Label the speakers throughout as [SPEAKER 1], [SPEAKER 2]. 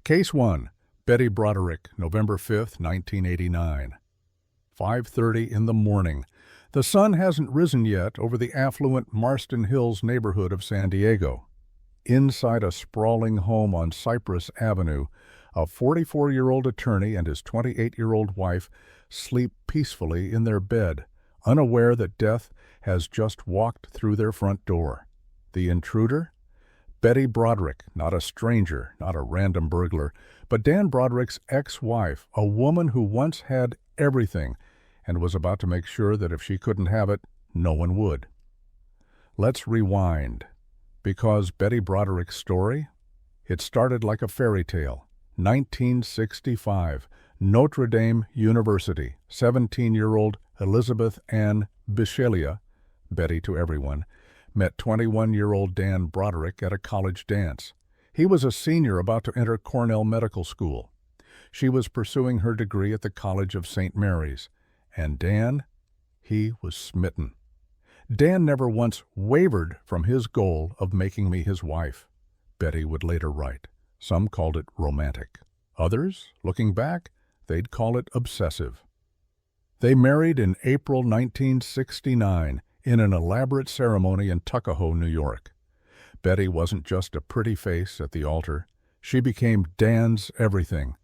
[SPEAKER 1] Case 1. Betty Broderick, November 5, 1989. 5:30 in the morning. The sun hasn't risen yet over the affluent Marston Hills neighborhood of San Diego. Inside a sprawling home on Cypress Avenue, a 44-year-old attorney and his 28-year-old wife sleep peacefully in their bed, unaware that death has just walked through their front door. The intruder? Betty Broderick, not a stranger, not a random burglar, but Dan Broderick's ex-wife, a woman who once had everything and was about to make sure that if she couldn't have it, no one would. Let's rewind, because Betty Broderick's story, it started like a fairy tale. 1965, Notre Dame University, 17-year-old Elizabeth Ann Bisceglia, Betty to everyone, met 21-year-old Dan Broderick at a college dance. He was a senior about to enter Cornell Medical School. She was pursuing her degree at the College of St. Mary's. And Dan, he was smitten. Dan never once wavered from his goal of making me his wife, Betty would later write. Some called it romantic. Others, looking back, they'd call it obsessive. They married in April 1969 in an elaborate ceremony in Tuckahoe, New York. Betty wasn't just a pretty face at the altar. She became Dan's everything.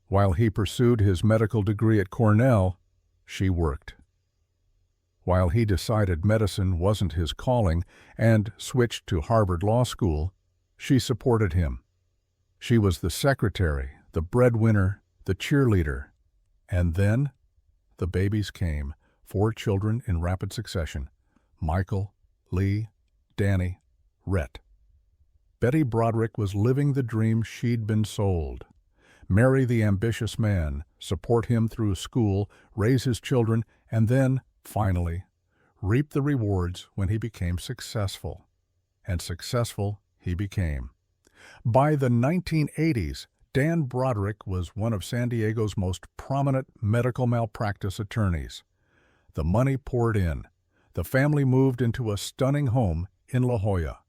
[SPEAKER 1] While he pursued his medical degree at Cornell, she worked. While he decided medicine wasn't his calling and switched to Harvard Law School, she supported him. She was the secretary, the breadwinner, the cheerleader. And then the babies came, 4 children in rapid succession: Michael, Lee, Danny, Rhett. Betty Broderick was living the dream she'd been sold. Marry the ambitious man, support him through school, raise his children, and then, finally, reap the rewards when he became successful. And successful he became. By the 1980s, Dan Broderick was one of San Diego's most prominent medical malpractice attorneys. The money poured in. The family moved into a stunning home in La Jolla.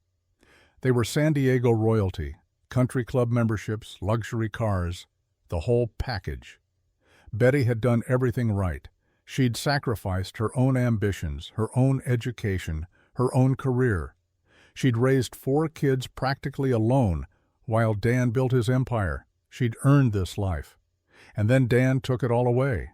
[SPEAKER 1] They were San Diego royalty, country club memberships, luxury cars, the whole package. Betty had done everything right. She'd sacrificed her own ambitions, her own education, her own career. She'd raised 4 kids practically alone while Dan built his empire. She'd earned this life. And then Dan took it all away.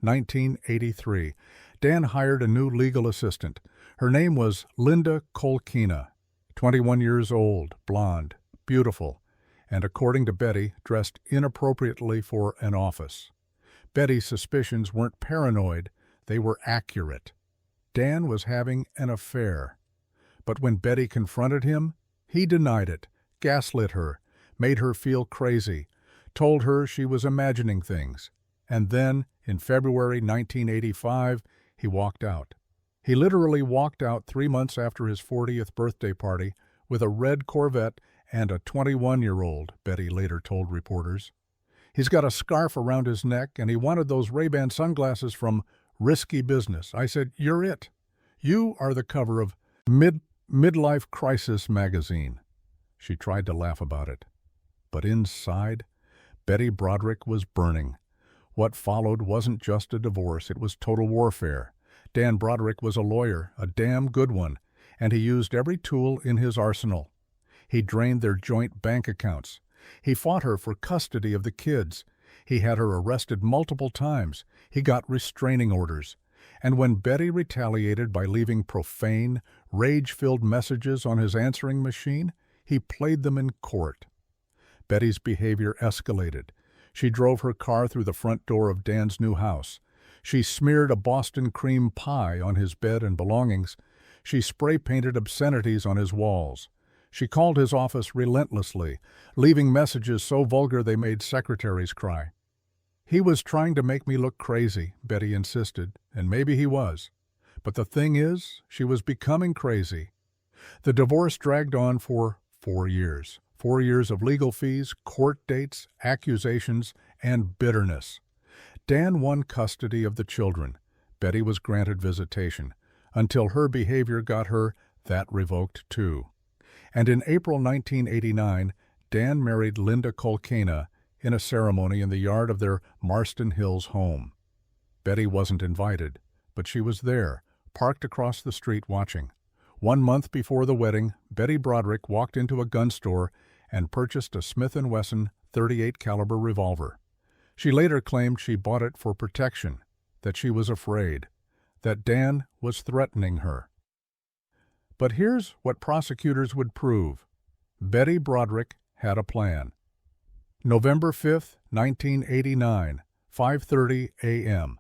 [SPEAKER 1] 1983. Dan hired a new legal assistant. Her name was Linda Kolkina, 21 years old, blonde, beautiful, and according to Betty, dressed inappropriately for an office. Betty's suspicions weren't paranoid, they were accurate. Dan was having an affair. But when Betty confronted him, he denied it, gaslit her, made her feel crazy, told her she was imagining things. And then, in February 1985, he walked out. He literally walked out 3 months after his 40th birthday party with a red Corvette and a 21-year-old, Betty later told reporters. He's got a scarf around his neck, and he wanted those Ray-Ban sunglasses from Risky Business. I said, "You're it. You are the cover of Midlife Crisis magazine." She tried to laugh about it. But inside, Betty Broderick was burning. What followed wasn't just a divorce, it was total warfare. Dan Broderick was a lawyer, a damn good one, and he used every tool in his arsenal. He drained their joint bank accounts. He fought her for custody of the kids. He had her arrested multiple times. He got restraining orders. And when Betty retaliated by leaving profane, rage-filled messages on his answering machine, he played them in court. Betty's behavior escalated. She drove her car through the front door of Dan's new house. She smeared a Boston cream pie on his bed and belongings. She spray-painted obscenities on his walls. She called his office relentlessly, leaving messages so vulgar they made secretaries cry. He was trying to make me look crazy, Betty insisted, and maybe he was. But the thing is, she was becoming crazy. The divorce dragged on for 4 years. 4 years of legal fees, court dates, accusations, and bitterness. Dan won custody of the children. Betty was granted visitation, until her behavior got her that revoked too. And in April 1989, Dan married Linda Colcana in a ceremony in the yard of their Marston Hills home. Betty wasn't invited, but she was there, parked across the street watching. 1 month before the wedding, Betty Broderick walked into a gun store and purchased a Smith & Wesson .38 caliber revolver. She later claimed she bought it for protection, that she was afraid, that Dan was threatening her. But here's what prosecutors would prove. Betty Broderick had a plan. November 5, 1989, 5:30 a.m.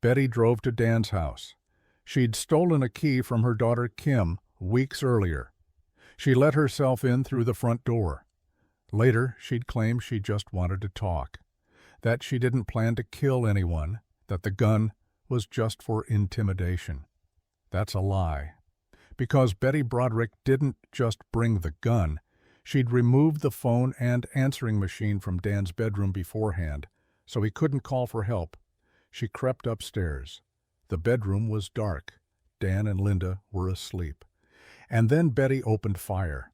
[SPEAKER 1] Betty drove to Dan's house. She'd stolen a key from her daughter Kim weeks earlier. She let herself in through the front door. Later, she'd claimed she just wanted to talk, that she didn't plan to kill anyone, that the gun was just for intimidation. That's a lie. Because Betty Broderick didn't just bring the gun, she'd removed the phone and answering machine from Dan's bedroom beforehand, so he couldn't call for help. She crept upstairs. The bedroom was dark. Dan and Linda were asleep. And then Betty opened fire.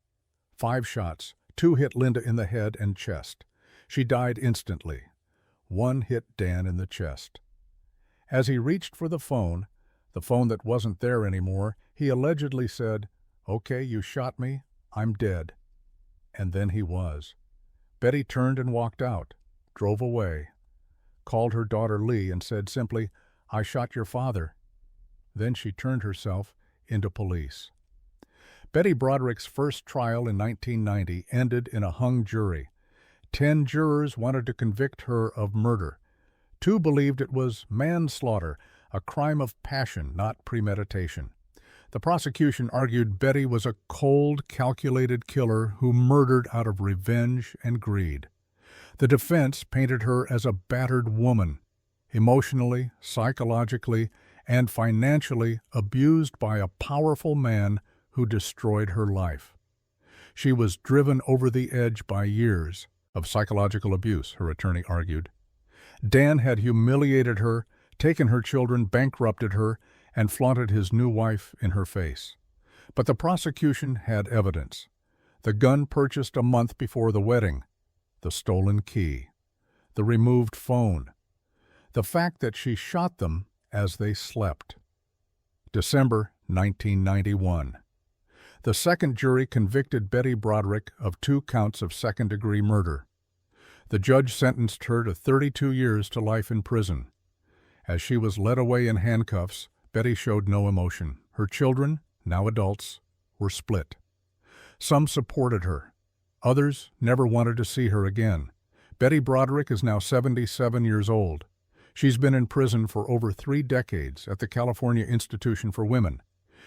[SPEAKER 1] 5 shots. 2 hit Linda in the head and chest. She died instantly. 1 hit Dan in the chest. As he reached for the phone that wasn't there anymore, he allegedly said, "Okay, you shot me. I'm dead." And then he was. Betty turned and walked out, drove away, called her daughter Lee and said simply, "I shot your father." Then she turned herself into police. Betty Broderick's first trial in 1990 ended in a hung jury. 10 jurors wanted to convict her of murder. 2 believed it was manslaughter, a crime of passion, not premeditation. The prosecution argued Betty was a cold, calculated killer who murdered out of revenge and greed. The defense painted her as a battered woman, emotionally, psychologically, and financially abused by a powerful man who destroyed her life. She was driven over the edge by years of psychological abuse, her attorney argued. Dan had humiliated her, taken her children, bankrupted her, and flaunted his new wife in her face. But the prosecution had evidence. The gun purchased a month before the wedding, the stolen key, the removed phone, the fact that she shot them as they slept. December 1991. The second jury convicted Betty Broderick of 2 counts of second-degree murder. The judge sentenced her to 32 years to life in prison. As she was led away in handcuffs, Betty showed no emotion. Her children, now adults, were split. Some supported her. Others never wanted to see her again. Betty Broderick is now 77 years old. She's been in prison for over 3 decades at the California Institution for Women.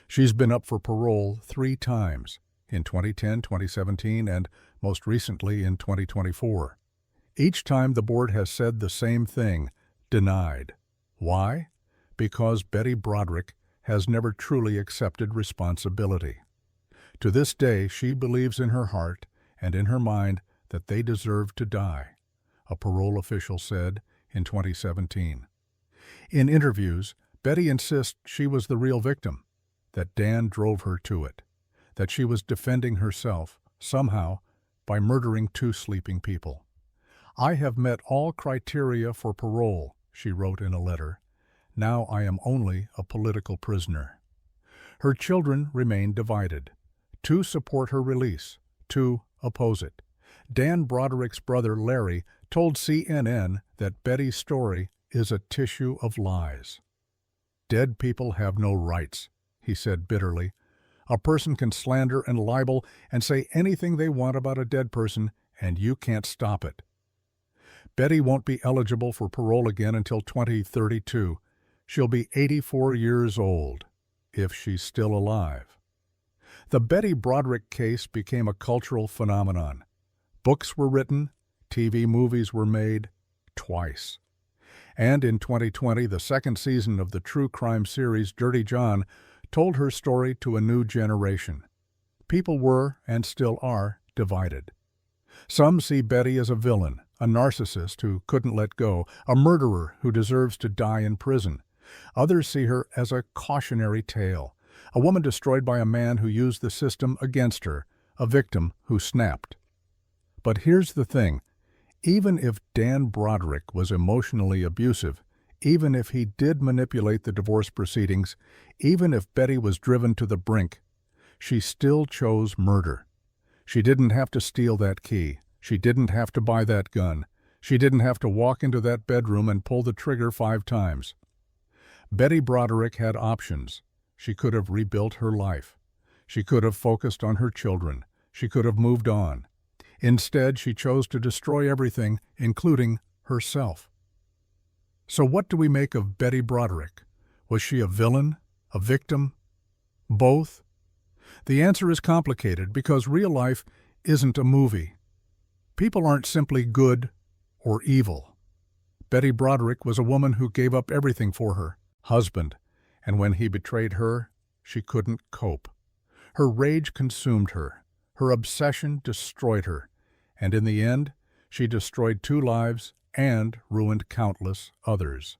[SPEAKER 1] She's been up for parole 3 times, in 2010, 2017, and most recently in 2024. Each time the board has said the same thing, denied. Why? Because Betty Broderick has never truly accepted responsibility. To this day, she believes in her heart and in her mind that they deserve to die, a parole official said in 2017. In interviews, Betty insists she was the real victim, that Dan drove her to it, that she was defending herself, somehow, by murdering 2 sleeping people. "I have met all criteria for parole," she wrote in a letter. "Now I am only a political prisoner." Her children remain divided. 2 support her release, 2 oppose it. Dan Broderick's brother Larry told CNN that Betty's story is a tissue of lies. "Dead people have no rights," he said bitterly. "A person can slander and libel and say anything they want about a dead person, and you can't stop it." Betty won't be eligible for parole again until 2032. She'll be 84 years old, if she's still alive. The Betty Broderick case became a cultural phenomenon. Books were written, TV movies were made, twice. And in 2020, the second season of the true crime series Dirty John told her story to a new generation. People were, and still are, divided. Some see Betty as a villain, a narcissist who couldn't let go, a murderer who deserves to die in prison. Others see her as a cautionary tale, a woman destroyed by a man who used the system against her, a victim who snapped. But here's the thing. Even if Dan Broderick was emotionally abusive, even if he did manipulate the divorce proceedings, even if Betty was driven to the brink, she still chose murder. She didn't have to steal that key. She didn't have to buy that gun. She didn't have to walk into that bedroom and pull the trigger 5 times. Betty Broderick had options. She could have rebuilt her life. She could have focused on her children. She could have moved on. Instead, she chose to destroy everything, including herself. So what do we make of Betty Broderick? Was she a villain? A victim? Both? The answer is complicated because real life isn't a movie. People aren't simply good or evil. Betty Broderick was a woman who gave up everything for her husband, and when he betrayed her, she couldn't cope. Her rage consumed her. Her obsession destroyed her, and in the end, she destroyed 2 lives and ruined countless others.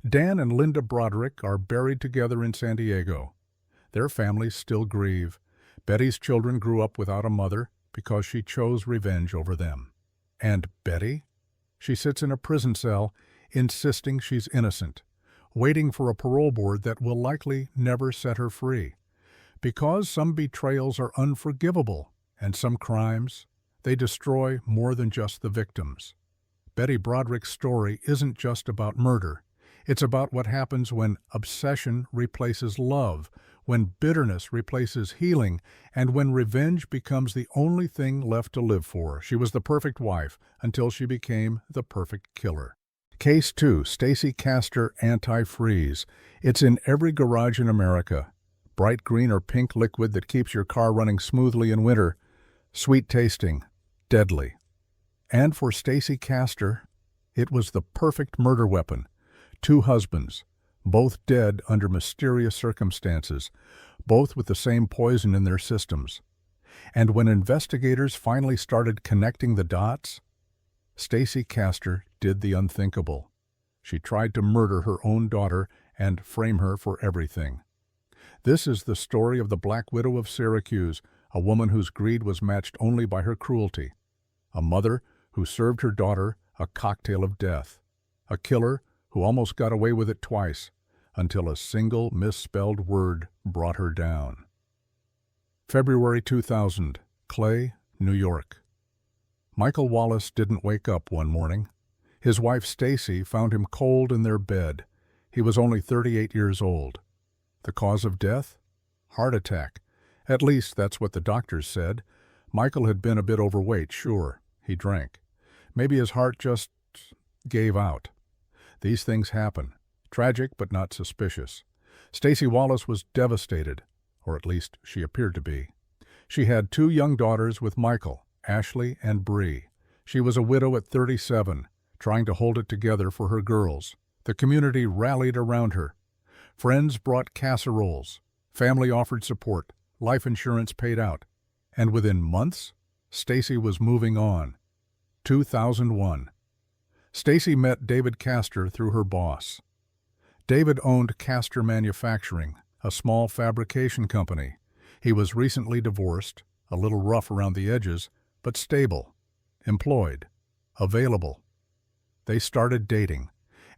[SPEAKER 1] Dan and Linda Broderick are buried together in San Diego. Their families still grieve. Betty's children grew up without a mother because she chose revenge over them. And Betty? She sits in a prison cell, insisting she's innocent, waiting for a parole board that will likely never set her free. Because some betrayals are unforgivable, and some crimes, they destroy more than just the victims. Betty Broderick's story isn't just about murder. It's about what happens when obsession replaces love, when bitterness replaces healing, and when revenge becomes the only thing left to live for. She was the perfect wife until she became the perfect killer. Case 2, Stacy Castor Anti-Freeze. It's in every garage in America. Bright green or pink liquid that keeps your car running smoothly in winter. Sweet tasting, deadly. And for Stacy Castor, it was the perfect murder weapon. 2 husbands, both dead under mysterious circumstances, both with the same poison in their systems. And when investigators finally started connecting the dots, Stacy Castor did the unthinkable. She tried to murder her own daughter and frame her for everything. This is the story of the Black Widow of Syracuse, a woman whose greed was matched only by her cruelty. A mother who served her daughter a cocktail of death. A killer who almost got away with it twice, until a single misspelled word brought her down. February 2000, Clay, New York. Michael Wallace didn't wake up one morning. His wife Stacy found him cold in their bed. He was only 38 years old. The cause of death? Heart attack. At least that's what the doctors said. Michael had been a bit overweight, sure. He drank. Maybe his heart just gave out. These things happen. Tragic, but not suspicious. Stacy Wallace was devastated, or at least she appeared to be. She had 2 young daughters with Michael, Ashley and Bree. She was a widow at 37, trying to hold it together for her girls. The community rallied around her. Friends brought casseroles. Family offered support. Life insurance paid out. And within months, Stacy was moving on. 2001. Stacy met David Castor through her boss. David owned Castor Manufacturing, a small fabrication company. He was recently divorced, a little rough around the edges, but stable, employed, available. They started dating,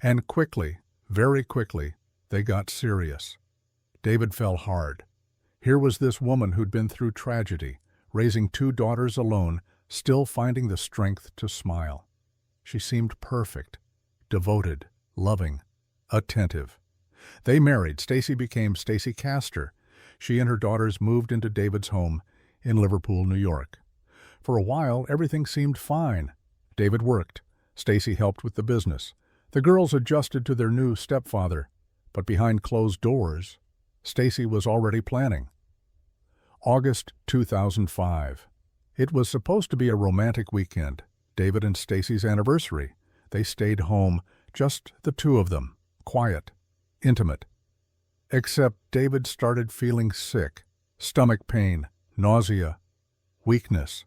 [SPEAKER 1] and quickly, very quickly, they got serious. David fell hard. Here was this woman who'd been through tragedy, raising 2 daughters alone, still finding the strength to smile. She seemed perfect, devoted, loving, attentive. They married. Stacy became Stacy Castor. She and her daughters moved into David's home in Liverpool, New York. For a while, everything seemed fine. David worked. Stacy helped with the business. The girls adjusted to their new stepfather, but behind closed doors, Stacy was already planning. August 2005. It was supposed to be a romantic weekend, David and Stacy's anniversary. They stayed home, just the 2 of them, quiet, intimate. Except David started feeling sick, stomach pain, nausea, weakness.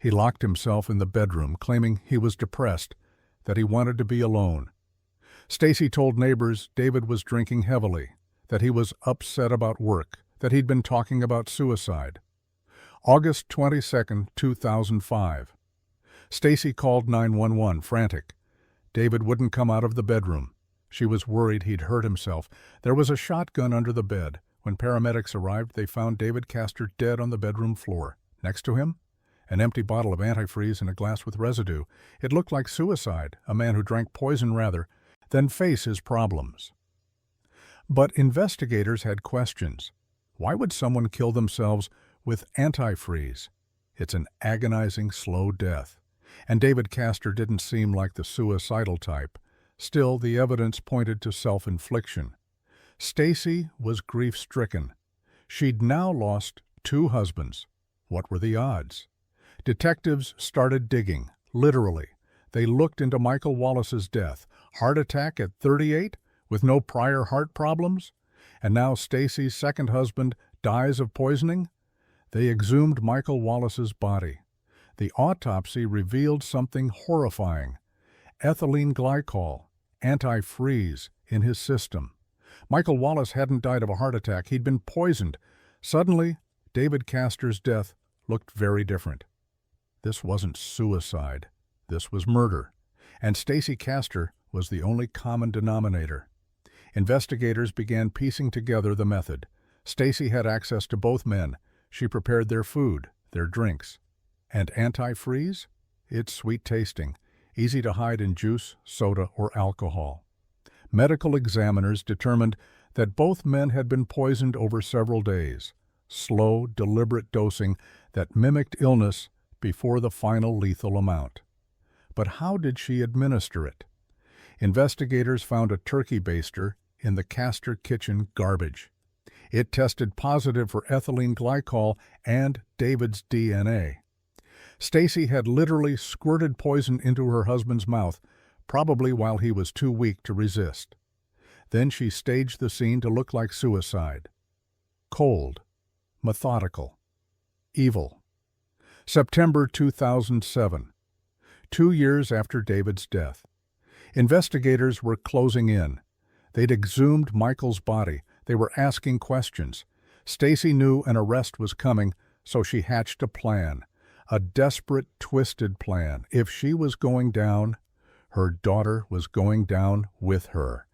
[SPEAKER 1] He locked himself in the bedroom, claiming he was depressed, that he wanted to be alone. Stacy told neighbors David was drinking heavily, that he was upset about work, that he'd been talking about suicide. August 22, 2005. Stacy called 911, frantic. David wouldn't come out of the bedroom. She was worried he'd hurt himself. There was a shotgun under the bed. When paramedics arrived, they found David Castor dead on the bedroom floor. Next to him, an empty bottle of antifreeze and a glass with residue. It looked like suicide, a man who drank poison rather than face his problems. But investigators had questions. Why would someone kill themselves with antifreeze? It's an agonizing, slow death. And David Castor didn't seem like the suicidal type. Still, the evidence pointed to self-infliction. Stacy was grief-stricken. She'd now lost 2 husbands. What were the odds? Detectives started digging, literally. They looked into Michael Wallace's death. Heart attack at 38, with no prior heart problems? And now Stacy's second husband dies of poisoning? They exhumed Michael Wallace's body. The autopsy revealed something horrifying. Ethylene glycol, antifreeze, in his system. Michael Wallace hadn't died of a heart attack. He'd been poisoned. Suddenly, David Castor's death looked very different. This wasn't suicide. This was murder. And Stacy Castor was the only common denominator. Investigators began piecing together the method. Stacy had access to both men. She prepared their food, their drinks. And antifreeze? It's sweet tasting, easy to hide in juice, soda, or alcohol. Medical examiners determined that both men had been poisoned over several days. Slow, deliberate dosing that mimicked illness before the final lethal amount. But how did she administer it? Investigators found a turkey baster in the Castor kitchen garbage. It tested positive for ethylene glycol and David's DNA. Stacy had literally squirted poison into her husband's mouth, probably while he was too weak to resist. Then she staged the scene to look like suicide. Cold, methodical, evil. September 2007, 2 years after David's death. Investigators were closing in. They'd exhumed Michael's body. They were asking questions. Stacy knew an arrest was coming, so she hatched a plan. A desperate, twisted plan. If she was going down, her daughter was going down with her.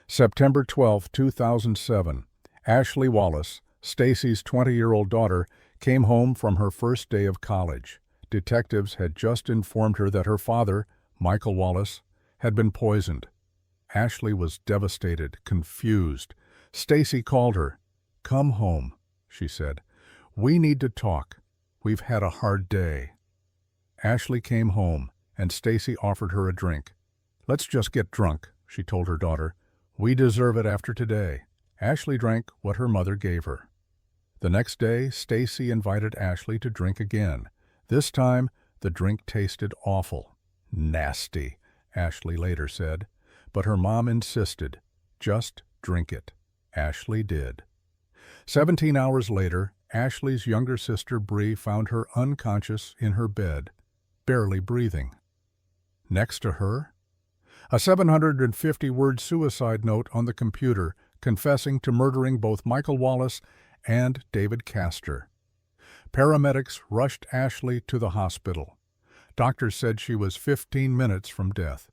[SPEAKER 1] September 12, 2007. Ashley Wallace, Stacy's 20-year-old daughter, came home from her first day of college. Detectives had just informed her that her father, Michael Wallace, had been poisoned. Ashley was devastated, confused. Stacy called her. "Come home," she said. "We need to talk. We've had a hard day." Ashley came home, and Stacy offered her a drink. "Let's just get drunk," she told her daughter. "We deserve it after today." Ashley drank what her mother gave her. The next day, Stacy invited Ashley to drink again. This time, the drink tasted awful. "Nasty," Ashley later said. But her mom insisted. "Just drink it." Ashley did. 17 hours later, Ashley's younger sister Bree found her unconscious in her bed, barely breathing. Next to her, a 750-word suicide note on the computer confessing to murdering both Michael Wallace and David Castor. Paramedics rushed Ashley to the hospital. Doctors said she was 15 minutes from death.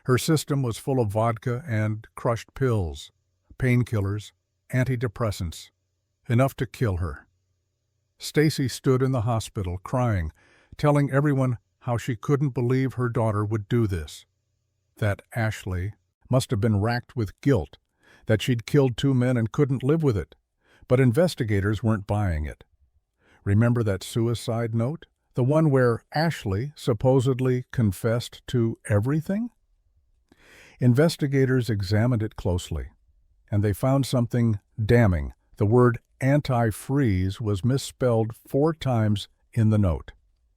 [SPEAKER 1] Her system was full of vodka and crushed pills, painkillers, antidepressants, enough to kill her. Stacy stood in the hospital crying, telling everyone how she couldn't believe her daughter would do this. That Ashley must have been racked with guilt, that she'd killed 2 men and couldn't live with it. But investigators weren't buying it. Remember that suicide note? The one where Ashley supposedly confessed to everything? Investigators examined it closely, and they found something damning. The word antifreeze was misspelled 4 times in the note.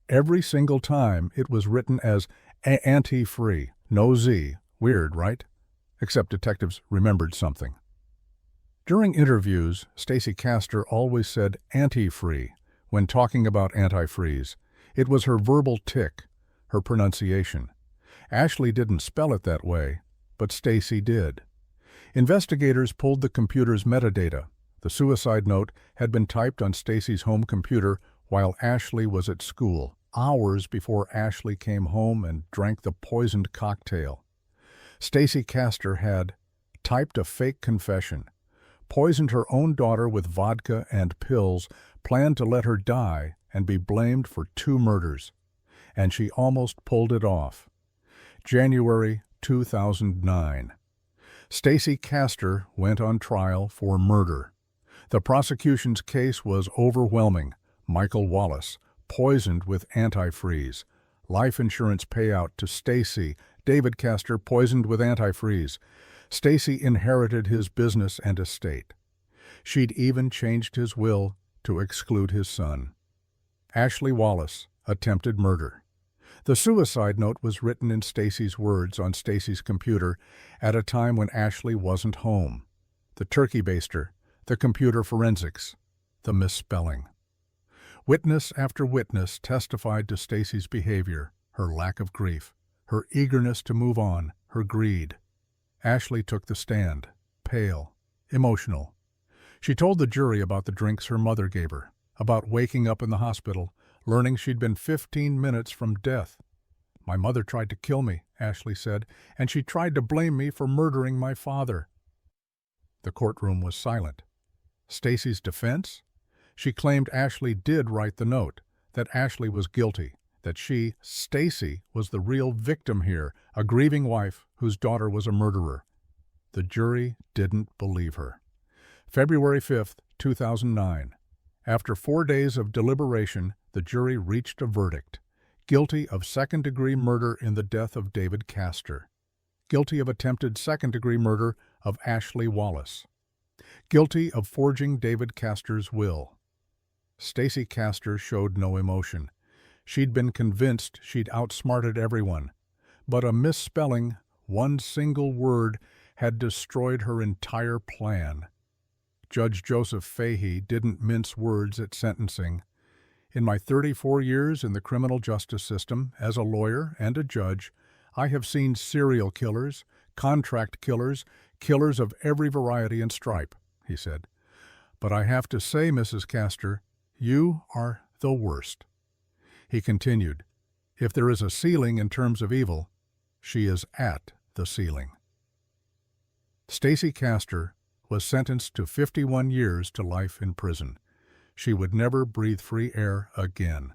[SPEAKER 1] Every single time it was written as anti-free, no Z. Weird, right? Except detectives remembered something. During interviews, Stacy Castor always said anti-free when talking about antifreeze. It was her verbal tic, her pronunciation. Ashley didn't spell it that way, but Stacy did. Investigators pulled the computer's metadata. The suicide note had been typed on Stacy's home computer while Ashley was at school. hours before Ashley came home and drank the poisoned cocktail. Stacy Castor had typed a fake confession, poisoned her own daughter with vodka and pills, planned to let her die and be blamed for 2 murders. And she almost pulled it off. January 2009. Stacy Castor went on trial for murder. The prosecution's case was overwhelming. Michael Wallace, poisoned with antifreeze. Life insurance payout to Stacy. David Castor poisoned with antifreeze. Stacy inherited his business and estate. She'd even changed his will to exclude his son. Ashley Wallace, attempted murder. The suicide note was written in Stacy's words on Stacy's computer at a time when Ashley wasn't home. The turkey baster, the computer forensics, the misspelling. Witness after witness testified to Stacy's behavior, her lack of grief, her eagerness to move on, her greed. Ashley took the stand, pale, emotional. She told the jury about the drinks her mother gave her, about waking up in the hospital, learning she'd been 15 minutes from death. "My mother tried to kill me," Ashley said, "and she tried to blame me for murdering my father." The courtroom was silent. Stacy's defense? She claimed Ashley did write the note, that Ashley was guilty, that she, Stacy, was the real victim here, a grieving wife whose daughter was a murderer. The jury didn't believe her. February 5, 2009. After 4 days of deliberation, the jury reached a verdict. Guilty of second-degree murder in the death of David Castor. Guilty of attempted second-degree murder of Ashley Wallace. Guilty of forging David Castor's will. Stacy Castor showed no emotion. She'd been convinced she'd outsmarted everyone. But a misspelling, one single word, had destroyed her entire plan. Judge Joseph Fahey didn't mince words at sentencing. "In my 34 years in the criminal justice system, as a lawyer and a judge, I have seen serial killers, contract killers, killers of every variety and stripe," he said. "But I have to say, Mrs. Castor, you are the worst." He continued, "If there is a ceiling in terms of evil, she is at the ceiling." Stacy Castor was sentenced to 51 years to life in prison. She would never breathe free air again.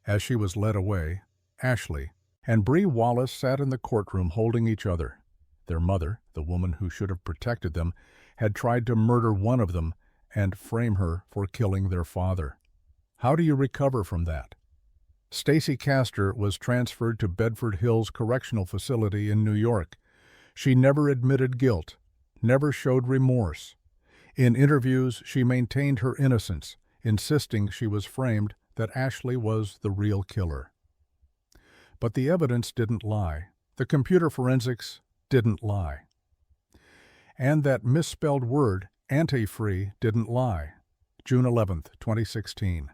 [SPEAKER 1] As she was led away, Ashley and Bree Wallace sat in the courtroom holding each other. Their mother, the woman who should have protected them, had tried to murder one of them and frame her for killing their father. How do you recover from that? Stacy Castor was transferred to Bedford Hills Correctional Facility in New York. She never admitted guilt, never showed remorse. In interviews, she maintained her innocence, insisting she was framed, that Ashley was the real killer. But the evidence didn't lie. The computer forensics didn't lie. And that misspelled word, antifree, didn't lie. June 11, 2016.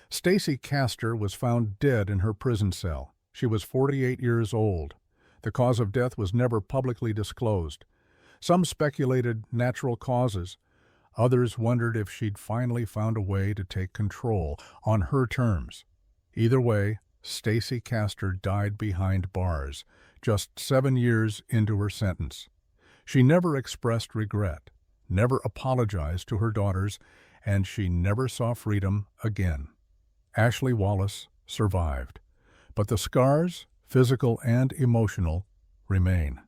[SPEAKER 1] Stacy Castor was found dead in her prison cell. She was 48 years old. The cause of death was never publicly disclosed. Some speculated natural causes. Others wondered if she'd finally found a way to take control on her terms. Either way, Stacy Castor died behind bars, just 7 years into her sentence. She never expressed regret, never apologized to her daughters, and she never saw freedom again. Ashley Wallace survived, but the scars, physical and emotional, remain.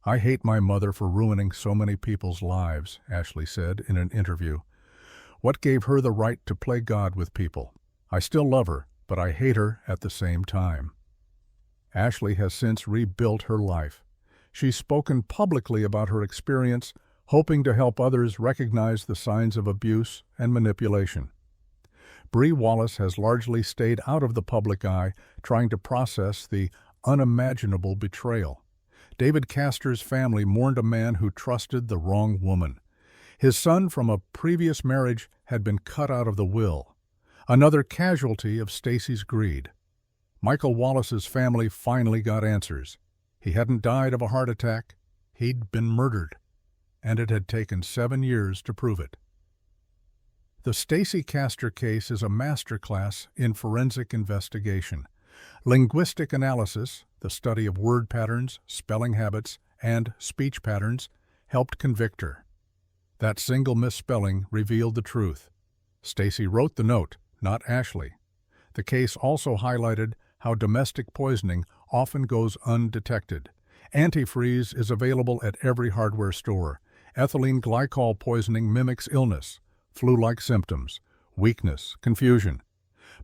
[SPEAKER 1] "I hate my mother for ruining so many people's lives," Ashley said in an interview. "What gave her the right to play God with people? I still love her, but I hate her at the same time." Ashley has since rebuilt her life. She's spoken publicly about her experience, hoping to help others recognize the signs of abuse and manipulation. Bree Wallace has largely stayed out of the public eye, trying to process the unimaginable betrayal. David Castor's family mourned a man who trusted the wrong woman. His son from a previous marriage had been cut out of the will, another casualty of Stacy's greed. Michael Wallace's family finally got answers. He hadn't died of a heart attack. He'd been murdered, and it had taken 7 years to prove it. The Stacy Castor case is a masterclass in forensic investigation. Linguistic analysis, the study of word patterns, spelling habits, and speech patterns, helped convict her. That single misspelling revealed the truth. Stacy wrote the note, not Ashley. The case also highlighted how domestic poisoning often goes undetected. Antifreeze is available at every hardware store. Ethylene glycol poisoning mimics illness, flu-like symptoms, weakness, confusion.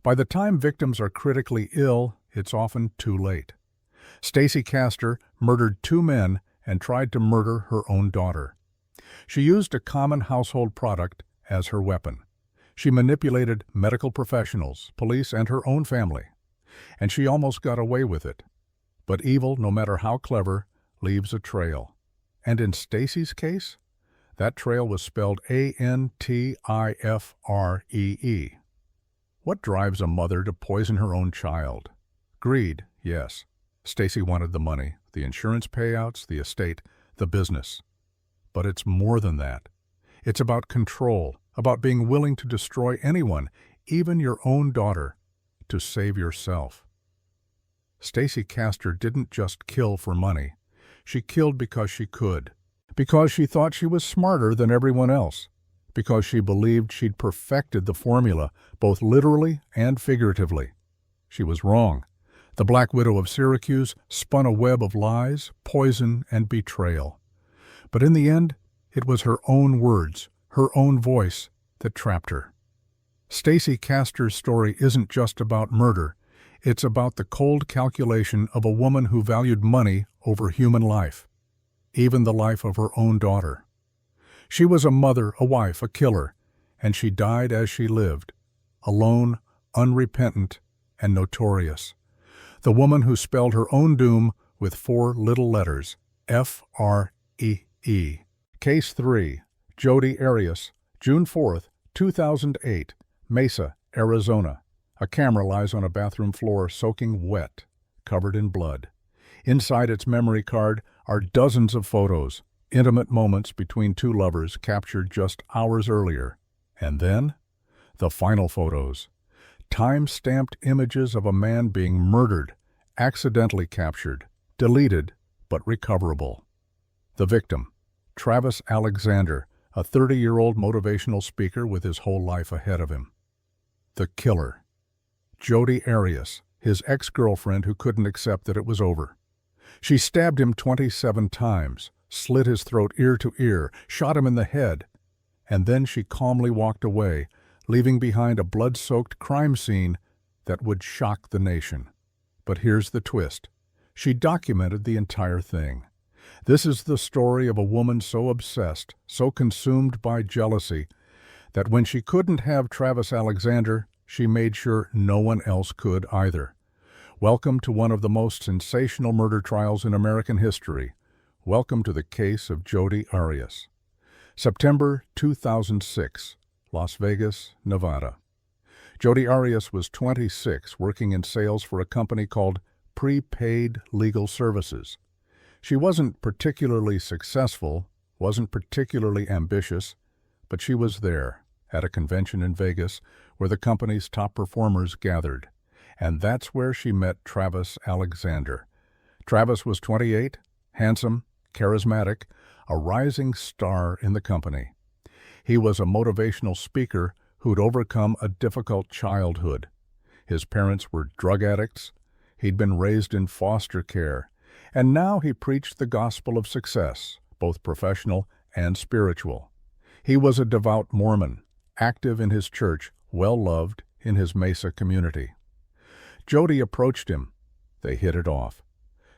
[SPEAKER 1] By the time victims are critically ill, it's often too late. Stacy Castor murdered 2 men and tried to murder her own daughter. She used a common household product as her weapon. She manipulated medical professionals, police, and her own family. And she almost got away with it. But evil, no matter how clever, leaves a trail. And in Stacy's case, that trail was spelled Antifree. What drives a mother to poison her own child? Greed, yes. Stacy wanted the money, the insurance payouts, the estate, the business. But it's more than that. It's about control, about being willing to destroy anyone, even your own daughter, to save yourself. Stacy Castor didn't just kill for money. She killed because she could. Because she thought she was smarter than everyone else. Because she believed she'd perfected the formula, both literally and figuratively. She was wrong. The Black Widow of Syracuse spun a web of lies, poison, and betrayal. But in the end, it was her own words, her own voice, that trapped her. Stacy Castor's story isn't just about murder. It's about the cold calculation of a woman who valued money over human life, even the life of her own daughter. She was a mother, a wife, a killer, and she died as she lived, alone, unrepentant, and notorious. The woman who spelled her own doom with 4 little letters, F-R-E-E. Case 3, Jodi Arias, June 4, 2008, Mesa, Arizona. A camera lies on a bathroom floor soaking wet, covered in blood. Inside its memory card are dozens of photos, intimate moments between 2 lovers captured just hours earlier. And then, the final photos. Time-stamped images of a man being murdered, accidentally captured, deleted, but recoverable. The victim, Travis Alexander, a 30-year-old motivational speaker with his whole life ahead of him. The killer, Jodi Arias, his ex-girlfriend who couldn't accept that it was over. She stabbed him 27 times, slit his throat ear to ear, shot him in the head, and then she calmly walked away, leaving behind a blood-soaked crime scene that would shock the nation. But here's the twist. She documented the entire thing. This is the story of a woman so obsessed, so consumed by jealousy, that when she couldn't have Travis Alexander, she made sure no one else could either. Welcome to one of the most sensational murder trials in American history. Welcome to the case of Jodi Arias. September 2006, Las Vegas, Nevada. Jodi Arias was 26, working in sales for a company called Prepaid Legal Services. She wasn't particularly successful, wasn't particularly ambitious, but she was there, at a convention in Vegas, where the company's top performers gathered. And that's where she met Travis Alexander. Travis was 28, handsome, charismatic, a rising star in the company. He was a motivational speaker who'd overcome a difficult childhood. His parents were drug addicts. He'd been raised in foster care. And now he preached the gospel of success, both professional and spiritual. He was a devout Mormon, active in his church, well-loved in his Mesa community. Jodi approached him. They hit it off.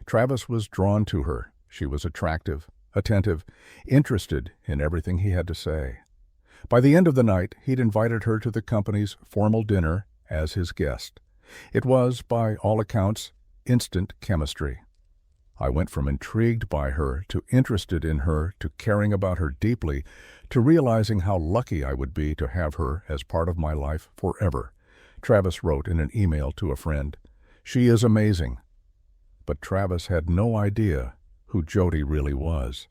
[SPEAKER 1] Travis was drawn to her. She was attractive, attentive, interested in everything he had to say. By the end of the night, he'd invited her to the company's formal dinner as his guest. It was, by all accounts, instant chemistry. I went from intrigued by her to interested in her to caring about her deeply to realizing how lucky I would be to have her as part of my life forever. Travis wrote in an email to a friend, "She is amazing." But Travis had no idea who Jodi really was.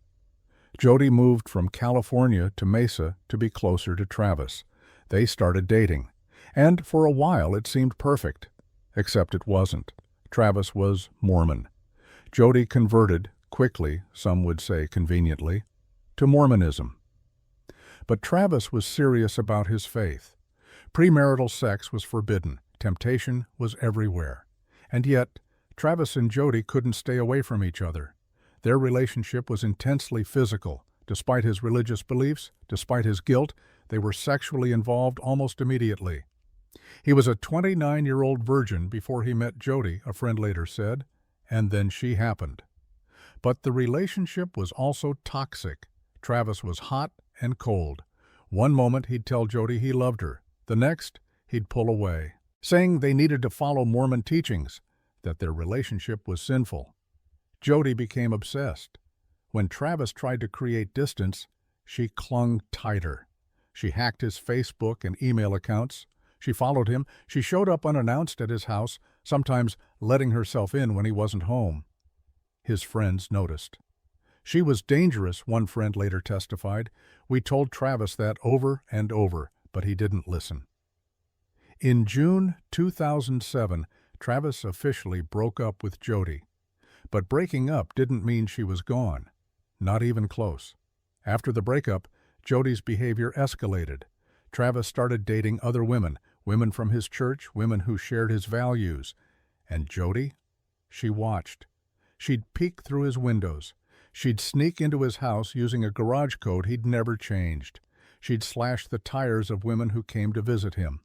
[SPEAKER 1] Jodi moved from California to Mesa to be closer to Travis. They started dating, and for a while it seemed perfect. Except it wasn't. Travis was Mormon. Jody converted, quickly, some would say conveniently, to Mormonism. But Travis was serious about his faith. Premarital sex was forbidden. Temptation was everywhere. And yet, Travis and Jody couldn't stay away from each other. Their relationship was intensely physical. Despite his religious beliefs, despite his guilt, they were sexually involved almost immediately. He was a 29-year-old virgin before he met Jody, a friend later said, and then she happened. But the relationship was also toxic. Travis was hot and cold. One moment he'd tell Jody he loved her. The next, he'd pull away, saying they needed to follow Mormon teachings, that their relationship was sinful. Jody became obsessed. When Travis tried to create distance, she clung tighter. She hacked his Facebook and email accounts. She followed him. She showed up unannounced at his house, sometimes letting herself in when he wasn't home. His friends noticed. She was dangerous, one friend later testified. We told Travis that over and over, but he didn't listen. In June 2007, Travis officially broke up with Jody. But breaking up didn't mean she was gone. Not even close. After the breakup, Jody's behavior escalated. Travis started dating other women, women from his church, women who shared his values. And Jody? She watched. She'd peek through his windows. She'd sneak into his house using a garage code he'd never changed. She'd slash the tires of women who came to visit him.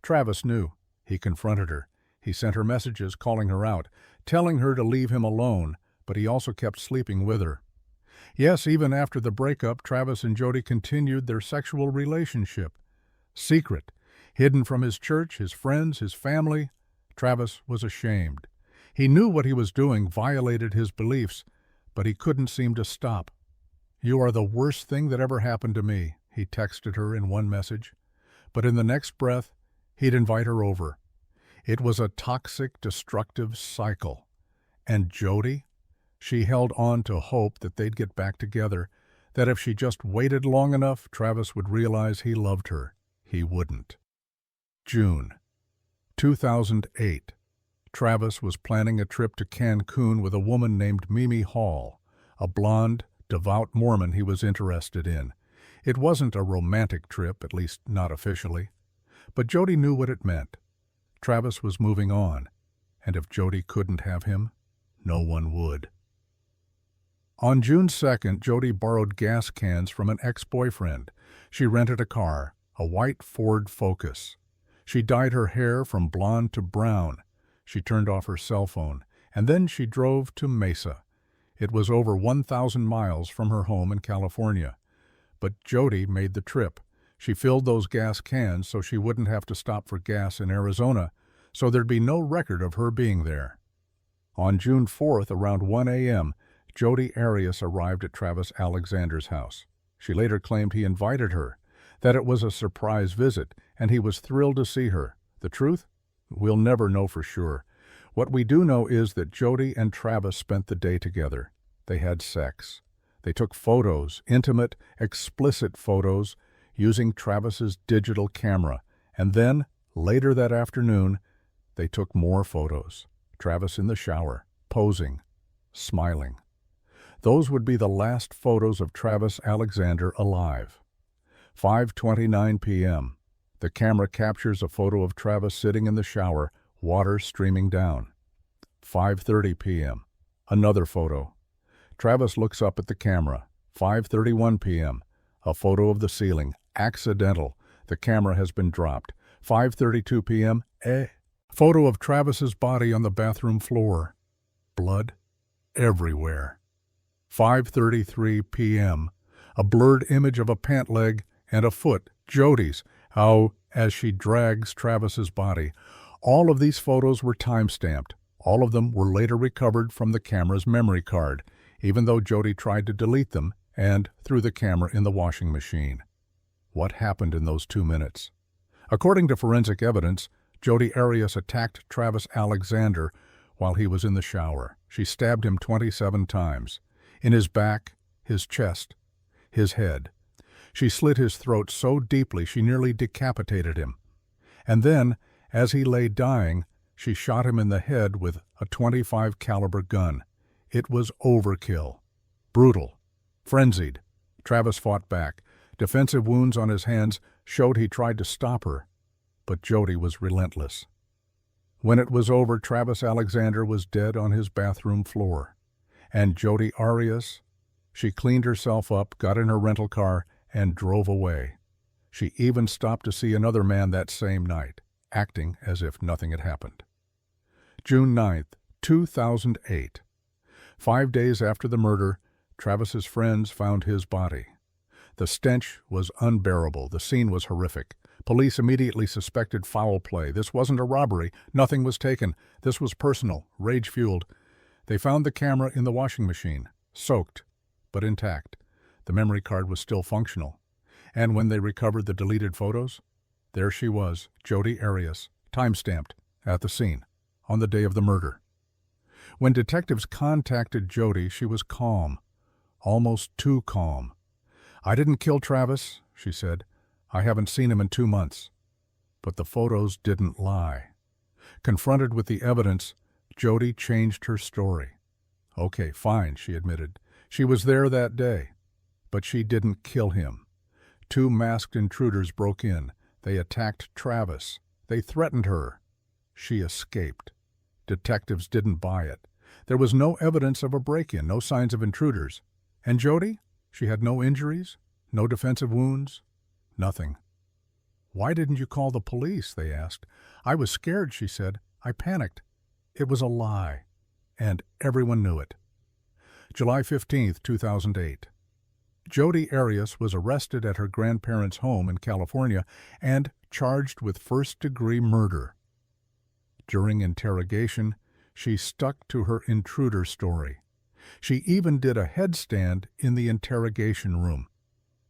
[SPEAKER 1] Travis knew. He confronted her. He sent her messages calling her out, telling her to leave him alone, but he also kept sleeping with her. Yes, even after the breakup, Travis and Jody continued their sexual relationship. Secret, hidden from his church, his friends, his family. Travis was ashamed. He knew what he was doing violated his beliefs, but he couldn't seem to stop. "You are the worst thing that ever happened to me," he texted her in one message. But in the next breath, he'd invite her over. It was a toxic, destructive cycle. And Jody? She held on to hope that they'd get back together, that if she just waited long enough, Travis would realize he loved her. He wouldn't. June 2008. Travis was planning a trip to Cancun with a woman named Mimi Hall, a blonde, devout Mormon he was interested in. It wasn't a romantic trip, at least not officially. But Jody knew what it meant. Travis was moving on, and if Jody couldn't have him, no one would. On June 2nd, Jody borrowed gas cans from an ex-boyfriend. She rented a car, a white Ford Focus. She dyed her hair from blonde to brown. She turned off her cell phone, and then she drove to Mesa. It was over 1,000 miles from her home in California. But Jody made the trip. She filled those gas cans so she wouldn't have to stop for gas in Arizona, so there'd be no record of her being there. On June 4th, around 1 a.m., Jody Arias arrived at Travis Alexander's house. She later claimed he invited her, that it was a surprise visit, and he was thrilled to see her. The truth? We'll never know for sure. What we do know is that Jody and Travis spent the day together. They had sex. They took photos, intimate, explicit photos, using Travis's digital camera. And then, later that afternoon, they took more photos. Travis in the shower, posing, smiling. Those would be the last photos of Travis Alexander alive. 5:29 p.m. The camera captures a photo of Travis sitting in the shower, water streaming down. 5:30 p.m. Another photo. Travis looks up at the camera. 5:31 p.m. A photo of the ceiling. Accidental. The camera has been dropped. 5:32 p.m. Photo of Travis's body on the bathroom floor. Blood everywhere. 5:33 p.m. A blurred image of a pant leg and a foot, Jody's, as she drags Travis's body. All of these photos were time-stamped. All of them were later recovered from the camera's memory card, even though Jody tried to delete them and threw the camera in the washing machine. What happened in those 2 minutes? According to forensic evidence, Jody Arias attacked Travis Alexander while he was in the shower. She stabbed him 27 times. In his back, his chest, his head. She slit his throat so deeply she nearly decapitated him. And then, as he lay dying, she shot him in the head with a .25 caliber gun. It was overkill. Brutal. Frenzied. Travis fought back. Defensive wounds on his hands showed he tried to stop her, but Jody was relentless. When it was over, Travis Alexander was dead on his bathroom floor. And Jodi Arias, she cleaned herself up, got in her rental car, and drove away. She even stopped to see another man that same night, acting as if nothing had happened. June 9th, 2008. 5 days after the murder, Travis's friends found his body. The stench was unbearable. The scene was horrific. Police immediately suspected foul play. This wasn't a robbery. Nothing was taken. This was personal, rage-fueled. They found the camera in the washing machine, soaked, but intact. The memory card was still functional. And when they recovered the deleted photos, there she was, Jodi Arias, time-stamped, at the scene, on the day of the murder. When detectives contacted Jodi, she was calm, almost too calm. "I didn't kill Travis," she said. "I haven't seen him in 2 months." But the photos didn't lie. Confronted with the evidence, Jodi changed her story. "Okay, fine," she admitted. "She was there that day. But she didn't kill him. 2 masked intruders broke in. They attacked Travis. They threatened her. She escaped. Detectives didn't buy it. There was no evidence of a break-in, no signs of intruders. And Jodi? She had no injuries, no defensive wounds, nothing. "Why didn't you call the police?" they asked. "I was scared," she said. "I panicked." It was a lie, and everyone knew it. July 15th, 2008. Jodi Arias was arrested at her grandparents' home in California and charged with first-degree murder. During interrogation, she stuck to her intruder story. She even did a headstand in the interrogation room.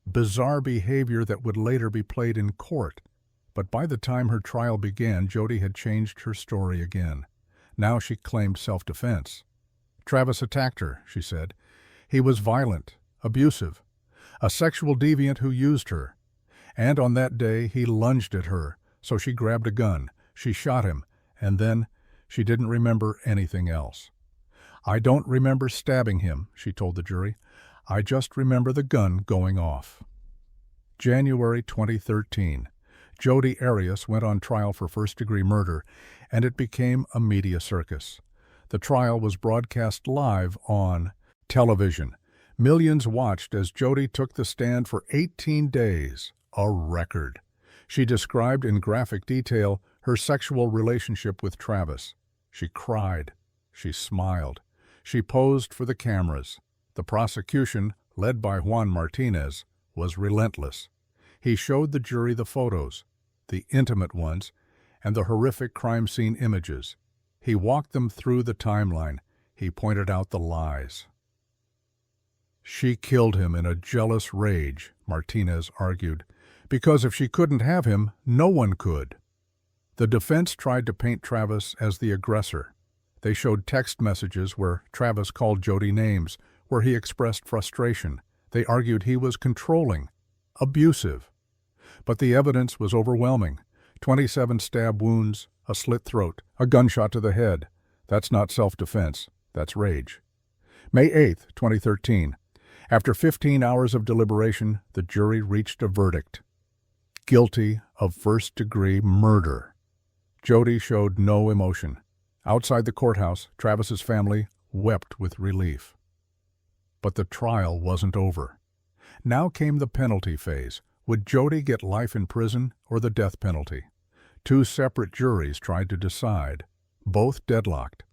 [SPEAKER 1] Bizarre behavior that would later be played in court. But by the time her trial began, Jodi had changed her story again. Now she claimed self-defense. "Travis attacked her," she said. "He was violent, abusive, a sexual deviant who used her. And on that day, he lunged at her, so she grabbed a gun. She shot him, and then she didn't remember anything else. I don't remember stabbing him," she told the jury. "I just remember the gun going off." January 2013. Jodi Arias went on trial for first-degree murder, and it became a media circus. The trial was broadcast live on television. Millions watched as Jodi took the stand for 18 days, a record. She described in graphic detail her sexual relationship with Travis. She cried. She smiled. She posed for the cameras. The prosecution, led by Juan Martinez, was relentless. He showed the jury the photos, the intimate ones, and the horrific crime scene images. He walked them through the timeline. He pointed out the lies. "She killed him in a jealous rage," Martinez argued, "because if she couldn't have him, no one could." The defense tried to paint Travis as the aggressor. They showed text messages where Travis called Jodi names, where he expressed frustration. They argued he was controlling, abusive. But the evidence was overwhelming. 27 stab wounds, a slit throat, a gunshot to the head. That's not self-defense. That's rage. May 8th, 2013. After 15 hours of deliberation, the jury reached a verdict. Guilty of first-degree murder. Jodi showed no emotion. Outside the courthouse, Travis's family wept with relief. But the trial wasn't over. Now came the penalty phase. Would Jodi get life in prison or the death penalty? 2 separate juries tried to decide, both deadlocked.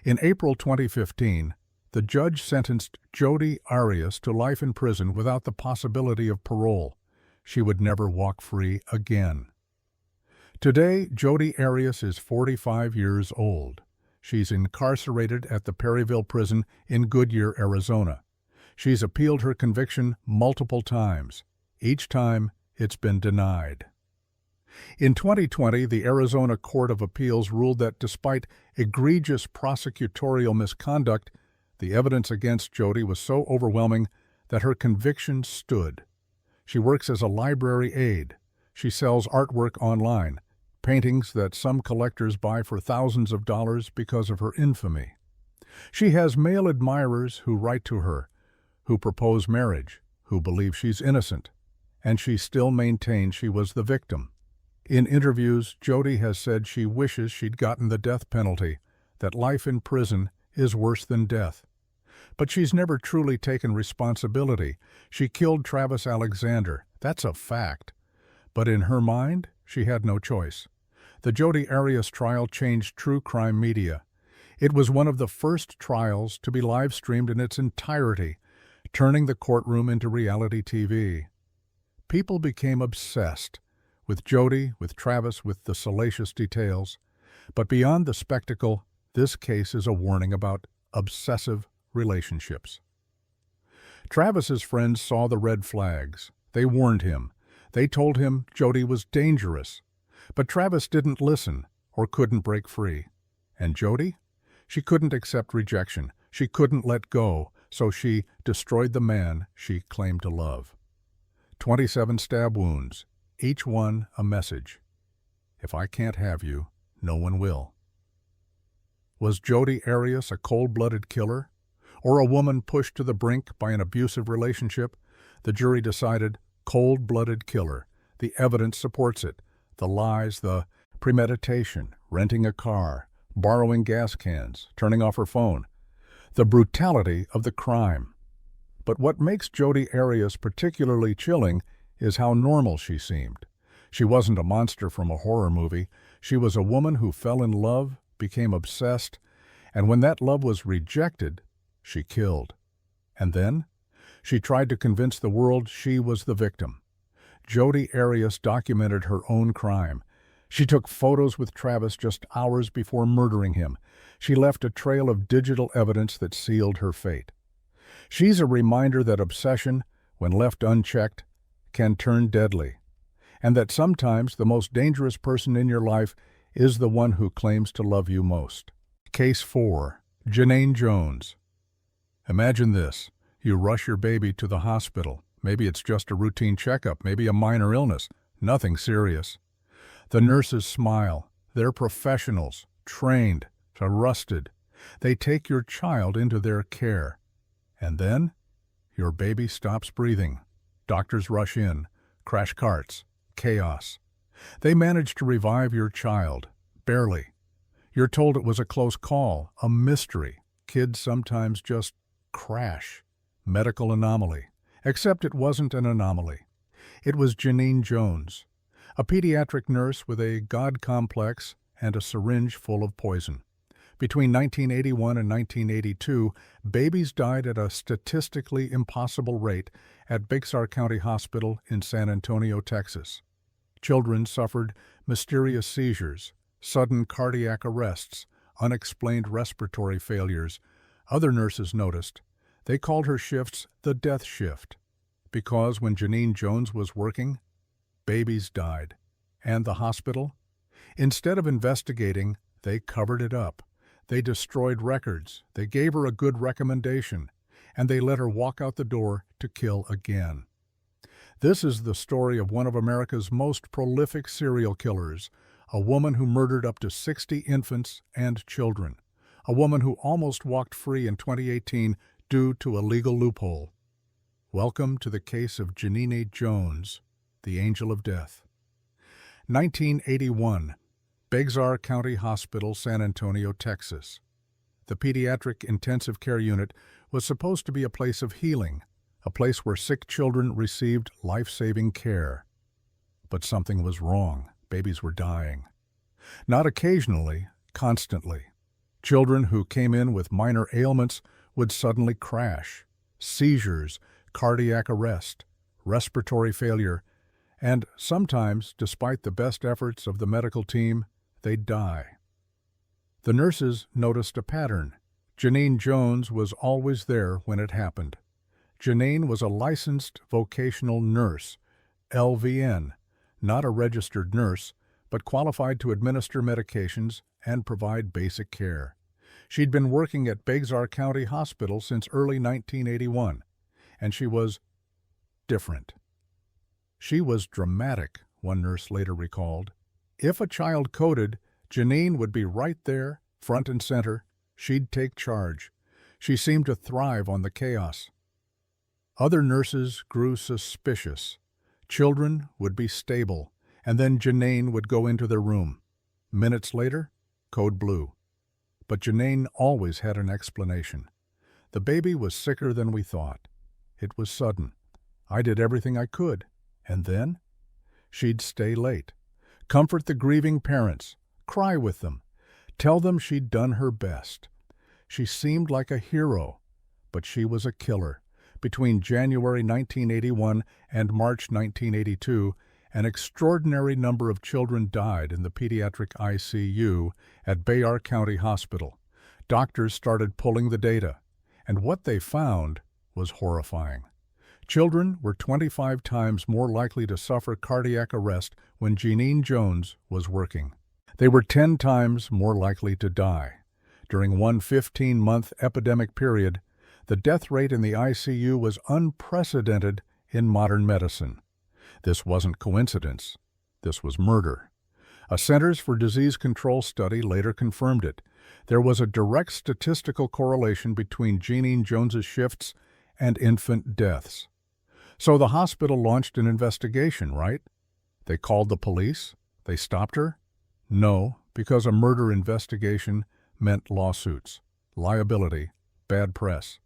[SPEAKER 1] In April 2015, the judge sentenced Jodi Arias to life in prison without the possibility of parole. She would never walk free again. Today, Jodi Arias is 45 years old. She's incarcerated at the Perryville prison in Goodyear, Arizona. She's appealed her conviction multiple times. Each time, it's been denied. In 2020, the Arizona Court of Appeals ruled that despite egregious prosecutorial misconduct, the evidence against Jodi was so overwhelming that her conviction stood. She works as a library aide. She sells artwork online, paintings that some collectors buy for thousands of dollars because of her infamy. She has male admirers who write to her, who propose marriage, who believe she's innocent, and she still maintains she was the victim. In interviews, Jodi has said she wishes she'd gotten the death penalty, that life in prison is worse than death. But she's never truly taken responsibility. She killed Travis Alexander, that's a fact. But in her mind, she had no choice. The Jodi Arias trial changed true crime media. It was one of the first trials to be live-streamed in its entirety, turning the courtroom into reality TV. People became obsessed with Jodi, with Travis, with the salacious details. But beyond the spectacle, this case is a warning about obsessive relationships. Travis's friends saw the red flags. They warned him. They told him Jodi was dangerous. But Travis didn't listen or couldn't break free. And Jodi? She couldn't accept rejection. She couldn't let go, so she destroyed the man she claimed to love. 27 stab wounds, each one a message. If I can't have you, no one will. Was Jodi Arias a cold-blooded killer? Or a woman pushed to the brink by an abusive relationship? The jury decided cold-blooded killer. The evidence supports it. The lies, the premeditation, renting a car, borrowing gas cans, turning off her phone. The brutality of the crime. But what makes Jodi Arias particularly chilling is how normal she seemed. She wasn't a monster from a horror movie. She was a woman who fell in love, became obsessed, and when that love was rejected, she killed. And then, she tried to convince the world she was the victim. Jodi Arias documented her own crime. She took photos with Travis just hours before murdering him. She left a trail of digital evidence that sealed her fate. She's a reminder that obsession, when left unchecked, can turn deadly, and that sometimes the most dangerous person in your life is the one who claims to love you most. Case 4. Janane Jones. Imagine this. You rush your baby to the hospital. Maybe it's just a routine checkup, maybe a minor illness, nothing serious. The nurses smile. They're professionals, trained, trusted. They take your child into their care. And then, your baby stops breathing. Doctors rush in. Crash carts. Chaos. They manage to revive your child. Barely. You're told it was a close call, a mystery. Kids sometimes just crash. Medical anomaly. Except it wasn't an anomaly. It was Janane Jones, a pediatric nurse with a God complex and a syringe full of poison. Between 1981 and 1982, babies died at a statistically impossible rate at Bexar County Hospital in San Antonio, Texas. Children suffered mysterious seizures, sudden cardiac arrests, unexplained respiratory failures. Other nurses noticed. They called her shifts the death shift, because when Janane Jones was working, babies died. And the hospital? Instead of investigating, they covered it up. They destroyed records. They gave her a good recommendation, and they let her walk out the door to kill again. This is the story of one of America's most prolific serial killers, a woman who murdered up to 60 infants and children, a woman who almost walked free in 2018 due to a legal loophole. Welcome to the case of Janane Jones, the Angel of Death. 1981, Bexar County Hospital, San Antonio, Texas. The pediatric intensive care unit was supposed to be a place of healing, a place where sick children received life-saving care. But something was wrong. Babies were dying. Not occasionally, constantly. Children who came in with minor ailments would suddenly crash. Seizures, cardiac arrest, respiratory failure, and sometimes, despite the best efforts of the medical team, they'd die. The nurses noticed a pattern. Janane Jones was always there when it happened. Janane was a licensed vocational nurse, LVN, not a registered nurse, but qualified to administer medications and provide basic care. She'd been working at Bexar County Hospital since early 1981, and she was different. She was dramatic, one nurse later recalled. If a child coded, Janine would be right there, front and center. She'd take charge. She seemed to thrive on the chaos. Other nurses grew suspicious. Children would be stable, and then Janine would go into their room. Minutes later, code blue. But Janine always had an explanation. The baby was sicker than we thought. It was sudden. I did everything I could. And then? She'd stay late. Comfort the grieving parents. Cry with them. Tell them she'd done her best. She seemed like a hero, but she was a killer. Between January 1981 and March 1982, an extraordinary number of children died in the pediatric ICU at Bayard County Hospital. Doctors started pulling the data, and what they found was horrifying. Children were 25 times more likely to suffer cardiac arrest when Janine Jones was working. They were 10 times more likely to die. During one 15-month epidemic period, the death rate in the ICU was unprecedented in modern medicine. This wasn't coincidence. This was murder. A Centers for Disease Control study later confirmed it. There was a direct statistical correlation between Janine Jones's shifts and infant deaths. So the hospital launched an investigation, right? They called the police? They stopped her? No, because a murder investigation meant lawsuits, liability, bad press.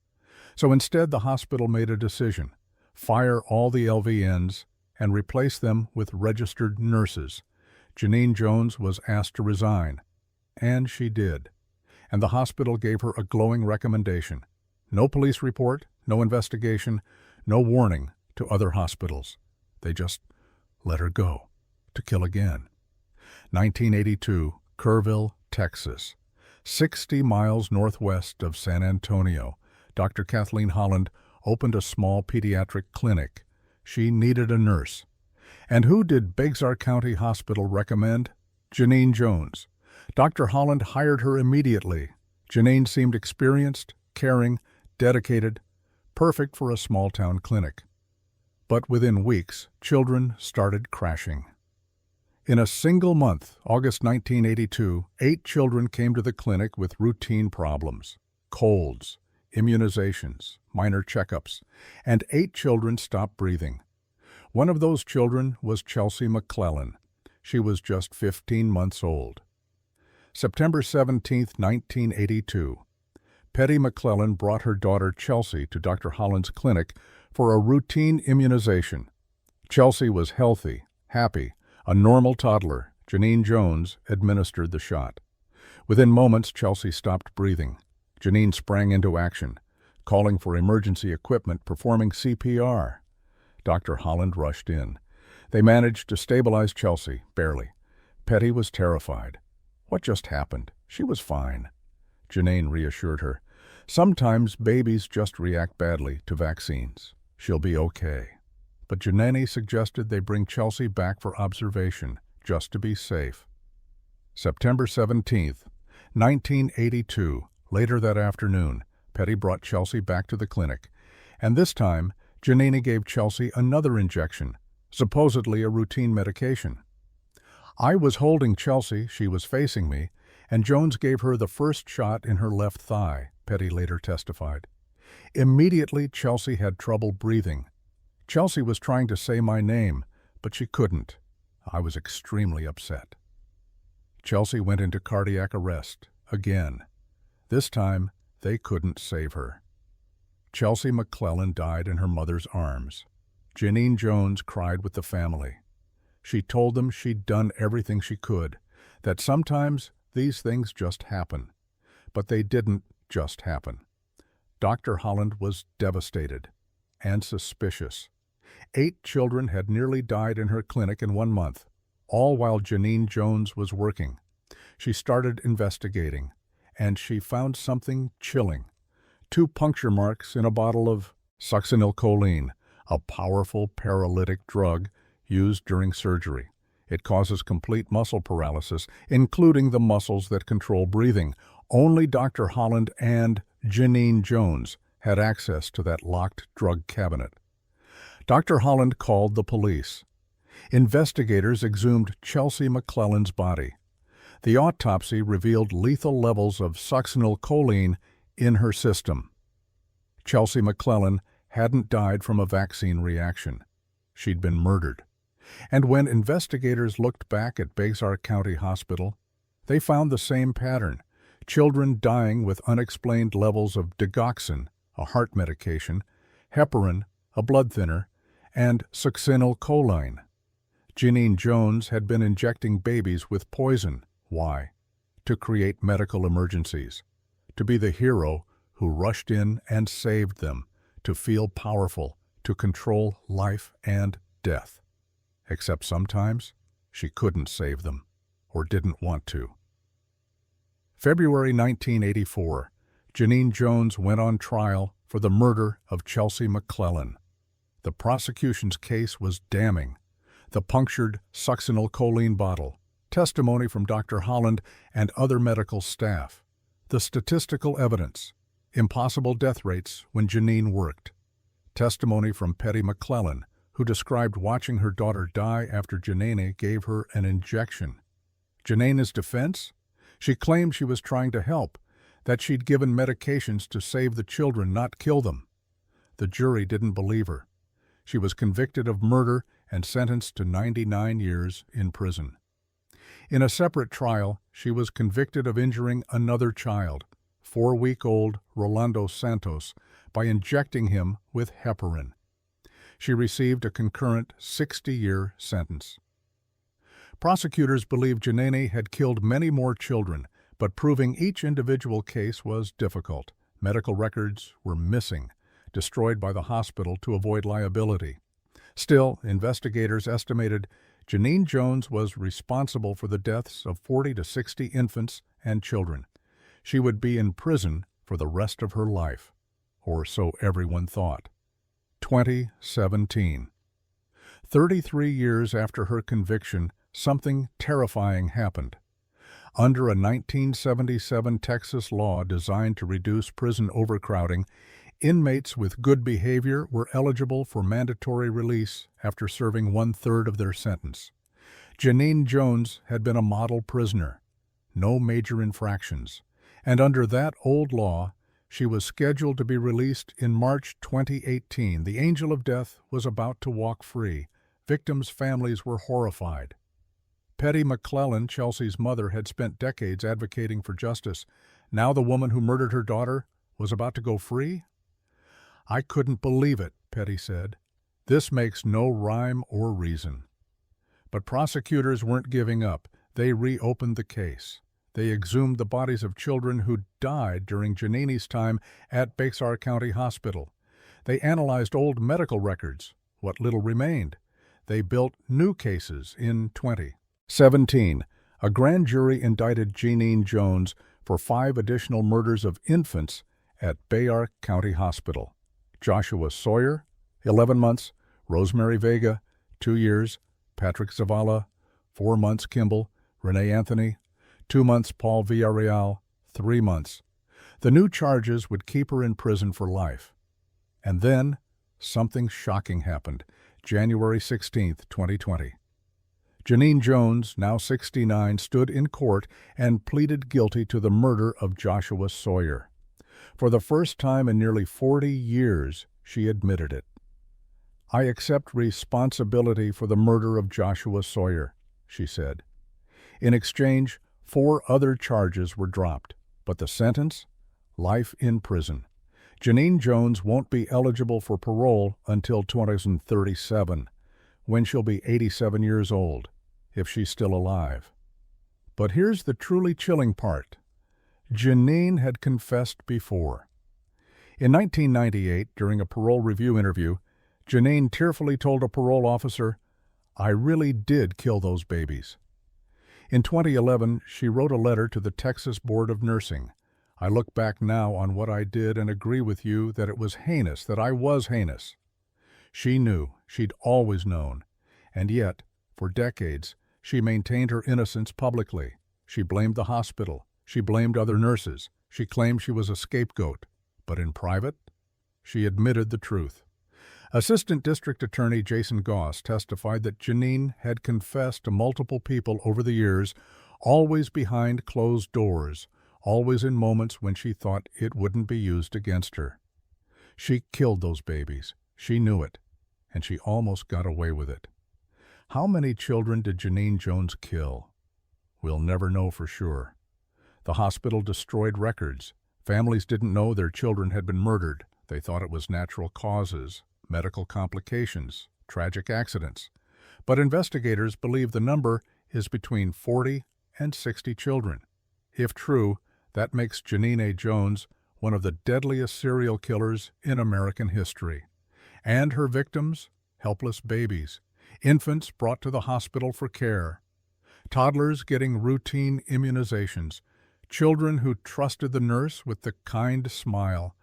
[SPEAKER 1] So instead, the hospital made a decision: fire all the LVNs and replace them with registered nurses. Janine Jones was asked to resign, and she did. And the hospital gave her a glowing recommendation: no police report, no investigation, no warning to other hospitals. They just let her go, to kill again. 1982, Kerrville, Texas. 60 miles northwest of San Antonio, Dr. Kathleen Holland opened a small pediatric clinic. She needed a nurse. And who did Bayard County Hospital recommend? Janine Jones. Dr. Holland hired her immediately. Janine seemed experienced, caring, dedicated, perfect for a small-town clinic. But within weeks, children started crashing. In a single month, August 1982, 8 children came to the clinic with routine problems: colds, immunizations, minor checkups, and 8 children stopped breathing. One of those children was Chelsea McClellan. She was just 15 months old. September 17, 1982. Petty McClellan brought her daughter Chelsea to Dr. Holland's clinic for a routine immunization. Chelsea was healthy, happy, a normal toddler. Janine Jones administered the shot. Within moments, Chelsea stopped breathing. Janine sprang into action, calling for emergency equipment, performing CPR. Dr. Holland rushed in. They managed to stabilize Chelsea, barely. Petty was terrified. What just happened? She was fine. Janine reassured her. Sometimes babies just react badly to vaccines. She'll be okay. But Janine suggested they bring Chelsea back for observation, just to be safe. September 17, 1982. Later that afternoon, Petty brought Chelsea back to the clinic, and this time, Janine gave Chelsea another injection, supposedly a routine medication. I was holding Chelsea, she was facing me, and Jones gave her the first shot in her left thigh, Petty later testified. Immediately, Chelsea had trouble breathing. Chelsea was trying to say my name, but she couldn't. I was extremely upset. Chelsea went into cardiac arrest, again. This time, they couldn't save her. Chelsea McClellan died in her mother's arms. Janine Jones cried with the family. She told them she'd done everything she could, that sometimes these things just happen. But they didn't just happen. Dr. Holland was devastated and suspicious. 8 children had nearly died in her clinic in 1 month, all while Janine Jones was working. She started investigating, and she found something chilling. 2 puncture marks in a bottle of succinylcholine, a powerful paralytic drug used during surgery. It causes complete muscle paralysis, including the muscles that control breathing. Only Dr. Holland and Janine Jones had access to that locked drug cabinet. Dr. Holland called the police. Investigators exhumed Chelsea McClellan's body. The autopsy revealed lethal levels of succinylcholine in her system. Chelsea McClellan hadn't died from a vaccine reaction. She'd been murdered. And when investigators looked back at Basehor County Hospital, they found the same pattern: children dying with unexplained levels of digoxin, a heart medication, heparin, a blood thinner, and succinylcholine. Genene Jones had been injecting babies with poison. Why? To create medical emergencies. To be the hero who rushed in and saved them. To feel powerful. To control life and death. Except sometimes she couldn't save them, or didn't want to. February 1984, Genene Jones went on trial for the murder of Chelsea McClellan. The prosecution's case was damning. The punctured succinylcholine bottle, testimony from Dr. Holland and other medical staff, the statistical evidence, impossible death rates when Genene worked, testimony from Petty McClellan, who described watching her daughter die after Genene gave her an injection. Genene's defense? She claimed she was trying to help, that she'd given medications to save the children, not kill them. The jury didn't believe her. She was convicted of murder and sentenced to 99 years in prison. In a separate trial, she was convicted of injuring another child, 4-week-old Rolando Santos, by injecting him with heparin. She received a concurrent 60-year sentence. Prosecutors believed Genene had killed many more children, but proving each individual case was difficult. Medical records were missing, destroyed by the hospital to avoid liability. Still, investigators estimated Genene Jones was responsible for the deaths of 40 to 60 infants and children. She would be in prison for the rest of her life, or so everyone thought. 2017. 33 years after her conviction, something terrifying happened. Under a 1977 Texas law designed to reduce prison overcrowding, inmates with good behavior were eligible for mandatory release after serving 1/3 of their sentence. Genene Jones had been a model prisoner, no major infractions, and under that old law, she was scheduled to be released in March 2018. The angel of death was about to walk free. Victims' families were horrified. Petty McClellan, Chelsea's mother, had spent decades advocating for justice. Now the woman who murdered her daughter was about to go free? "I couldn't believe it," Petty said. "This makes no rhyme or reason." But prosecutors weren't giving up. They reopened the case. They exhumed the bodies of children who died during Genene's time at Basehor County Hospital. They analyzed old medical records, what little remained. They built new cases in 2017. A grand jury indicted Genene Jones for 5 additional murders of infants at Basehor County Hospital. Joshua Sawyer, 11 months, Rosemary Vega, 2 years, Patrick Zavala, 4 months, Kimball, Renee Anthony, 2 months, Paul Villarreal, 3 months. The new charges would keep her in prison for life. And then, something shocking happened, January 16, 2020. Genene Jones, now 69, stood in court and pleaded guilty to the murder of Joshua Sawyer. For the first time in nearly 40 years, she admitted it. "I accept responsibility for the murder of Joshua Sawyer," she said. In exchange, 4 other charges were dropped, but the sentence? Life in prison. Genene Jones won't be eligible for parole until 2037, when she'll be 87 years old, if she's still alive. But here's the truly chilling part. Genene had confessed before. In 1998, during a parole review interview, Genene tearfully told a parole officer, "I really did kill those babies." In 2011, she wrote a letter to the Texas Board of Nursing. "I look back now on what I did and agree with you that it was heinous, that I was heinous." She knew, she'd always known, and yet, for decades, she maintained her innocence publicly. She blamed the hospital. She blamed other nurses. She claimed she was a scapegoat. But in private, she admitted the truth. Assistant District Attorney Jason Goss testified that Janine had confessed to multiple people over the years, always behind closed doors, always in moments when she thought it wouldn't be used against her. She killed those babies. She knew it, and she almost got away with it. How many children did Janine Jones kill? We'll never know for sure. The hospital destroyed records. Families didn't know their children had been murdered. They thought it was natural causes, medical complications, tragic accidents. But investigators believe the number is between 40 and 60 children. If true, that makes Janine A. Jones one of the deadliest serial killers in American history. And her victims? Helpless babies, infants brought to the hospital for care, toddlers getting routine immunizations, children who trusted the nurse with the kind smile.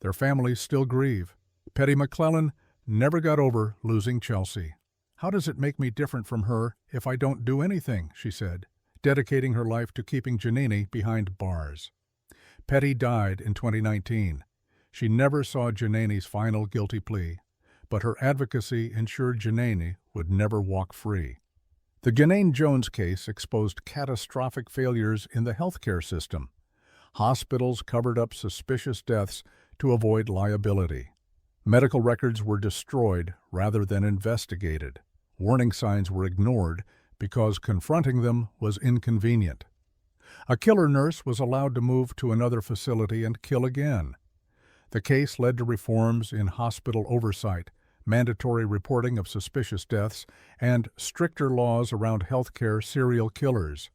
[SPEAKER 1] Their families still grieve. Petty McClellan never got over losing Chelsea. "How does it make me different from her if I don't do anything?" she said, dedicating her life to keeping Janine behind bars. Petty died in 2019. She never saw Janine's final guilty plea, but her advocacy ensured Janine would never walk free. The Janine Jones case exposed catastrophic failures in the healthcare system. Hospitals covered up suspicious deaths to avoid liability. Medical records were destroyed rather than investigated. Warning signs were ignored because confronting them was inconvenient. A killer nurse was allowed to move to another facility and kill again. The case led to reforms in hospital oversight, mandatory reporting of suspicious deaths, and stricter laws around healthcare serial killers.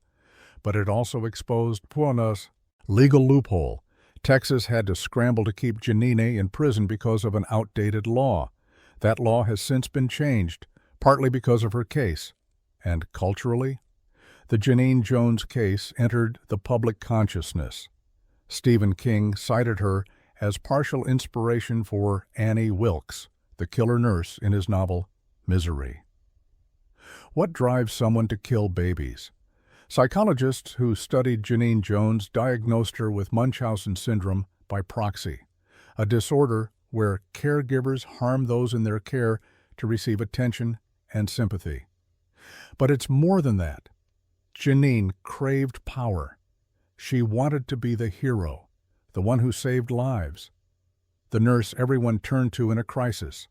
[SPEAKER 1] But it also exposed Puana's legal loophole. Texas had to scramble to keep Janine in prison because of an outdated law. That law has since been changed, partly because of her case. And culturally, the Janine Jones case entered the public consciousness. Stephen King cited her as partial inspiration for Annie Wilkes, the killer nurse, in his novel Misery. What drives someone to kill babies? Psychologists who studied Janine Jones diagnosed her with Munchausen syndrome by proxy, a disorder where caregivers harm those in their care to receive attention and sympathy. But it's more than that. Janine craved power. She wanted to be the hero, the one who saved lives, the nurse everyone turned to in a crisis.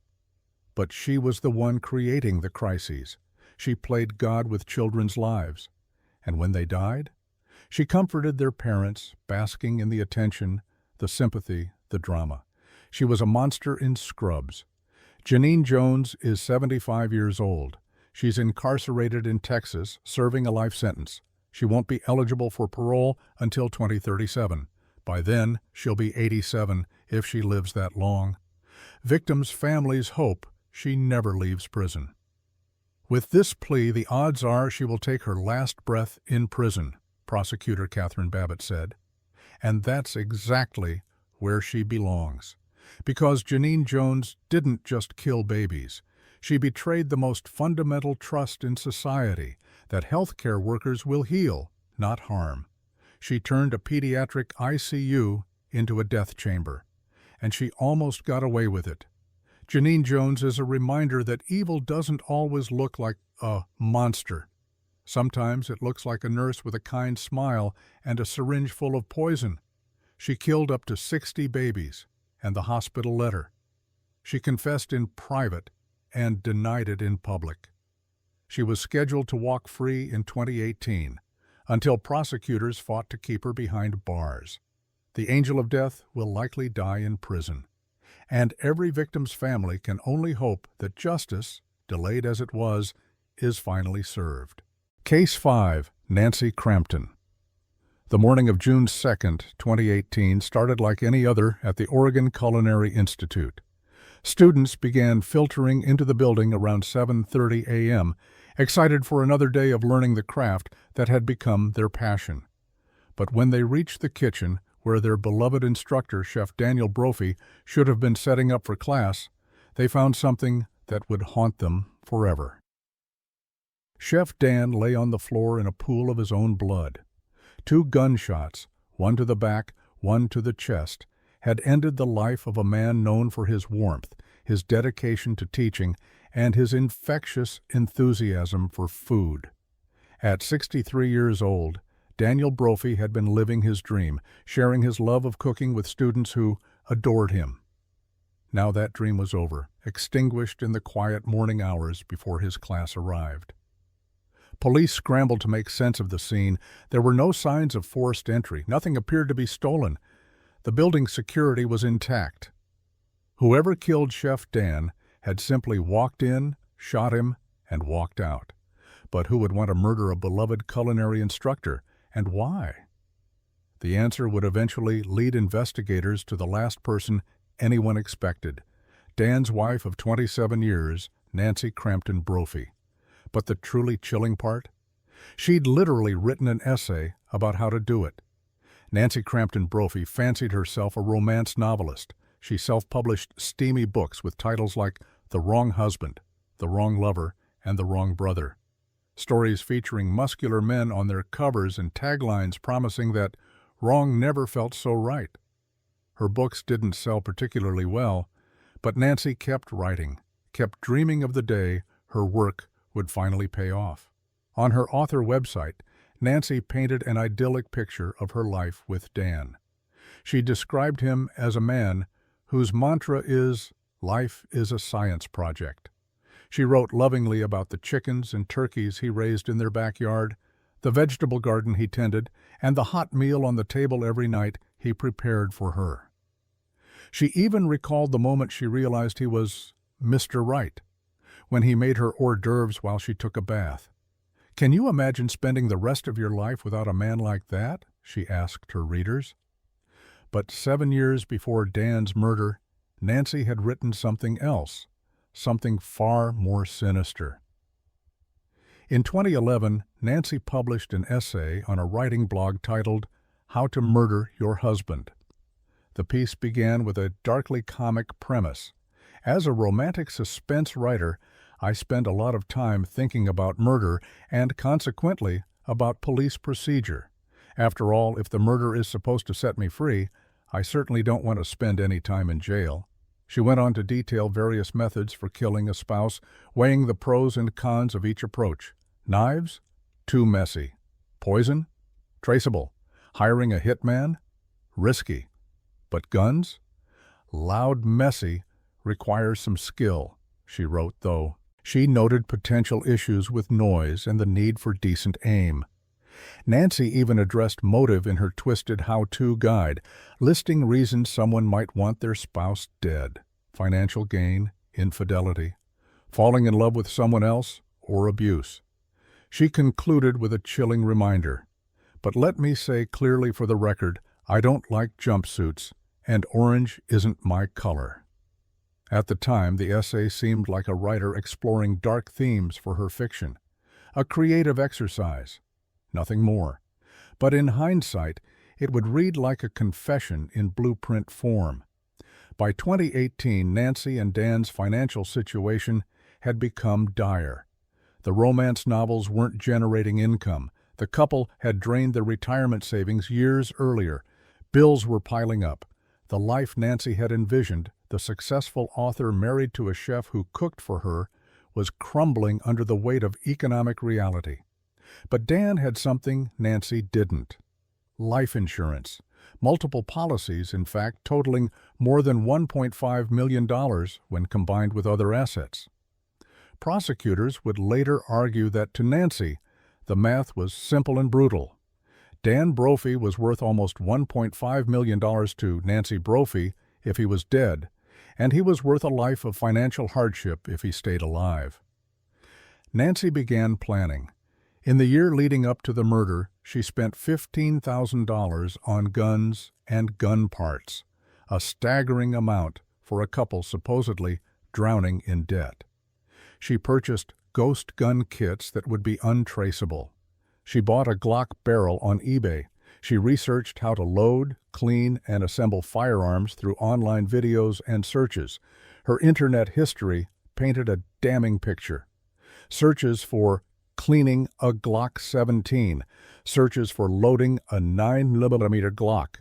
[SPEAKER 1] But she was the one creating the crises. She played God with children's lives. And when they died, she comforted their parents, basking in the attention, the sympathy, the drama. She was a monster in Scrubs. Janine Jones is 75 years old. She's incarcerated in Texas, serving a life sentence. She won't be eligible for parole until 2037. By then, she'll be 87 if she lives that long. Victims' families hope she never leaves prison. With this plea, the odds are she will take her last breath in prison, prosecutor Catherine Babbitt said. And that's exactly where she belongs. Because Janine Jones didn't just kill babies. She betrayed the most fundamental trust in society, that healthcare workers will heal, not harm. She turned a pediatric ICU into a death chamber, and she almost got away with it. Janine Jones is a reminder that evil doesn't always look like a monster. Sometimes it looks like a nurse with a kind smile and a syringe full of poison. She killed up to 60 babies, and the hospital let her. She confessed in private and denied it in public. She was scheduled to walk free in 2018, until prosecutors fought to keep her behind bars. The angel of death will likely die in prison, and every victim's family can only hope that justice, delayed as it was, is finally served. Case 5, Nancy Crampton. The morning of June 2, 2018 started like any other at the Oregon Culinary Institute. Students began filtering into the building around 7:30 a.m., excited for another day of learning the craft that had become their passion. But when they reached the kitchen, where their beloved instructor, Chef Daniel Brophy, should have been setting up for class, they found something that would haunt them forever. Chef Dan lay on the floor in a pool of his own blood. 2 gunshots, one to the back, one to the chest, had ended the life of a man known for his warmth, his dedication to teaching, and his infectious enthusiasm for food. At 63 years old, Daniel Brophy had been living his dream, sharing his love of cooking with students who adored him. Now that dream was over, extinguished in the quiet morning hours before his class arrived. Police scrambled to make sense of the scene. There were no signs of forced entry. Nothing appeared to be stolen. The building's security was intact. Whoever killed Chef Dan had simply walked in, shot him, and walked out. But who would want to murder a beloved culinary instructor, and why? The answer would eventually lead investigators to the last person anyone expected, Dan's wife of 27 years, Nancy Crampton Brophy. But the truly chilling part? She'd literally written an essay about how to do it. Nancy Crampton Brophy fancied herself a romance novelist. She self-published steamy books with titles like The Wrong Husband, The Wrong Lover, and The Wrong Brother. Stories featuring muscular men on their covers and taglines promising that wrong never felt so right. Her books didn't sell particularly well, but Nancy kept writing, kept dreaming of the day her work would finally pay off. On her author website, Nancy painted an idyllic picture of her life with Dan. She described him as a man whose mantra is, "Life is a science project." She wrote lovingly about the chickens and turkeys he raised in their backyard, the vegetable garden he tended, and the hot meal on the table every night he prepared for her. She even recalled the moment she realized he was Mr. Right, when he made her hors d'oeuvres while she took a bath. "Can you imagine spending the rest of your life without a man like that?" she asked her readers. But 7 years before Dan's murder, Nancy had written something else, something far more sinister. In 2011, Nancy published an essay on a writing blog titled How to Murder Your Husband. The piece began with a darkly comic premise. As a romantic suspense writer, I spend a lot of time thinking about murder and, consequently, about police procedure. After all, if the murder is supposed to set me free, I certainly don't want to spend any time in jail. She went on to detail various methods for killing a spouse, weighing the pros and cons of each approach. Knives? Too messy. Poison? Traceable. Hiring a hitman? Risky. But guns? Loud, messy, requires some skill, she wrote, though. She noted potential issues with noise and the need for decent aim. Nancy even addressed motive in her twisted how-to guide, listing reasons someone might want their spouse dead: financial gain, infidelity, falling in love with someone else, or abuse. She concluded with a chilling reminder. But let me say clearly for the record, I don't like jumpsuits, and orange isn't my color. At the time, the essay seemed like a writer exploring dark themes for her fiction, a creative exercise, nothing more. But in hindsight, it would read like a confession in blueprint form. By 2018, Nancy and Dan's financial situation had become dire. The romance novels weren't generating income. The couple had drained their retirement savings years earlier. Bills were piling up. The life Nancy had envisioned, the successful author married to a chef who cooked for her, was crumbling under the weight of economic reality. But Dan had something Nancy didn't: life insurance. Multiple policies, in fact, totaling more than $1.5 million when combined with other assets. Prosecutors would later argue that to Nancy, the math was simple and brutal. Dan Brophy was worth almost $1.5 million to Nancy Brophy if he was dead, and he was worth a life of financial hardship if he stayed alive. Nancy began planning. In the year leading up to the murder, she spent $15,000 on guns and gun parts, a staggering amount for a couple supposedly drowning in debt. She purchased ghost gun kits that would be untraceable. She bought a Glock barrel on eBay. She researched how to load, clean, and assemble firearms through online videos and searches. Her internet history painted a damning picture. Searches for cleaning a Glock 17, searches for loading a 9mm Glock,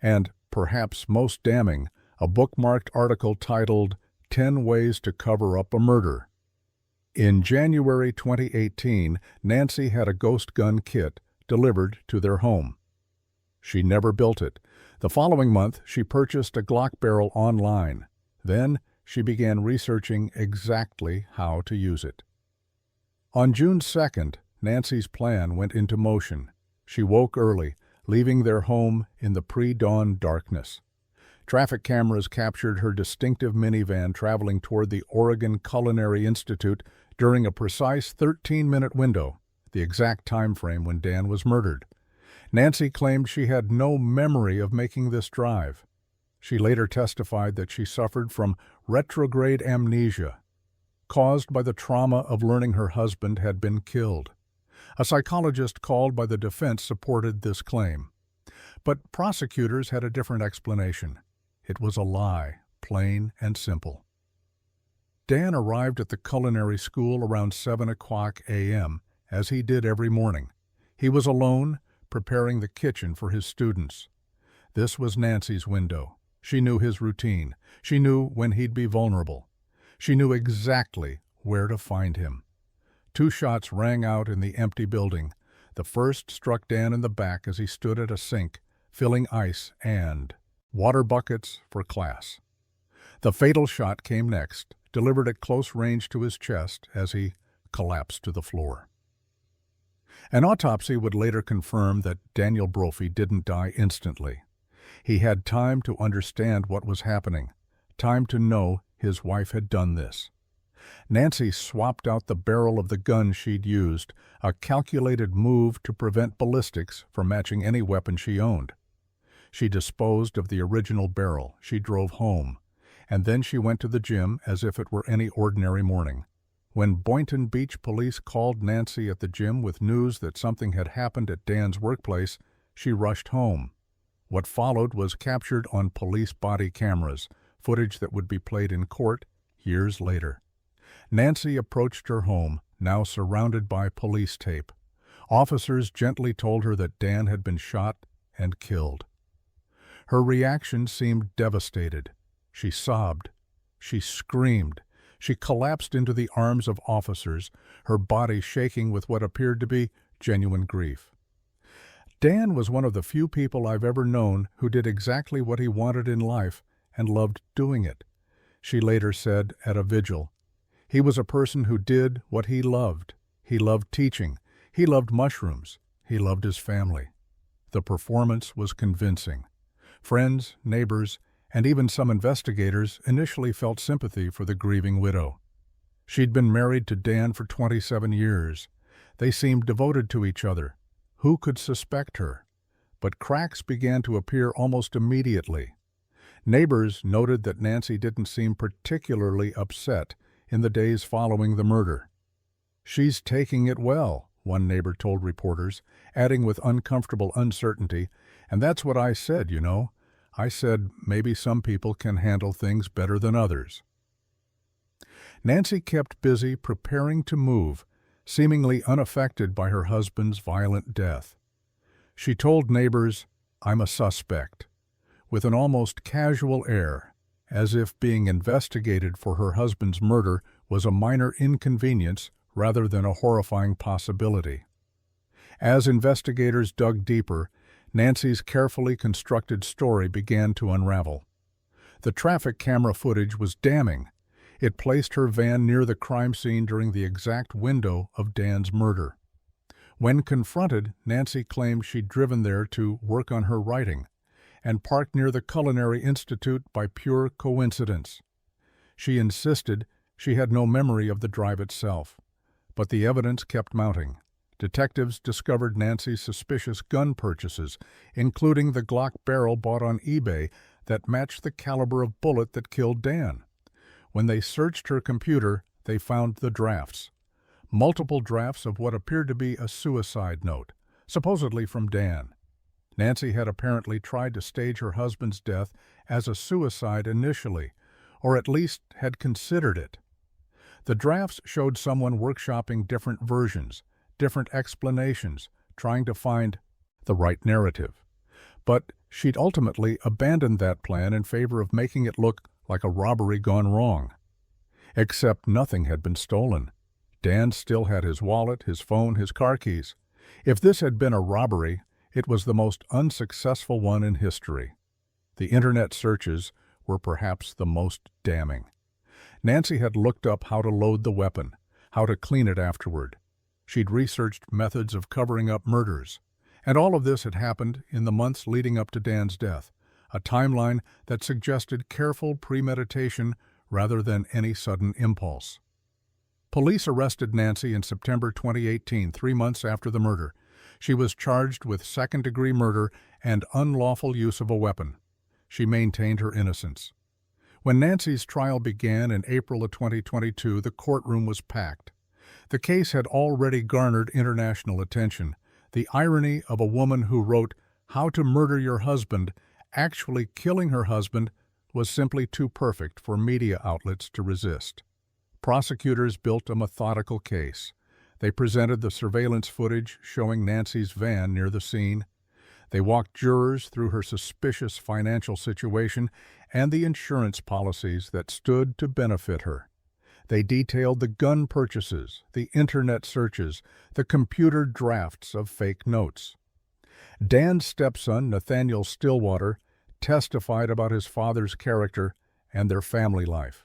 [SPEAKER 1] and, perhaps most damning, a bookmarked article titled 10 Ways to Cover Up a Murder. In January 2018, Nancy had a ghost gun kit delivered to their home. She never built it. The following month, she purchased a Glock barrel online. Then, she began researching exactly how to use it. On June 2nd, Nancy's plan went into motion. She woke early, leaving their home in the pre-dawn darkness. Traffic cameras captured her distinctive minivan traveling toward the Oregon Culinary Institute during a precise 13-minute window, the exact time frame when Dan was murdered. Nancy claimed she had no memory of making this drive. She later testified that she suffered from retrograde amnesia, caused by the trauma of learning her husband had been killed. A psychologist called by the defense supported this claim. But prosecutors had a different explanation. It was a lie, plain and simple. Dan arrived at the culinary school around 7:00 a.m., as he did every morning. He was alone, preparing the kitchen for his students. This was Nancy's window. She knew his routine. She knew when he'd be vulnerable. She knew exactly where to find him. 2 shots rang out in the empty building. The first struck Dan in the back as he stood at a sink, filling ice and water buckets for class. The fatal shot came next, delivered at close range to his chest as he collapsed to the floor. An autopsy would later confirm that Daniel Brophy didn't die instantly. He had time to understand what was happening, time to know his wife had done this. Nancy swapped out the barrel of the gun she'd used, a calculated move to prevent ballistics from matching any weapon she owned. She disposed of the original barrel, she drove home, and then she went to the gym as if it were any ordinary morning. When Boynton Beach police called Nancy at the gym with news that something had happened at Dan's workplace, she rushed home. What followed was captured on police body cameras, footage that would be played in court years later. Nancy approached her home, now surrounded by police tape. Officers gently told her that Dan had been shot and killed. Her reaction seemed devastated. She sobbed. She screamed. She collapsed into the arms of officers, her body shaking with what appeared to be genuine grief. Dan was one of the few people I've ever known who did exactly what he wanted in life and loved doing it, she later said at a vigil. He was a person who did what he loved. He loved teaching. He loved mushrooms. He loved his family. The performance was convincing. Friends, neighbors, and even some investigators initially felt sympathy for the grieving widow. She'd been married to Dan for 27 years. They seemed devoted to each other. Who could suspect her? But cracks began to appear almost immediately. Neighbors noted that Nancy didn't seem particularly upset in the days following the murder. "She's taking it well," one neighbor told reporters, adding with uncomfortable uncertainty, "and that's what I said, you know. I said maybe some people can handle things better than others." Nancy kept busy preparing to move, seemingly unaffected by her husband's violent death. She told neighbors, "I'm a suspect," with an almost casual air, as if being investigated for her husband's murder was a minor inconvenience rather than a horrifying possibility. As investigators dug deeper, Nancy's carefully constructed story began to unravel. The traffic camera footage was damning. It placed her van near the crime scene during the exact window of Dan's murder. When confronted, Nancy claimed she'd driven there to work on her writing and parked near the Culinary Institute by pure coincidence. She insisted she had no memory of the drive itself, but the evidence kept mounting. Detectives discovered Nancy's suspicious gun purchases, including the Glock barrel bought on eBay that matched the caliber of bullet that killed Dan. When they searched her computer, they found the drafts. Multiple drafts of what appeared to be a suicide note, supposedly from Dan. Nancy had apparently tried to stage her husband's death as a suicide initially, or at least had considered it. The drafts showed someone workshopping different versions, different explanations, trying to find the right narrative. But she'd ultimately abandoned that plan in favor of making it look like a robbery gone wrong. Except nothing had been stolen. Dan still had his wallet, his phone, his car keys. If this had been a robbery, it was the most unsuccessful one in history. The internet searches were perhaps the most damning. Nancy had looked up how to load the weapon, how to clean it afterward. She'd researched methods of covering up murders. And all of this had happened in the months leading up to Dan's death, a timeline that suggested careful premeditation rather than any sudden impulse. Police arrested Nancy in September 2018, 3 months after the murder. She was charged with second-degree murder and unlawful use of a weapon. She maintained her innocence. When Nancy's trial began in April of 2022, the courtroom was packed. The case had already garnered international attention. The irony of a woman who wrote How to Murder Your Husband actually killing her husband was simply too perfect for media outlets to resist. Prosecutors built a methodical case. They presented the surveillance footage showing Nancy's van near the scene. They walked jurors through her suspicious financial situation and the insurance policies that stood to benefit her. They detailed the gun purchases, the internet searches, the computer drafts of fake notes. Dan's stepson, Nathaniel Stillwater, testified about his father's character and their family life.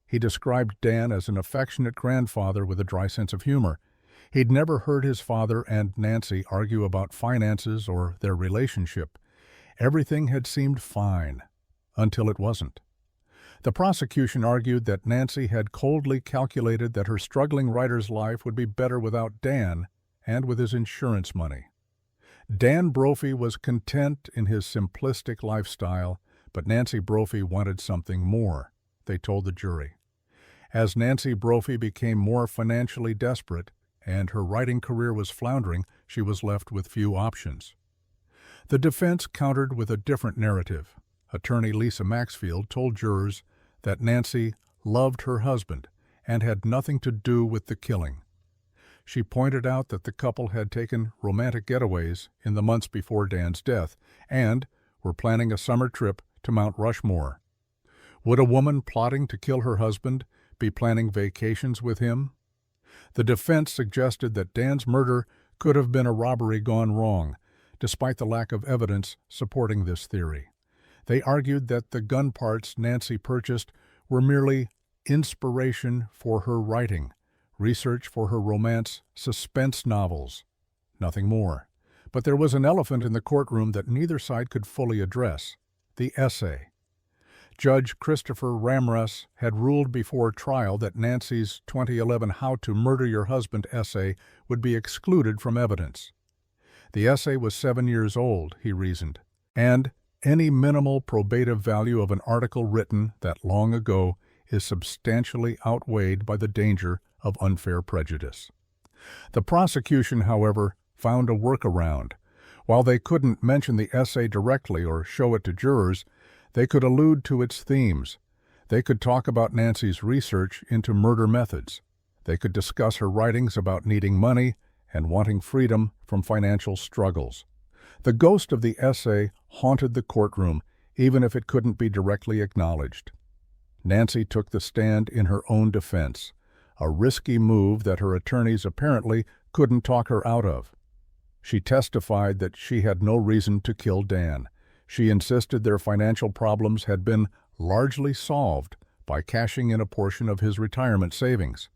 [SPEAKER 1] He described Dan as an affectionate grandfather with a dry sense of humor. He'd never heard his father and Nancy argue about finances or their relationship. Everything had seemed fine, until it wasn't. The prosecution argued that Nancy had coldly calculated that her struggling writer's life would be better without Dan and with his insurance money. Dan Brophy was content in his simplistic lifestyle, but Nancy Brophy wanted something more, they told the jury. As Nancy Brophy became more financially desperate and her writing career was floundering, she was left with few options. The defense countered with a different narrative. Attorney Lisa Maxfield told jurors that Nancy loved her husband and had nothing to do with the killing. She pointed out that the couple had taken romantic getaways in the months before Dan's death and were planning a summer trip to Mount Rushmore. Would a woman plotting to kill her husband be planning vacations with him? The defense suggested that Dan's murder could have been a robbery gone wrong, despite the lack of evidence supporting this theory. They argued that the gun parts Nancy purchased were merely inspiration for her writing, research for her romance suspense novels, nothing more. But there was an elephant in the courtroom that neither side could fully address: the essay. Judge Christopher Ramras had ruled before trial that Nancy's 2011 How to Murder Your Husband essay would be excluded from evidence. The essay was 7 years old, he reasoned, and any minimal probative value of an article written that long ago is substantially outweighed by the danger of unfair prejudice. The prosecution, however, found a workaround. While they couldn't mention the essay directly or show it to jurors, they could allude to its themes. They could talk about Nancy's research into murder methods. They could discuss her writings about needing money and wanting freedom from financial struggles. The ghost of the essay haunted the courtroom, even if it couldn't be directly acknowledged. Nancy took the stand in her own defense, a risky move that her attorneys apparently couldn't talk her out of. She testified that she had no reason to kill Dan. She insisted their financial problems had been largely solved by cashing in a portion of his retirement savings.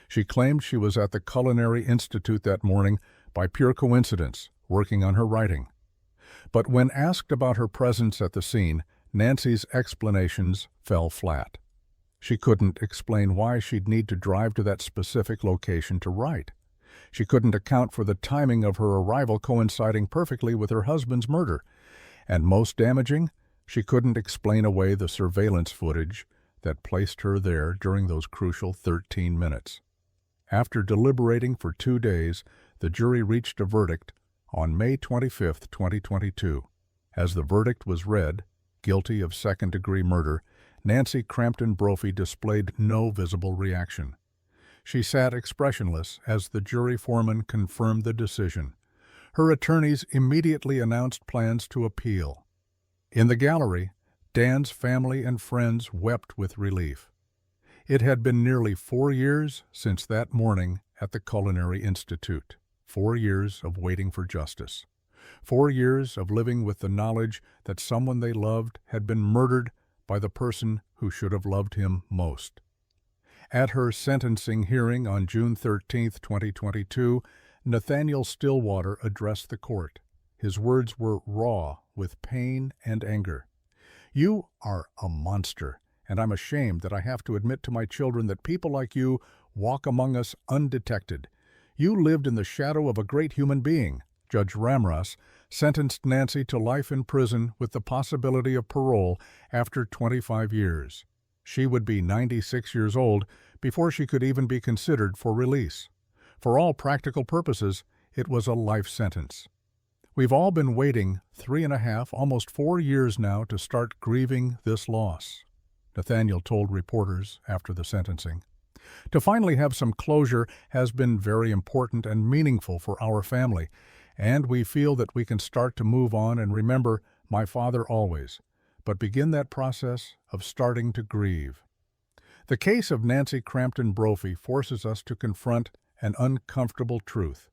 [SPEAKER 1] She claimed she was at the Culinary Institute that morning by pure coincidence, working on her writing. But when asked about her presence at the scene, Nancy's explanations fell flat. She couldn't explain why she'd need to drive to that specific location to write. She couldn't account for the timing of her arrival coinciding perfectly with her husband's murder. And most damaging, she couldn't explain away the surveillance footage that placed her there during those crucial 13 minutes. After deliberating for 2 days, the jury reached a verdict on May 25, 2022. As the verdict was read, guilty of second-degree murder, Nancy Crampton Brophy displayed no visible reaction. She sat expressionless as the jury foreman confirmed the decision. Her attorneys immediately announced plans to appeal. In the gallery, Dan's family and friends wept with relief. It had been nearly 4 years since that morning at the Culinary Institute. 4 years of waiting for justice. 4 years of living with the knowledge that someone they loved had been murdered by the person who should have loved him most. At her sentencing hearing on June 13, 2022, Nathaniel Stillwater addressed the court. His words were raw with pain and anger. "You are a monster, and I'm ashamed that I have to admit to my children that people like you walk among us undetected. You lived in the shadow of a great human being." Judge Ramras sentenced Nancy to life in prison with the possibility of parole after 25 years. She would be 96 years old before she could even be considered for release. For all practical purposes, it was a life sentence. We've all been waiting 3.5, almost 4 years now to start grieving this loss, Nathaniel told reporters after the sentencing. To finally have some closure has been very important and meaningful for our family, and we feel that we can start to move on and remember my father always, but begin that process of starting to grieve. The case of Nancy Crampton Brophy forces us to confront an uncomfortable truth.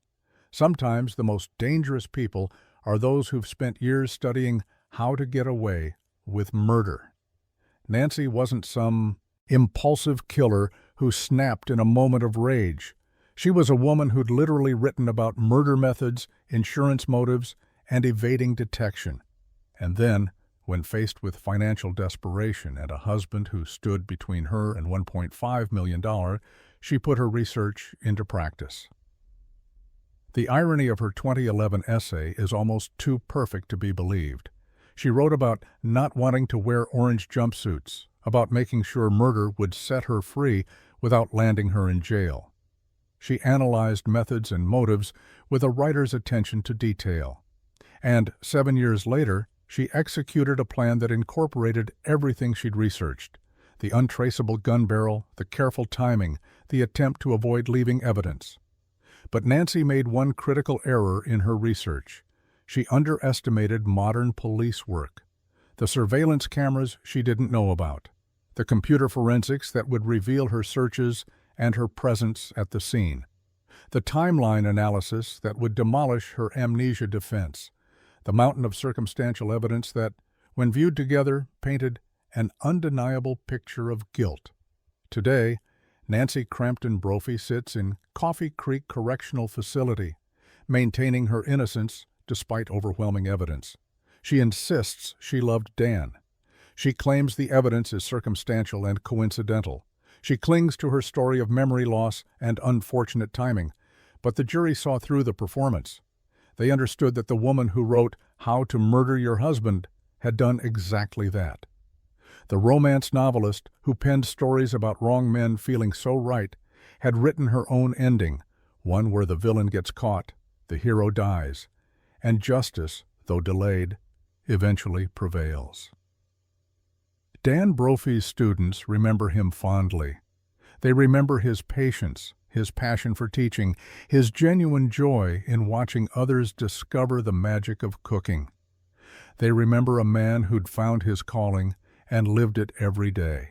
[SPEAKER 1] Sometimes the most dangerous people are those who've spent years studying how to get away with murder. Nancy wasn't some impulsive killer who snapped in a moment of rage. She was a woman who'd literally written about murder methods, insurance motives, and evading detection. And then, when faced with financial desperation and a husband who stood between her and $1.5 million, she put her research into practice. The irony of her 2011 essay is almost too perfect to be believed. She wrote about not wanting to wear orange jumpsuits, about making sure murder would set her free without landing her in jail. She analyzed methods and motives with a writer's attention to detail. And 7 years later, she executed a plan that incorporated everything she'd researched: the untraceable gun barrel, the careful timing, the attempt to avoid leaving evidence. But Nancy made one critical error in her research. She underestimated modern police work. The surveillance cameras she didn't know about, the computer forensics that would reveal her searches and her presence at the scene, the timeline analysis that would demolish her amnesia defense, the mountain of circumstantial evidence that, when viewed together, painted an undeniable picture of guilt. Today, Nancy Crampton Brophy sits in Coffee Creek Correctional Facility, maintaining her innocence despite overwhelming evidence. She insists she loved Dan. She claims the evidence is circumstantial and coincidental. She clings to her story of memory loss and unfortunate timing, but the jury saw through the performance. They understood that the woman who wrote How to Murder Your Husband had done exactly that. The romance novelist who penned stories about wrong men feeling so right had written her own ending, one where the villain gets caught, the hero dies, and justice, though delayed, eventually prevails. Dan Brophy's students remember him fondly. They remember his patience, his passion for teaching, his genuine joy in watching others discover the magic of cooking. They remember a man who'd found his calling and lived it every day.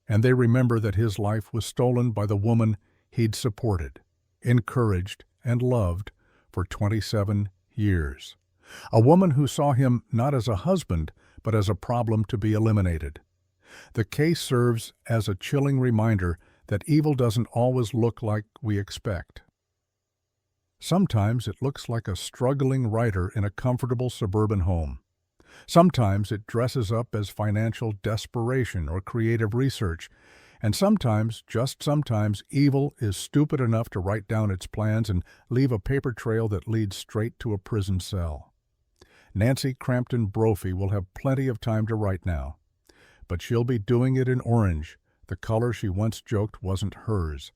[SPEAKER 1] And they remember that his life was stolen by the woman he'd supported, encouraged, and loved for 27 years. A woman who saw him not as a husband, but as a problem to be eliminated. The case serves as a chilling reminder that evil doesn't always look like we expect. Sometimes it looks like a struggling writer in a comfortable suburban home. Sometimes it dresses up as financial desperation or creative research, and sometimes, just sometimes, evil is stupid enough to write down its plans and leave a paper trail that leads straight to a prison cell. Nancy Crampton Brophy will have plenty of time to write now, but she'll be doing it in orange, the color she once joked wasn't hers,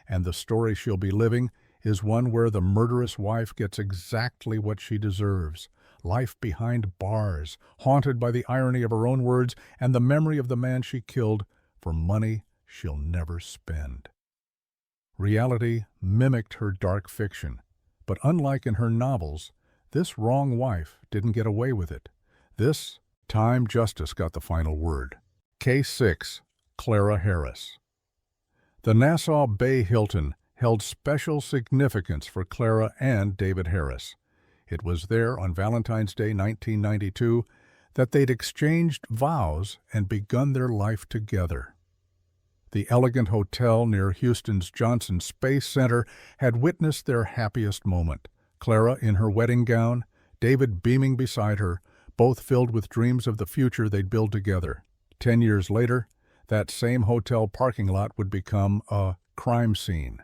[SPEAKER 1] and the story she'll be living is one where the murderous wife gets exactly what she deserves: life behind bars, haunted by the irony of her own words and the memory of the man she killed for money she'll never spend. Reality mimicked her dark fiction, but unlike in her novels, this wrong wife didn't get away with it. This Time justice got the final word. Case 6. Clara Harris. The Nassau Bay Hilton held special significance for Clara and David Harris. It was there on Valentine's Day 1992 that they'd exchanged vows and begun their life together. The elegant hotel near Houston's Johnson Space Center had witnessed their happiest moment. Clara in her wedding gown, David beaming beside her, both filled with dreams of the future they'd build together. 10 years later, that same hotel parking lot would become a crime scene.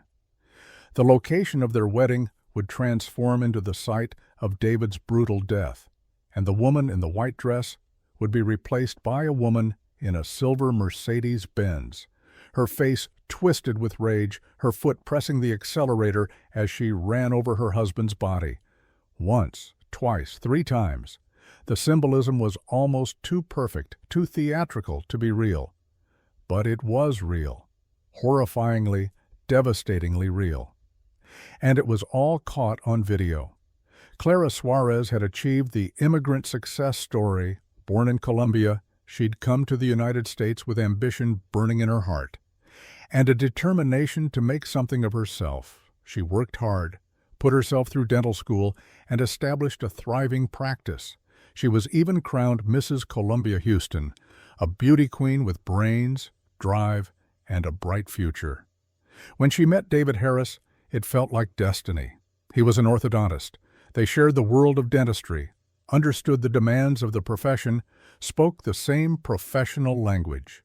[SPEAKER 1] The location of their wedding would transform into the site of David's brutal death, and the woman in the white dress would be replaced by a woman in a silver Mercedes-Benz, her face twisted with rage, her foot pressing the accelerator as she ran over her husband's body. Once, twice, 3 times. The symbolism was almost too perfect, too theatrical to be real. But it was real. Horrifyingly, devastatingly real. And it was all caught on video. Clara Suarez had achieved the immigrant success story. Born in Colombia, she'd come to the United States with ambition burning in her heart, and a determination to make something of herself. She worked hard, put herself through dental school, and established a thriving practice. She was even crowned Mrs. Columbia Houston, a beauty queen with brains, drive, and a bright future. When she met David Harris, it felt like destiny. He was an orthodontist. They shared the world of dentistry, understood the demands of the profession, spoke the same professional language.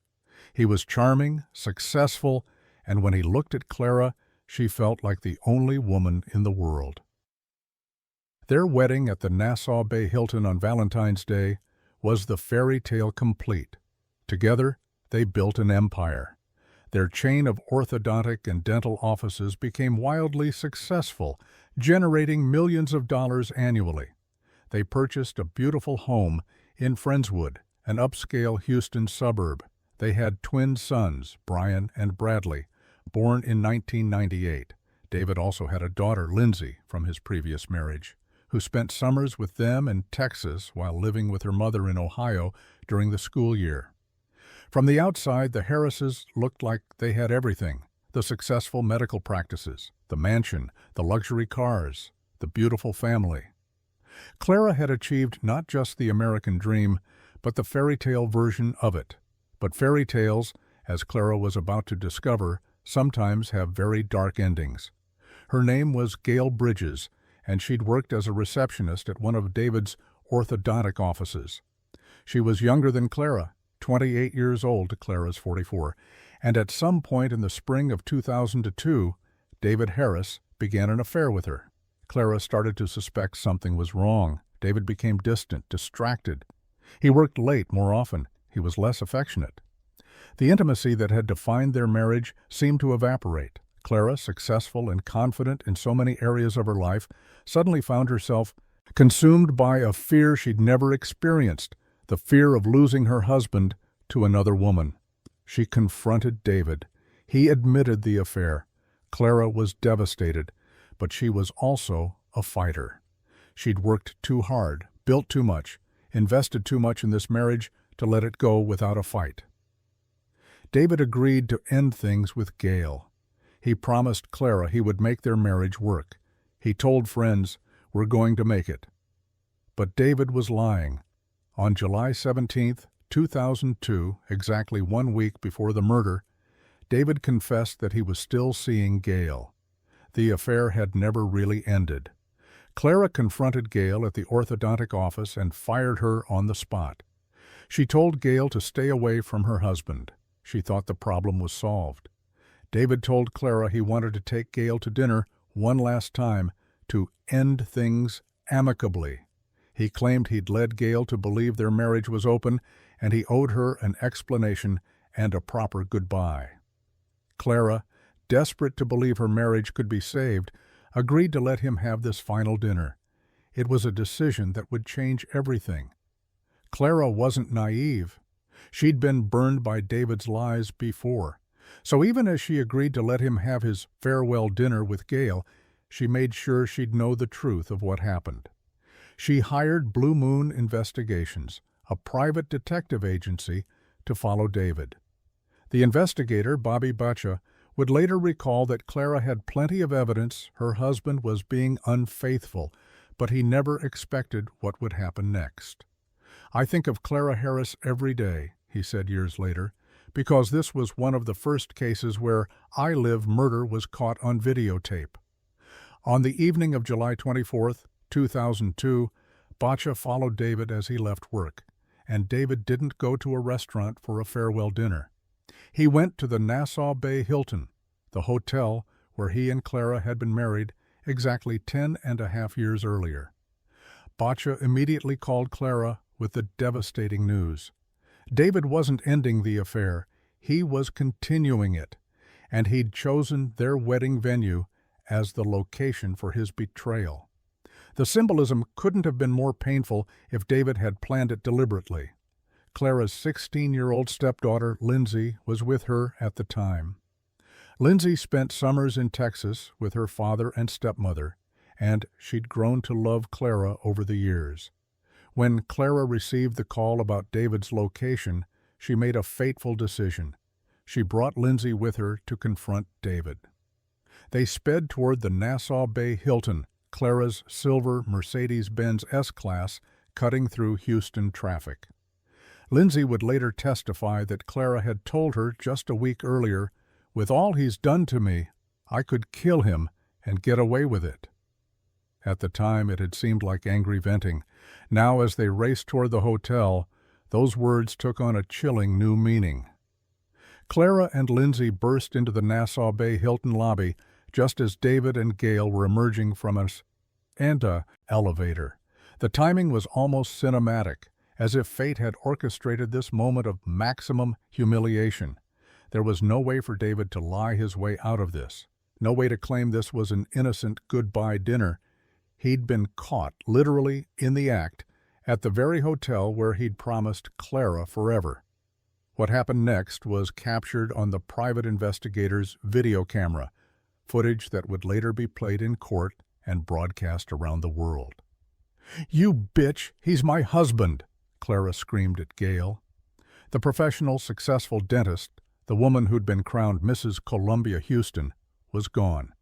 [SPEAKER 1] He was charming, successful, and when he looked at Clara, she felt like the only woman in the world. Their wedding at the Nassau Bay Hilton on Valentine's Day was the fairy tale complete. Together, they built an empire. Their chain of orthodontic and dental offices became wildly successful, generating millions of dollars annually. They purchased a beautiful home in Friendswood, an upscale Houston suburb. They had twin sons, Brian and Bradley, born in 1998. David also had a daughter, Lindsay, from his previous marriage, who spent summers with them in Texas while living with her mother in Ohio during the school year. From the outside, the Harrises looked like they had everything: the successful medical practices, the mansion, the luxury cars, the beautiful family. Clara had achieved not just the American dream, but the fairy tale version of it. But fairy tales, as Clara was about to discover, sometimes have very dark endings. Her name was Gail Bridges, and she'd worked as a receptionist at one of David's orthodontic offices. She was younger than Clara, 28 years old. Clara's 44, and at some point in the spring of 2002, David Harris began an affair with her. Clara started to suspect something was wrong. David became distant, distracted. He worked late more often. He was less affectionate. The intimacy that had defined their marriage seemed to evaporate. Clara, successful and confident in so many areas of her life, suddenly found herself consumed by a fear she'd never experienced, the fear of losing her husband to another woman. She confronted David. He admitted the affair. Clara was devastated, but she was also a fighter. She'd worked too hard, built too much, invested too much in this marriage to let it go without a fight. David agreed to end things with Gail. He promised Clara he would make their marriage work. He told friends, "We're going to make it." But David was lying. On July 17, 2002, exactly 1 week before the murder, David confessed that he was still seeing Gail. The affair had never really ended. Clara confronted Gail at the orthodontic office and fired her on the spot. She told Gail to stay away from her husband. She thought the problem was solved. David told Clara he wanted to take Gail to dinner one last time to end things amicably. He claimed he'd led Gail to believe their marriage was open, and he owed her an explanation and a proper goodbye. Clara, desperate to believe her marriage could be saved, agreed to let him have this final dinner. It was a decision that would change everything. Clara wasn't naive. She'd been burned by David's lies before. So even as she agreed to let him have his farewell dinner with Gail, she made sure she'd know the truth of what happened. She hired Blue Moon Investigations, a private detective agency, to follow David. The investigator, Bobby Bacha, would later recall that Clara had plenty of evidence her husband was being unfaithful, but he never expected what would happen next. "I think of Clara Harris every day," he said years later, "because this was one of the first cases where I Live murder was caught on videotape." On the evening of July 24, 2002, Bacha followed David as he left work, and David didn't go to a restaurant for a farewell dinner. He went to the Nassau Bay Hilton, the hotel where he and Clara had been married exactly 10.5 years earlier. Bacha immediately called Clara with the devastating news. David wasn't ending the affair, he was continuing it, and he'd chosen their wedding venue as the location for his betrayal. The symbolism couldn't have been more painful if David had planned it deliberately. Clara's 16-year-old stepdaughter, Lindsay, was with her at the time. Lindsay spent summers in Texas with her father and stepmother, and she'd grown to love Clara over the years. When Clara received the call about David's location, she made a fateful decision. She brought Lindsay with her to confront David. They sped toward the Nassau Bay Hilton, Clara's silver Mercedes-Benz S-Class, cutting through Houston traffic. Lindsay would later testify that Clara had told her just a week earlier, "With all he's done to me, I could kill him and get away with it." At the time, it had seemed like angry venting. Now, as they raced toward the hotel, those words took on a chilling new meaning. Clara and Lindsay burst into the Nassau Bay Hilton lobby just as David and Gail were emerging from an elevator. The timing was almost cinematic, as if fate had orchestrated this moment of maximum humiliation. There was no way for David to lie his way out of this, no way to claim this was an innocent goodbye dinner. He'd been caught, literally in the act, at the very hotel where he'd promised Clara forever. What happened next was captured on the private investigator's video camera, footage that would later be played in court and broadcast around the world. "You bitch, he's my husband!" Clara screamed at Gail. The professional, successful dentist, the woman who'd been crowned Mrs. Columbia Houston, was gone,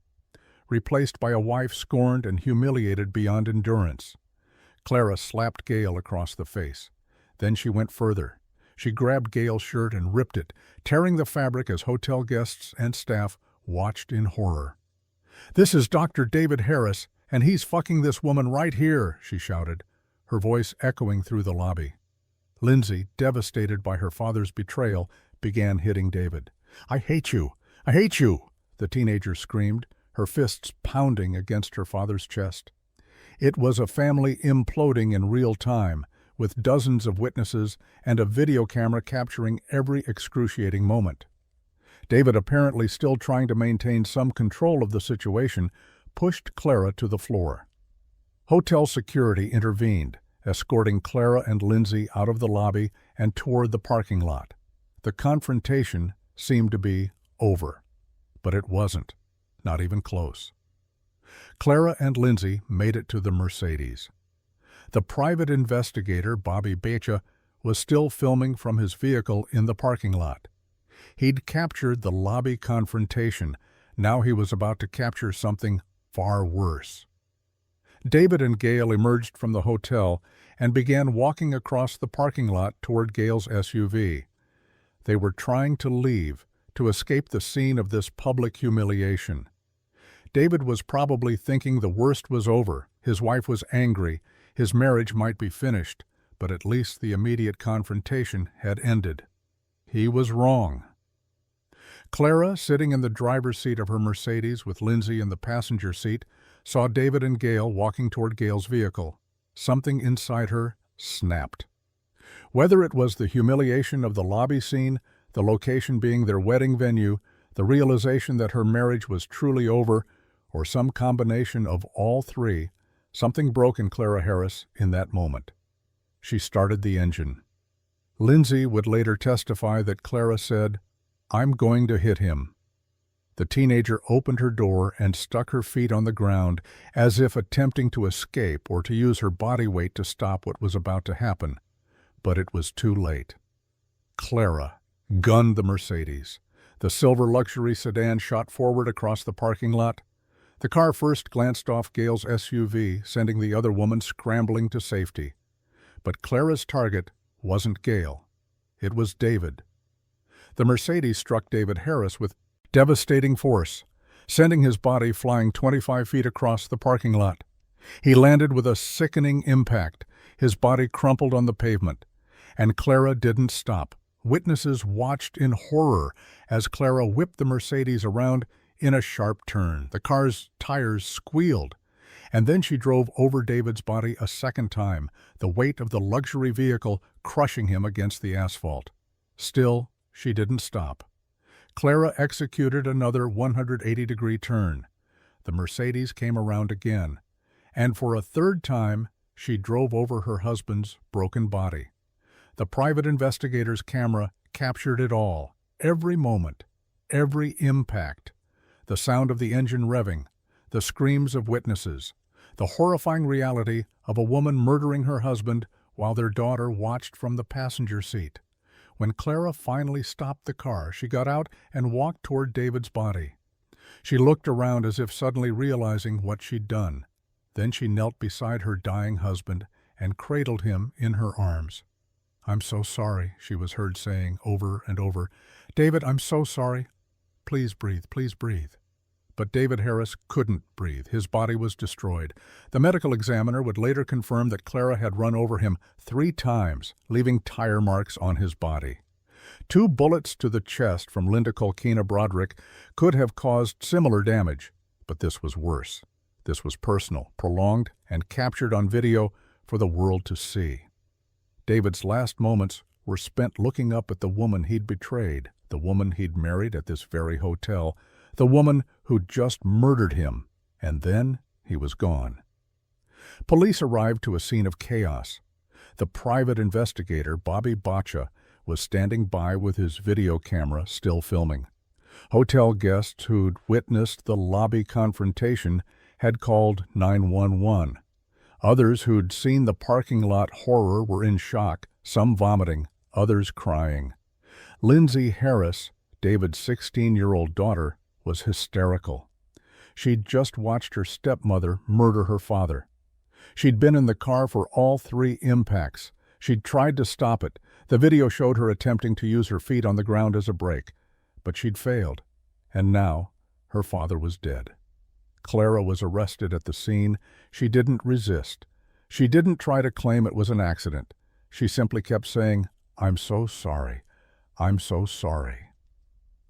[SPEAKER 1] replaced by a wife scorned and humiliated beyond endurance. Clara slapped Gail across the face. Then she went further. She grabbed Gail's shirt and ripped it, tearing the fabric as hotel guests and staff watched in horror. "This is Dr. David Harris, and he's fucking this woman right here," she shouted, her voice echoing through the lobby. Lindsay, devastated by her father's betrayal, began hitting David. "I hate you! I hate you!" the teenager screamed, her fists pounding against her father's chest. It was a family imploding in real time, with dozens of witnesses and a video camera capturing every excruciating moment. David, apparently still trying to maintain some control of the situation, pushed Clara to the floor. Hotel security intervened, escorting Clara and Lindsay out of the lobby and toward the parking lot. The confrontation seemed to be over, but it wasn't, not even close. Clara and Lindsay made it to the Mercedes. The private investigator, Bobby Bacha, was still filming from his vehicle in the parking lot. He'd captured the lobby confrontation. Now he was about to capture something far worse. David and Gail emerged from the hotel and began walking across the parking lot toward Gail's SUV. They were trying to leave, to escape the scene of this public humiliation. David was probably thinking the worst was over, his wife was angry, his marriage might be finished, but at least the immediate confrontation had ended. He was wrong. Clara, sitting in the driver's seat of her Mercedes with Lindsay in the passenger seat, saw David and Gail walking toward Gail's vehicle. Something inside her snapped. Whether it was the humiliation of the lobby scene, the location being their wedding venue, the realization that her marriage was truly over, or some combination of all three, something broke in Clara Harris in that moment. She started the engine. Lindsay would later testify that Clara said, "I'm going to hit him." The teenager opened her door and stuck her feet on the ground as if attempting to escape or to use her body weight to stop what was about to happen. But it was too late. Clara gunned the Mercedes. The silver luxury sedan shot forward across the parking lot. The car first glanced off Gail's SUV, sending the other woman scrambling to safety. But Clara's target wasn't Gail. It was David. The Mercedes struck David Harris with devastating force, sending his body flying 25 feet across the parking lot. He landed with a sickening impact. His body crumpled on the pavement. And Clara didn't stop. Witnesses watched in horror as Clara whipped the Mercedes around in a sharp turn. The car's tires squealed. And then she drove over David's body a second time, the weight of the luxury vehicle crushing him against the asphalt. Still, she didn't stop. Clara executed another 180-degree turn. The Mercedes came around again, and for a third time, she drove over her husband's broken body. The private investigator's camera captured it all, every moment, every impact. The sound of the engine revving, the screams of witnesses, the horrifying reality of a woman murdering her husband while their daughter watched from the passenger seat. When Clara finally stopped the car, she got out and walked toward David's body. She looked around as if suddenly realizing what she'd done. Then she knelt beside her dying husband and cradled him in her arms. "I'm so sorry," she was heard saying over and over. "David, I'm so sorry. Please breathe, please breathe." But David Harris couldn't breathe. His body was destroyed. The medical examiner would later confirm that Clara had run over him 3 times, leaving tire marks on his body. 2 bullets to the chest from Linda Colquina Broderick could have caused similar damage, but this was worse. This was personal, prolonged, and captured on video for the world to see. David's last moments were spent looking up at the woman he'd betrayed, the woman he'd married at this very hotel, the woman who'd just murdered him, and then he was gone. Police arrived to a scene of chaos. The private investigator, Bobby Baccia, was standing by with his video camera still filming. Hotel guests who'd witnessed the lobby confrontation had called 911. Others who'd seen the parking lot horror were in shock, some vomiting, others crying. Lindsay Harris, David's 16-year-old daughter, was hysterical. She'd just watched her stepmother murder her father. She'd been in the car for all 3 impacts. She'd tried to stop it. The video showed her attempting to use her feet on the ground as a brake. But she'd failed. And now, her father was dead. Clara was arrested at the scene. She didn't resist. She didn't try to claim it was an accident. She simply kept saying, "I'm so sorry. I'm so sorry."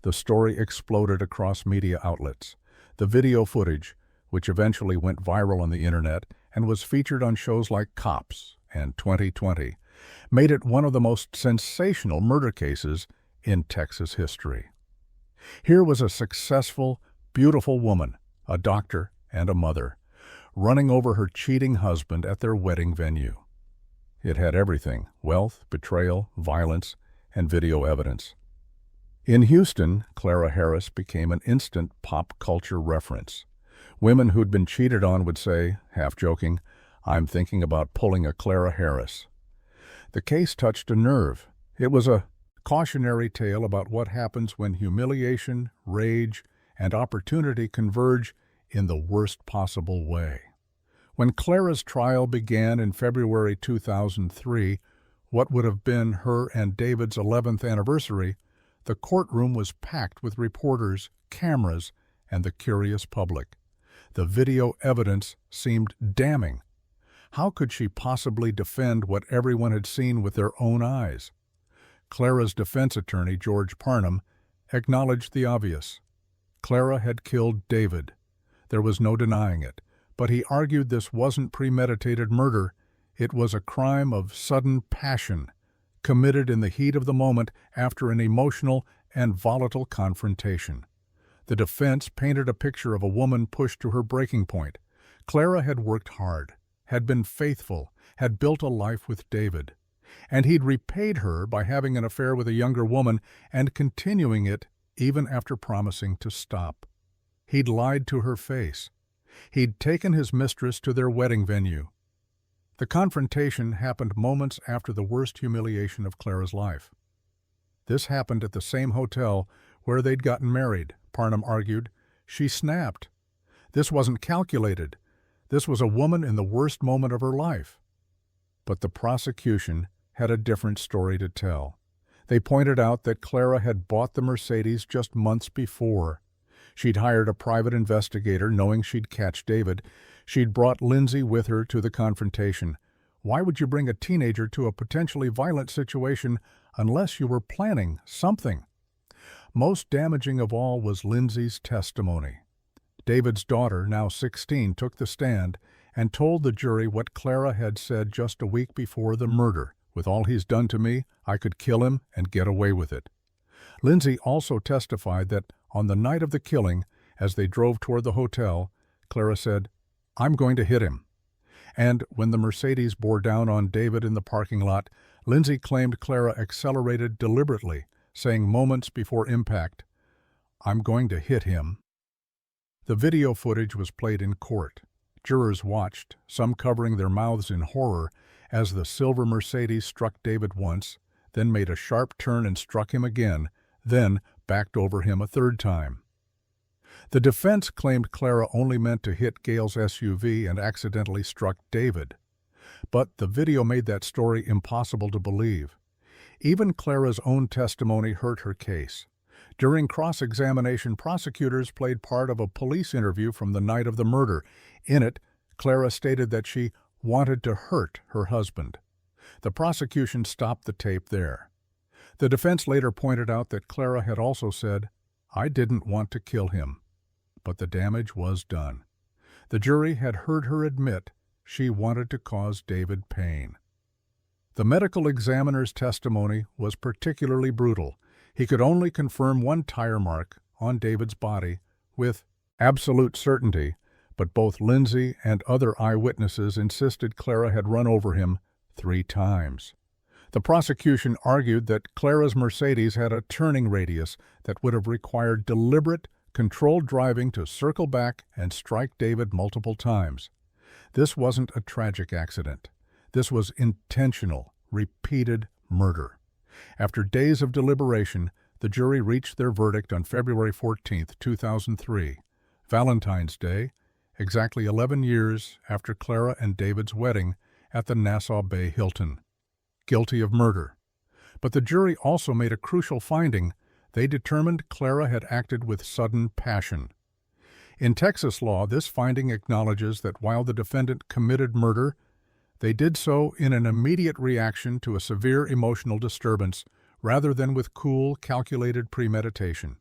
[SPEAKER 1] The story exploded across media outlets. The video footage, which eventually went viral on the internet and was featured on shows like Cops and 2020, made it one of the most sensational murder cases in Texas history. Here was a successful, beautiful woman, a doctor and a mother, running over her cheating husband at their wedding venue. It had everything: wealth, betrayal, violence, and video evidence. In Houston, Clara Harris became an instant pop culture reference. Women who'd been cheated on would say, half joking, "I'm thinking about pulling a Clara Harris." The case touched a nerve. It was a cautionary tale about what happens when humiliation, rage, and opportunity converge in the worst possible way. When Clara's trial began in February 2003, what would have been her and David's 11th anniversary, the courtroom was packed with reporters, cameras, and the curious public. The video evidence seemed damning. How could she possibly defend what everyone had seen with their own eyes? Clara's defense attorney, George Parnham, acknowledged the obvious. Clara had killed David. There was no denying it, but he argued this wasn't premeditated murder. It was a crime of sudden passion, committed in the heat of the moment after an emotional and volatile confrontation. The defense painted a picture of a woman pushed to her breaking point. Clara had worked hard, had been faithful, had built a life with David, and he'd repaid her by having an affair with a younger woman and continuing it even after promising to stop. He'd lied to her face. He'd taken his mistress to their wedding venue. The confrontation happened moments after the worst humiliation of Clara's life. This happened at the same hotel where they'd gotten married, Parnham argued. She snapped. This wasn't calculated. This was a woman in the worst moment of her life. But the prosecution had a different story to tell. They pointed out that Clara had bought the Mercedes just months before. She'd hired a private investigator knowing she'd catch David. She'd brought Lindsay with her to the confrontation. Why would you bring a teenager to a potentially violent situation unless you were planning something? Most damaging of all was Lindsay's testimony. David's daughter, now 16, took the stand and told the jury what Clara had said just a week before the murder. With all he's done to me, I could kill him and get away with it. Lindsay also testified that on the night of the killing, as they drove toward the hotel, Clara said, "I'm going to hit him." And when the Mercedes bore down on David in the parking lot, Lindsay claimed Clara accelerated deliberately, saying moments before impact, "I'm going to hit him." The video footage was played in court. Jurors watched, some covering their mouths in horror, as the silver Mercedes struck David once, then made a sharp turn and struck him again, then backed over him a third time. The defense claimed Clara only meant to hit Gail's SUV and accidentally struck David. But the video made that story impossible to believe. Even Clara's own testimony hurt her case. During cross-examination, prosecutors played part of a police interview from the night of the murder. In it, Clara stated that she wanted to hurt her husband. The prosecution stopped the tape there. The defense later pointed out that Clara had also said, "I didn't want to kill him." But the damage was done. The jury had heard her admit she wanted to cause David pain. The medical examiner's testimony was particularly brutal. He could only confirm one tire mark on David's body with absolute certainty, but both Lindsay and other eyewitnesses insisted Clara had run over him 3 times. The prosecution argued that Clara's Mercedes had a turning radius that would have required deliberate, controlled driving to circle back and strike David multiple times. This wasn't a tragic accident. This was intentional, repeated murder. After days of deliberation, the jury reached their verdict on February 14, 2003, Valentine's Day, exactly 11 years after Clara and David's wedding at the Nassau Bay Hilton. Guilty of murder. But the jury also made a crucial finding. They determined Clara had acted with sudden passion. In Texas law, this finding acknowledges that while the defendant committed murder, they did so in an immediate reaction to a severe emotional disturbance rather than with cool, calculated premeditation.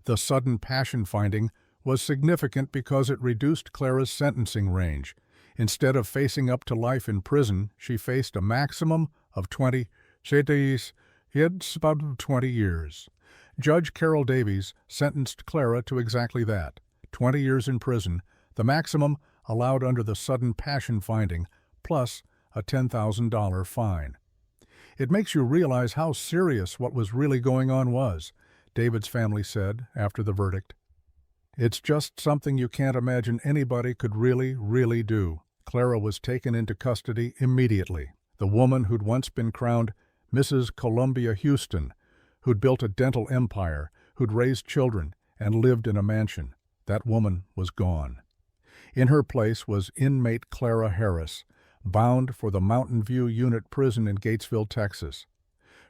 [SPEAKER 1] The sudden passion finding was significant because it reduced Clara's sentencing range. Instead of facing up to life in prison, she faced a maximum of 20 it's about 20 years. Judge Carol Davies sentenced Clara to exactly that, 20 years in prison, the maximum allowed under the sudden passion finding, plus a $10,000 fine. It makes you realize how serious what was really going on was, David's family said after the verdict. It's just something you can't imagine anybody could really do. Clara was taken into custody immediately. The woman who'd once been crowned Mrs. Columbia Houston, who'd built a dental empire, who'd raised children and lived in a mansion, that woman was gone. In her place was inmate Clara Harris, bound for the Mountain View Unit Prison in Gatesville, Texas.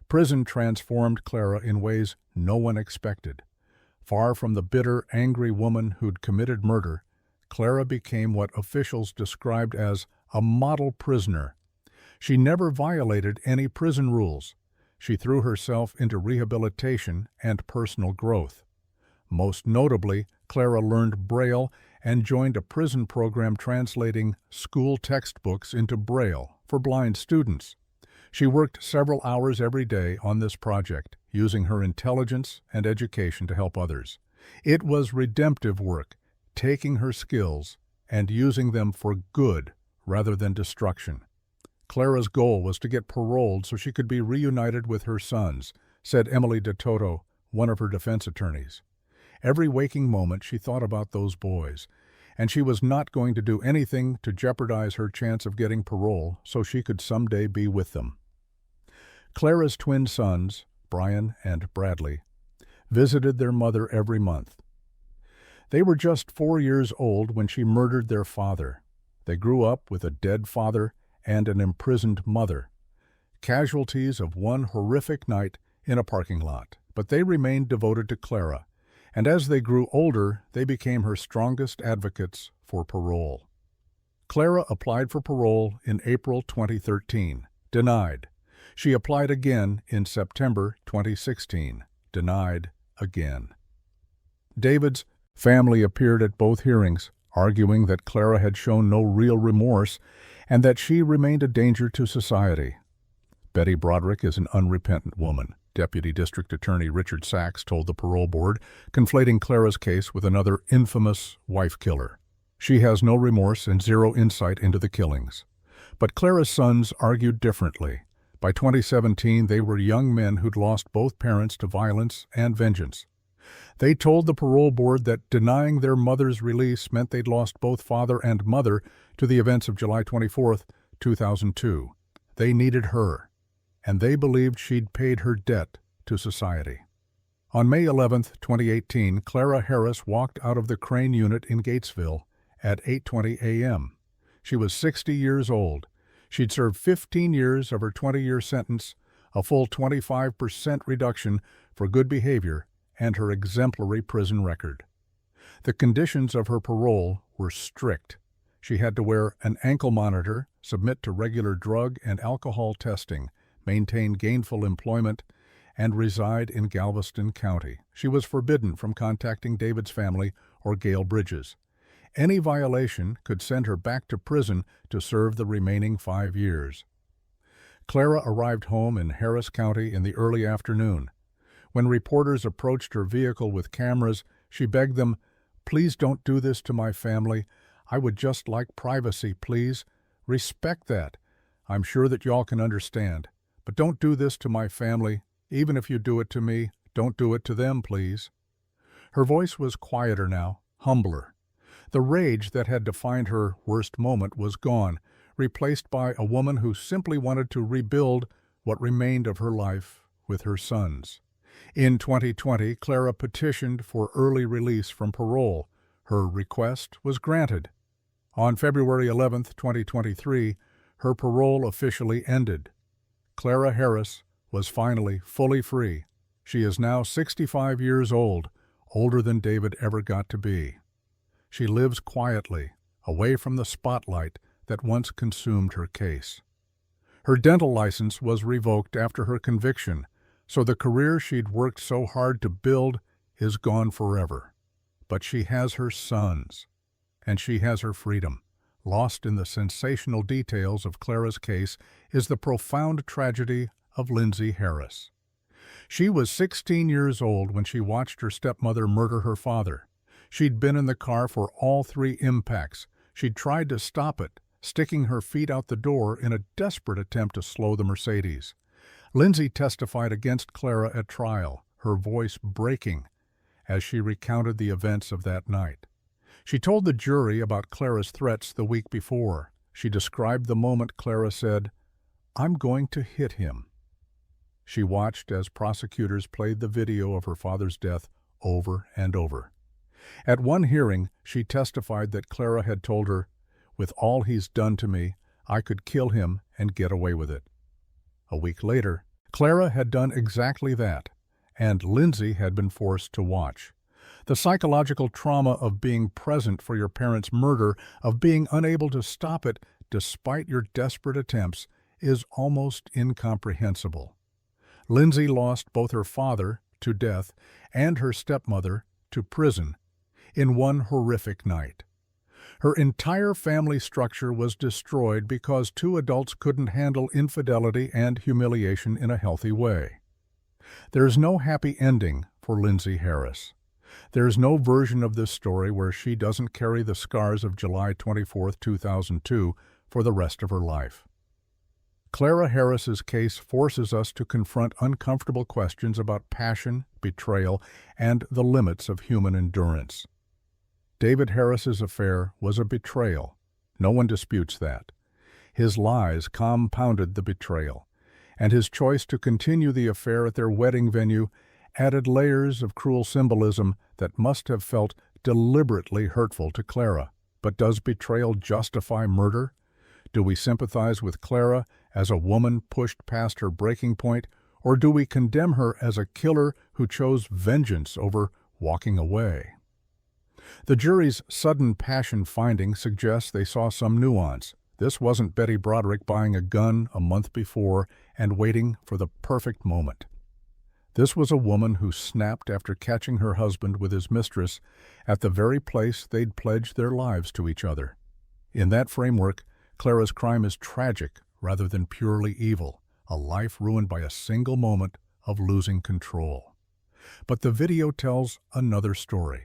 [SPEAKER 1] Prison transformed Clara in ways no one expected. Far from the bitter, angry woman who'd committed murder, Clara became what officials described as a model prisoner. She never violated any prison rules. She threw herself into rehabilitation and personal growth. Most notably, Clara learned Braille and joined a prison program translating school textbooks into Braille for blind students. She worked several hours every day on this project, using her intelligence and education to help others. It was redemptive work, taking her skills and using them for good rather than destruction. Clara's goal was to get paroled so she could be reunited with her sons, said Emily DeToto, one of her defense attorneys. Every waking moment she thought about those boys. and she was not going to do anything to jeopardize her chance of getting parole so she could someday be with them. Clara's twin sons, Brian and Bradley, visited their mother every month. They were just 4 years old when she murdered their father. They grew up with a dead father and an imprisoned mother, casualties of one horrific night in a parking lot. But they remained devoted to Clara, and as they grew older, they became her strongest advocates for parole. Clara applied for parole in April 2013, denied. She applied again in September 2016, denied again. David's family appeared at both hearings, arguing that Clara had shown no real remorse and that she remained a danger to society. Betty Broderick is an unrepentant woman, Deputy District Attorney Richard Sachs told the parole board, conflating Clara's case with another infamous wife killer. She has no remorse and zero insight into the killings. But Clara's sons argued differently. By 2017, they were young men who'd lost both parents to violence and vengeance. They told the parole board that denying their mother's release meant they'd lost both father and mother to the events of July 24, 2002. They needed her, and they believed she'd paid her debt to society. On May 11, 2018, Clara Harris walked out of the Crane unit in Gatesville at 8:20 a.m. She was 60 years old. She'd served 15 years of her 20-year sentence, a full 25% reduction for good behavior, and her exemplary prison record. The conditions of her parole were strict. She had to wear an ankle monitor, submit to regular drug and alcohol testing, maintain gainful employment, and reside in Galveston County. She was forbidden from contacting David's family or Gale Bridges. Any violation could send her back to prison to serve the remaining 5 years. Clara arrived home in Harris County in the early afternoon. When reporters approached her vehicle with cameras, she begged them, "Please don't do this to my family. I would just like privacy, please. Respect that. I'm sure that y'all can understand. But don't do this to my family. Even if you do it to me, don't do it to them, please." Her voice was quieter now, humbler. The rage that had defined her worst moment was gone, replaced by a woman who simply wanted to rebuild what remained of her life with her sons. In 2020, Clara petitioned for early release from parole. Her request was granted. On February 11, 2023, her parole officially ended. Clara Harris was finally fully free. She is now 65 years old, older than David ever got to be. She lives quietly, away from the spotlight that once consumed her case. Her dental license was revoked after her conviction, so the career she'd worked so hard to build is gone forever. But she has her sons, and she has her freedom. Lost in the sensational details of Clara's case is the profound tragedy of Lindsay Harris. She was 16 years old when she watched her stepmother murder her father. She'd been in the car for all 3 impacts. She'd tried to stop it, sticking her feet out the door in a desperate attempt to slow the Mercedes. Lindsay testified against Clara at trial, her voice breaking as she recounted the events of that night. She told the jury about Clara's threats the week before. She described the moment Clara said, "I'm going to hit him." She watched as prosecutors played the video of her father's death over and over. At one hearing, she testified that Clara had told her, "With all he's done to me, I could kill him and get away with it." A week later, Clara had done exactly that, and Lindsay had been forced to watch. The psychological trauma of being present for your parents' murder, of being unable to stop it despite your desperate attempts, is almost incomprehensible. Lindsay lost both her father to death and her stepmother to prison in one horrific night. Her entire family structure was destroyed because 2 adults couldn't handle infidelity and humiliation in a healthy way. There's no happy ending for Lindsay Harris. There's no version of this story where she doesn't carry the scars of July 24, 2002 for the rest of her life. Clara Harris's case forces us to confront uncomfortable questions about passion, betrayal, and the limits of human endurance. David Harris's affair was a betrayal. No one disputes that. His lies compounded the betrayal, and his choice to continue the affair at their wedding venue added layers of cruel symbolism that must have felt deliberately hurtful to Clara. But does betrayal justify murder? Do we sympathize with Clara as a woman pushed past her breaking point, or do we condemn her as a killer who chose vengeance over walking away? The jury's sudden passion finding suggests they saw some nuance. This wasn't Betty Broderick buying a gun a month before and waiting for the perfect moment. This was a woman who snapped after catching her husband with his mistress at the very place they'd pledged their lives to each other. In that framework, Clara's crime is tragic rather than purely evil, a life ruined by a single moment of losing control. But the video tells another story.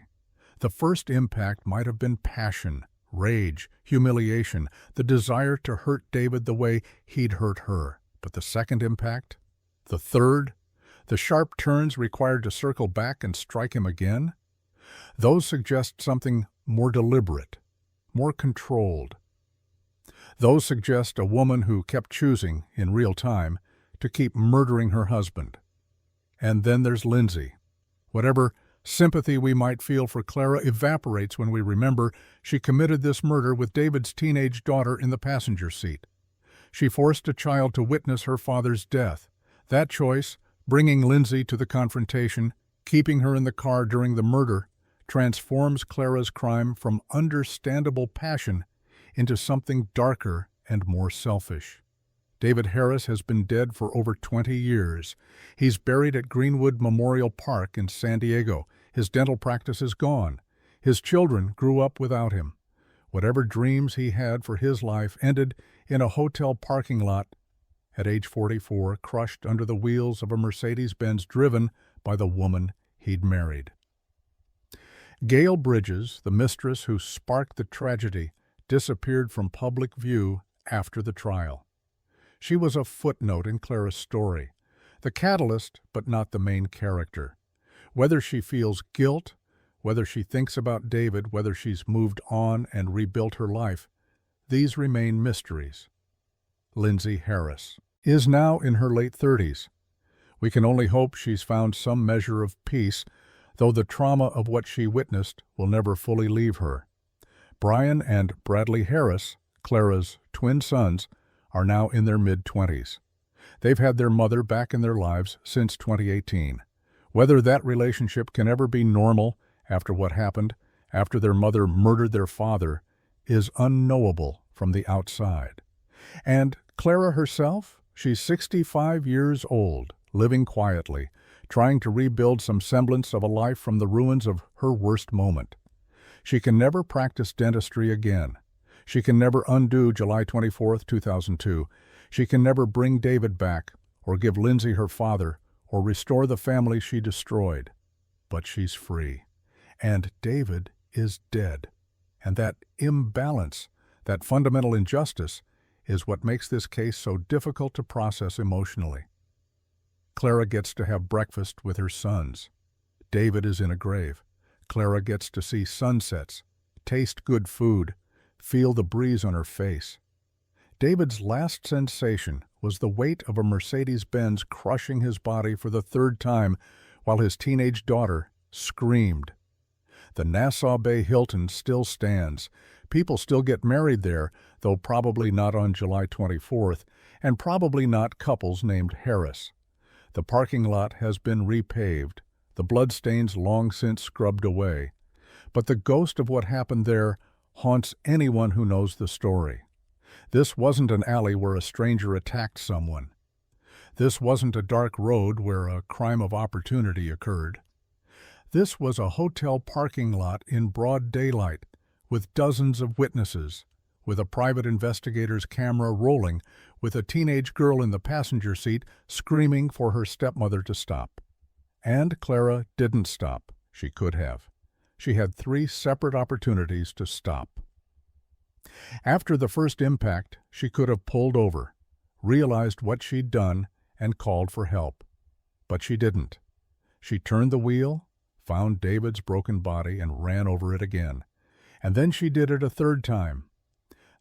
[SPEAKER 1] The first impact might have been passion, rage, humiliation, the desire to hurt David the way he'd hurt her. But the second impact? The third? The sharp turns required to circle back and strike him again? Those suggest something more deliberate, more controlled. Those suggest a woman who kept choosing, in real time, to keep murdering her husband. And then there's Lindsay. Whatever sympathy we might feel for Clara evaporates when we remember she committed this murder with David's teenage daughter in the passenger seat. She forced a child to witness her father's death. That choice, bringing Lindsay to the confrontation, keeping her in the car during the murder, transforms Clara's crime from understandable passion into something darker and more selfish. David Harris has been dead for over 20 years. He's buried at Greenwood Memorial Park in San Diego. His dental practice is gone. His children grew up without him. Whatever dreams he had for his life ended in a hotel parking lot at age 44, crushed under the wheels of a Mercedes-Benz driven by the woman he'd married. Gail Bridges, the mistress who sparked the tragedy, disappeared from public view after the trial. She was a footnote in Clara's story, the catalyst but not the main character. Whether she feels guilt, whether she thinks about David, whether she's moved on and rebuilt her life, these remain mysteries. Lindsay Harris is now in her late 30s. We can only hope she's found some measure of peace, though the trauma of what she witnessed will never fully leave her. Brian and Bradley Harris, Clara's twin sons, are now in their mid-20s. They've had their mother back in their lives since 2018. Whether that relationship can ever be normal after what happened, after their mother murdered their father, is unknowable from the outside. And Clara herself? She's 65 years old, living quietly, trying to rebuild some semblance of a life from the ruins of her worst moment. She can never practice dentistry again. She can never undo July 24, 2002. She can never bring David back, or give Lindsay her father, or restore the family she destroyed. But she's free. And David is dead. And that imbalance, that fundamental injustice, is what makes this case so difficult to process emotionally. Clara gets to have breakfast with her sons. David is in a grave. Clara gets to see sunsets, taste good food, feel the breeze on her face. David's last sensation was the weight of a Mercedes-Benz crushing his body for the third time while his teenage daughter screamed. The Nassau Bay Hilton still stands. People still get married there, though probably not on July 24th, and probably not couples named Harris. The parking lot has been repaved, the bloodstains long since scrubbed away. But the ghost of what happened there haunts anyone who knows the story. This wasn't an alley where a stranger attacked someone. This wasn't a dark road where a crime of opportunity occurred. This was a hotel parking lot in broad daylight, with dozens of witnesses, with a private investigator's camera rolling, with a teenage girl in the passenger seat screaming for her stepmother to stop. And Clara didn't stop. She could have. She had 3 separate opportunities to stop. After the first impact, she could have pulled over, realized what she'd done, and called for help. But she didn't. She turned the wheel, found David's broken body, and ran over it again. and then she did it a third time.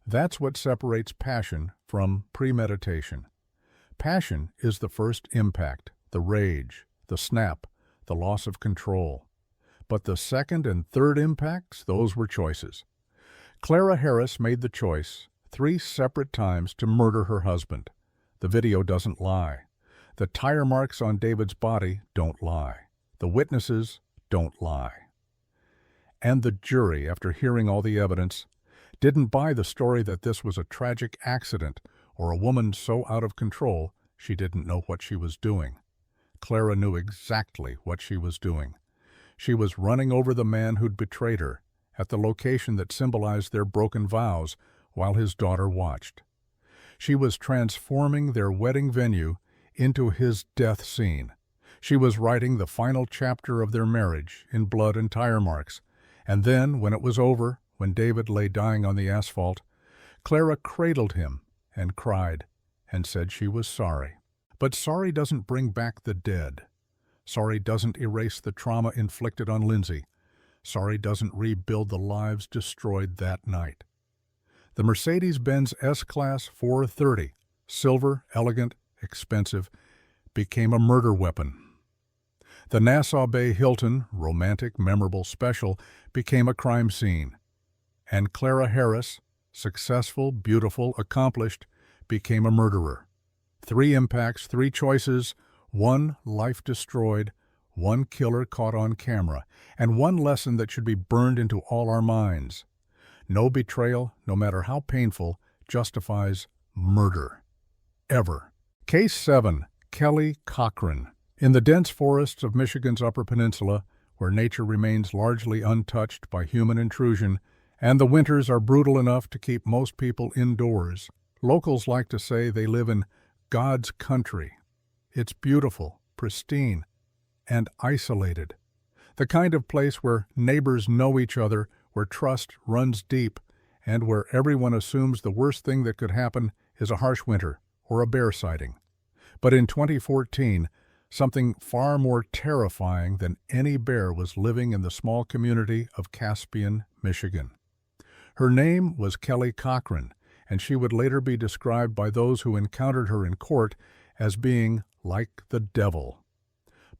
[SPEAKER 1] That's what separates passion from premeditation. Passion is the first impact, the rage, the snap, the loss of control. But the second and third impacts, those were choices. Clara Harris made the choice 3 separate times to murder her husband. The video doesn't lie. The tire marks on David's body don't lie. The witnesses don't lie. And the jury, after hearing all the evidence, didn't buy the story that this was a tragic accident or a woman so out of control she didn't know what she was doing. Clara knew exactly what she was doing. She was running over the man who'd betrayed her at the location that symbolized their broken vows while his daughter watched. She was transforming their wedding venue into his death scene. She was writing the final chapter of their marriage in blood and tire marks. And then, when it was over, when David lay dying on the asphalt, Clara cradled him and cried and said she was sorry. But sorry doesn't bring back the dead. Sorry doesn't erase the trauma inflicted on Lindsay. Sorry doesn't rebuild the lives destroyed that night. The Mercedes-Benz S-Class 430, silver, elegant, expensive, became a murder weapon. The Nassau Bay Hilton, romantic, memorable, special, became a crime scene. And Clara Harris, successful, beautiful, accomplished, became a murderer. 3 impacts, 3 choices, 1 life destroyed, 1 killer caught on camera, and 1 lesson that should be burned into all our minds. No betrayal, no matter how painful, justifies murder. Ever. Case 7. Kelly Cochran. In the dense forests of Michigan's Upper Peninsula, where nature remains largely untouched by human intrusion, and the winters are brutal enough to keep most people indoors, locals like to say they live in God's country. It's beautiful, pristine, and isolated. The kind of place where neighbors know each other, where trust runs deep, and where everyone assumes the worst thing that could happen is a harsh winter or a bear sighting. But in 2014, something far more terrifying than any bear was living in the small community of Caspian, Michigan. Her name was Kelly Cochran, and she would later be described by those who encountered her in court as being like the devil.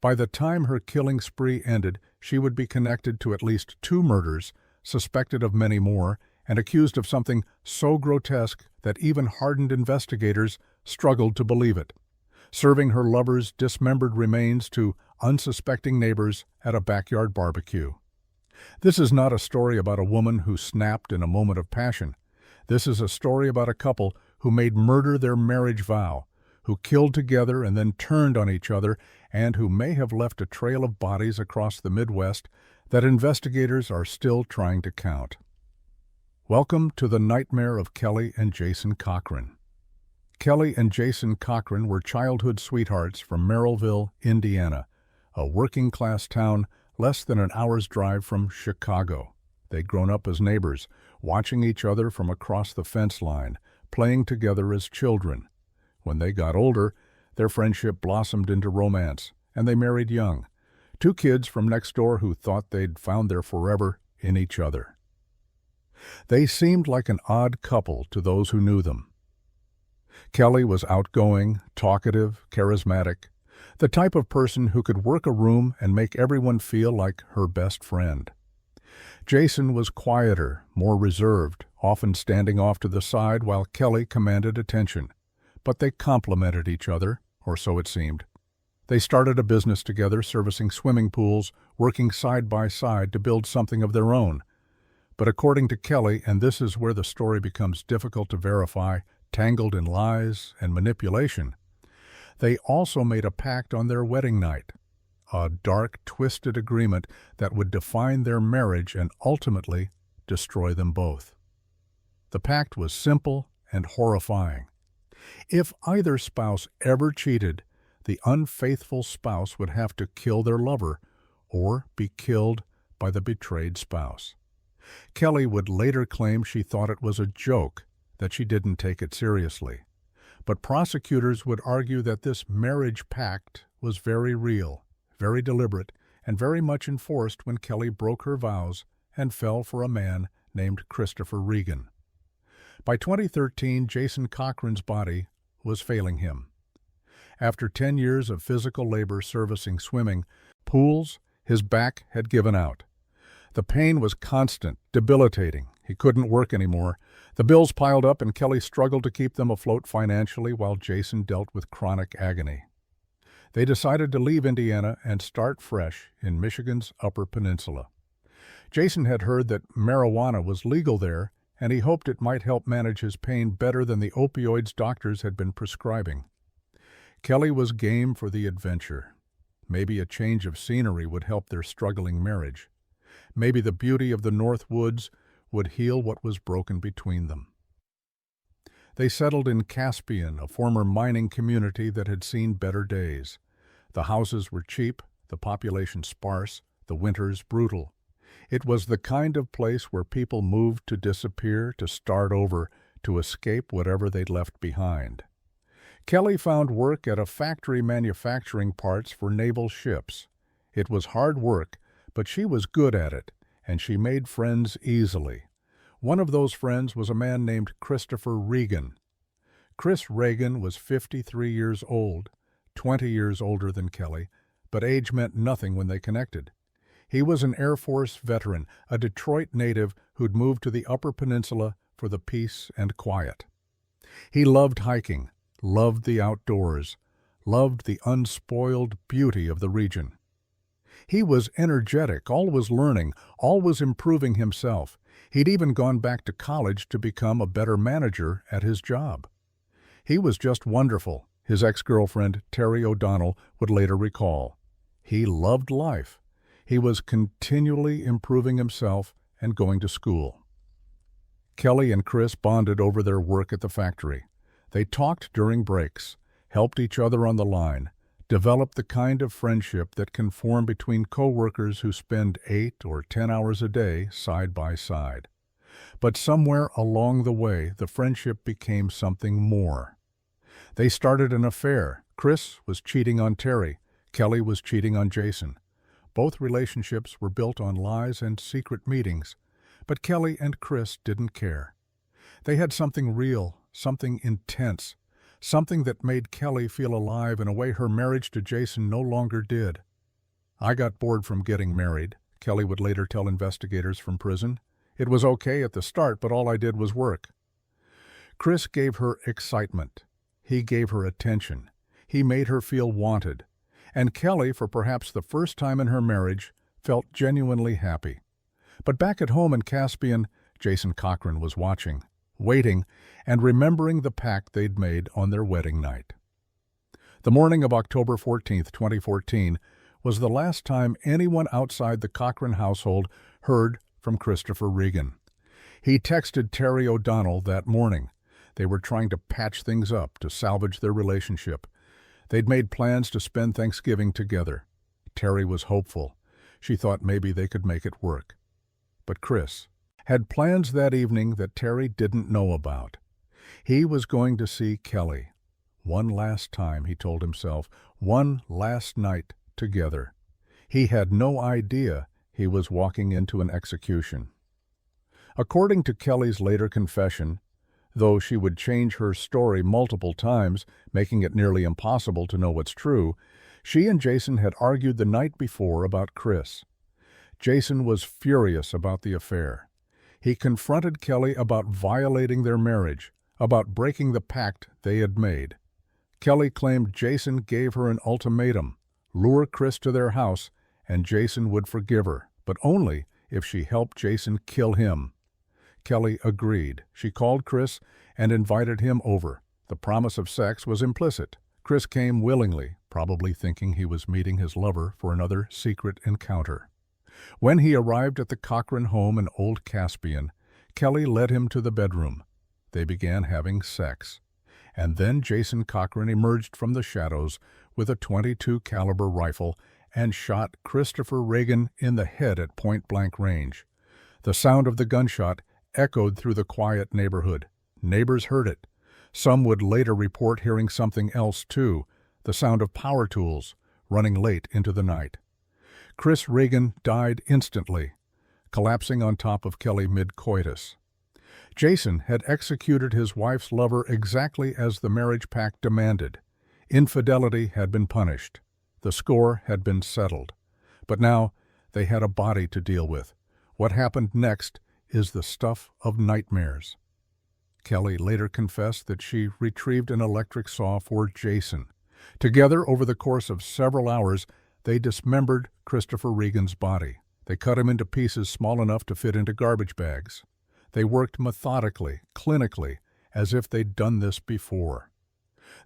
[SPEAKER 1] By the time her killing spree ended, she would be connected to at least 2 murders, suspected of many more, and accused of something so grotesque that even hardened investigators struggled to believe it, serving her lover's dismembered remains to unsuspecting neighbors at a backyard barbecue. This is not a story about a woman who snapped in a moment of passion. This is a story about a couple who made murder their marriage vow, who killed together and then turned on each other, and who may have left a trail of bodies across the Midwest that investigators are still trying to count. Welcome to the nightmare of Kelly and Jason Cochran. Kelly and Jason Cochran were childhood sweethearts from Merrillville, Indiana, a working-class town less than an hour's drive from Chicago. They'd grown up as neighbors, watching each other from across the fence line, playing together as children. When they got older, their friendship blossomed into romance, and they married young. 2 kids from next door who thought they'd found their forever in each other. They seemed like an odd couple to those who knew them. Kelly was outgoing, talkative, charismatic, the type of person who could work a room and make everyone feel like her best friend. Jason was quieter, more reserved, often standing off to the side while Kelly commanded attention. But they complemented each other, or so it seemed. They started a business together, servicing swimming pools, working side by side to build something of their own. But according to Kelly, and this is where the story becomes difficult to verify, tangled in lies and manipulation, they also made a pact on their wedding night, a dark, twisted agreement that would define their marriage and ultimately destroy them both. The pact was simple and horrifying. If either spouse ever cheated, the unfaithful spouse would have to kill their lover or be killed by the betrayed spouse. Kelly would later claim she thought it was a joke, that she didn't take it seriously. But prosecutors would argue that this marriage pact was very real, very deliberate, and very much enforced when Kelly broke her vows and fell for a man named Christopher Regan. By 2013, Jason Cochran's body was failing him. After 10 years of physical labor servicing swimming pools, his back had given out. The pain was constant, debilitating. He couldn't work anymore. The bills piled up and Kelly struggled to keep them afloat financially while Jason dealt with chronic agony. They decided to leave Indiana and start fresh in Michigan's Upper Peninsula. Jason had heard that marijuana was legal there, and he hoped it might help manage his pain better than the opioids doctors had been prescribing. Kelly was game for the adventure. Maybe a change of scenery would help their struggling marriage. Maybe the beauty of the North Woods would heal what was broken between them. They settled in Caspian, a former mining community that had seen better days. The houses were cheap, the population sparse, the winters brutal. It was the kind of place where people moved to disappear, to start over, to escape whatever they'd left behind. Kelly found work at a factory manufacturing parts for naval ships. It was hard work, but she was good at it, and she made friends easily. One of those friends was a man named Christopher Regan. Chris Regan was 53 years old, 20 years older than Kelly, but age meant nothing when they connected. He was an Air Force veteran, a Detroit native who'd moved to the Upper Peninsula for the peace and quiet. He loved hiking, loved the outdoors, loved the unspoiled beauty of the region. He was energetic, always learning, always improving himself. He'd even gone back to college to become a better manager at his job. He was just wonderful, his ex-girlfriend Terry O'Donnell would later recall. He loved life. He was continually improving himself and going to school. Kelly and Chris bonded over their work at the factory. They talked during breaks, helped each other on the line, developed the kind of friendship that can form between co-workers who spend 8 or 10 hours a day side by side. But somewhere along the way, the friendship became something more. They started an affair. Chris was cheating on Terry. Kelly was cheating on Jason. Both relationships were built on lies and secret meetings, but Kelly and Chris didn't care. They had something real, something intense, something that made Kelly feel alive in a way her marriage to Jason no longer did. "I got bored from getting married," Kelly would later tell investigators from prison. "It was okay at the start, but all I did was work." Chris gave her excitement. He gave her attention. He made her feel wanted. And Kelly, for perhaps the first time in her marriage, felt genuinely happy. But back at home in Caspian, Jason Cochran was watching, waiting, and remembering the pact they'd made on their wedding night. The morning of October 14, 2014, was the last time anyone outside the Cochran household heard from Christopher Regan. He texted Terry O'Donnell that morning. They were trying to patch things up, to salvage their relationship. They'd made plans to spend Thanksgiving together. Terry was hopeful. She thought maybe they could make it work. But Chris had plans that evening that Terry didn't know about. He was going to see Kelly. One last time, he told himself, one last night together. He had no idea he was walking into an execution. According to Kelly's later confession, though she would change her story multiple times, making it nearly impossible to know what's true, she and Jason had argued the night before about Chris. Jason was furious about the affair. He confronted Kelly about violating their marriage, about breaking the pact they had made. Kelly claimed Jason gave her an ultimatum: lure Chris to their house and Jason would forgive her, but only if she helped Jason kill him. Kelly agreed. She called Chris and invited him over. The promise of sex was implicit. Chris came willingly, probably thinking he was meeting his lover for another secret encounter. When he arrived at the Cochran home in Old Caspian, Kelly led him to the bedroom. They began having sex. And then Jason Cochran emerged from the shadows with a .22 caliber rifle and shot Christopher Regan in the head at point-blank range. The sound of the gunshot echoed through the quiet neighborhood. Neighbors heard it. Some would later report hearing something else too, the sound of power tools running late into the night. Chris Regan died instantly. collapsing on top of Kelly mid-coitus. Jason had executed his wife's lover exactly as the marriage pact demanded. Infidelity had been punished. The score had been settled. But now they had a body to deal with. What happened next is the stuff of nightmares. Kelly later confessed that she retrieved an electric saw for Jason. Together, over the course of several hours, they dismembered Christopher Regan's body. They cut him into pieces small enough to fit into garbage bags. They worked methodically, clinically, as if they'd done this before.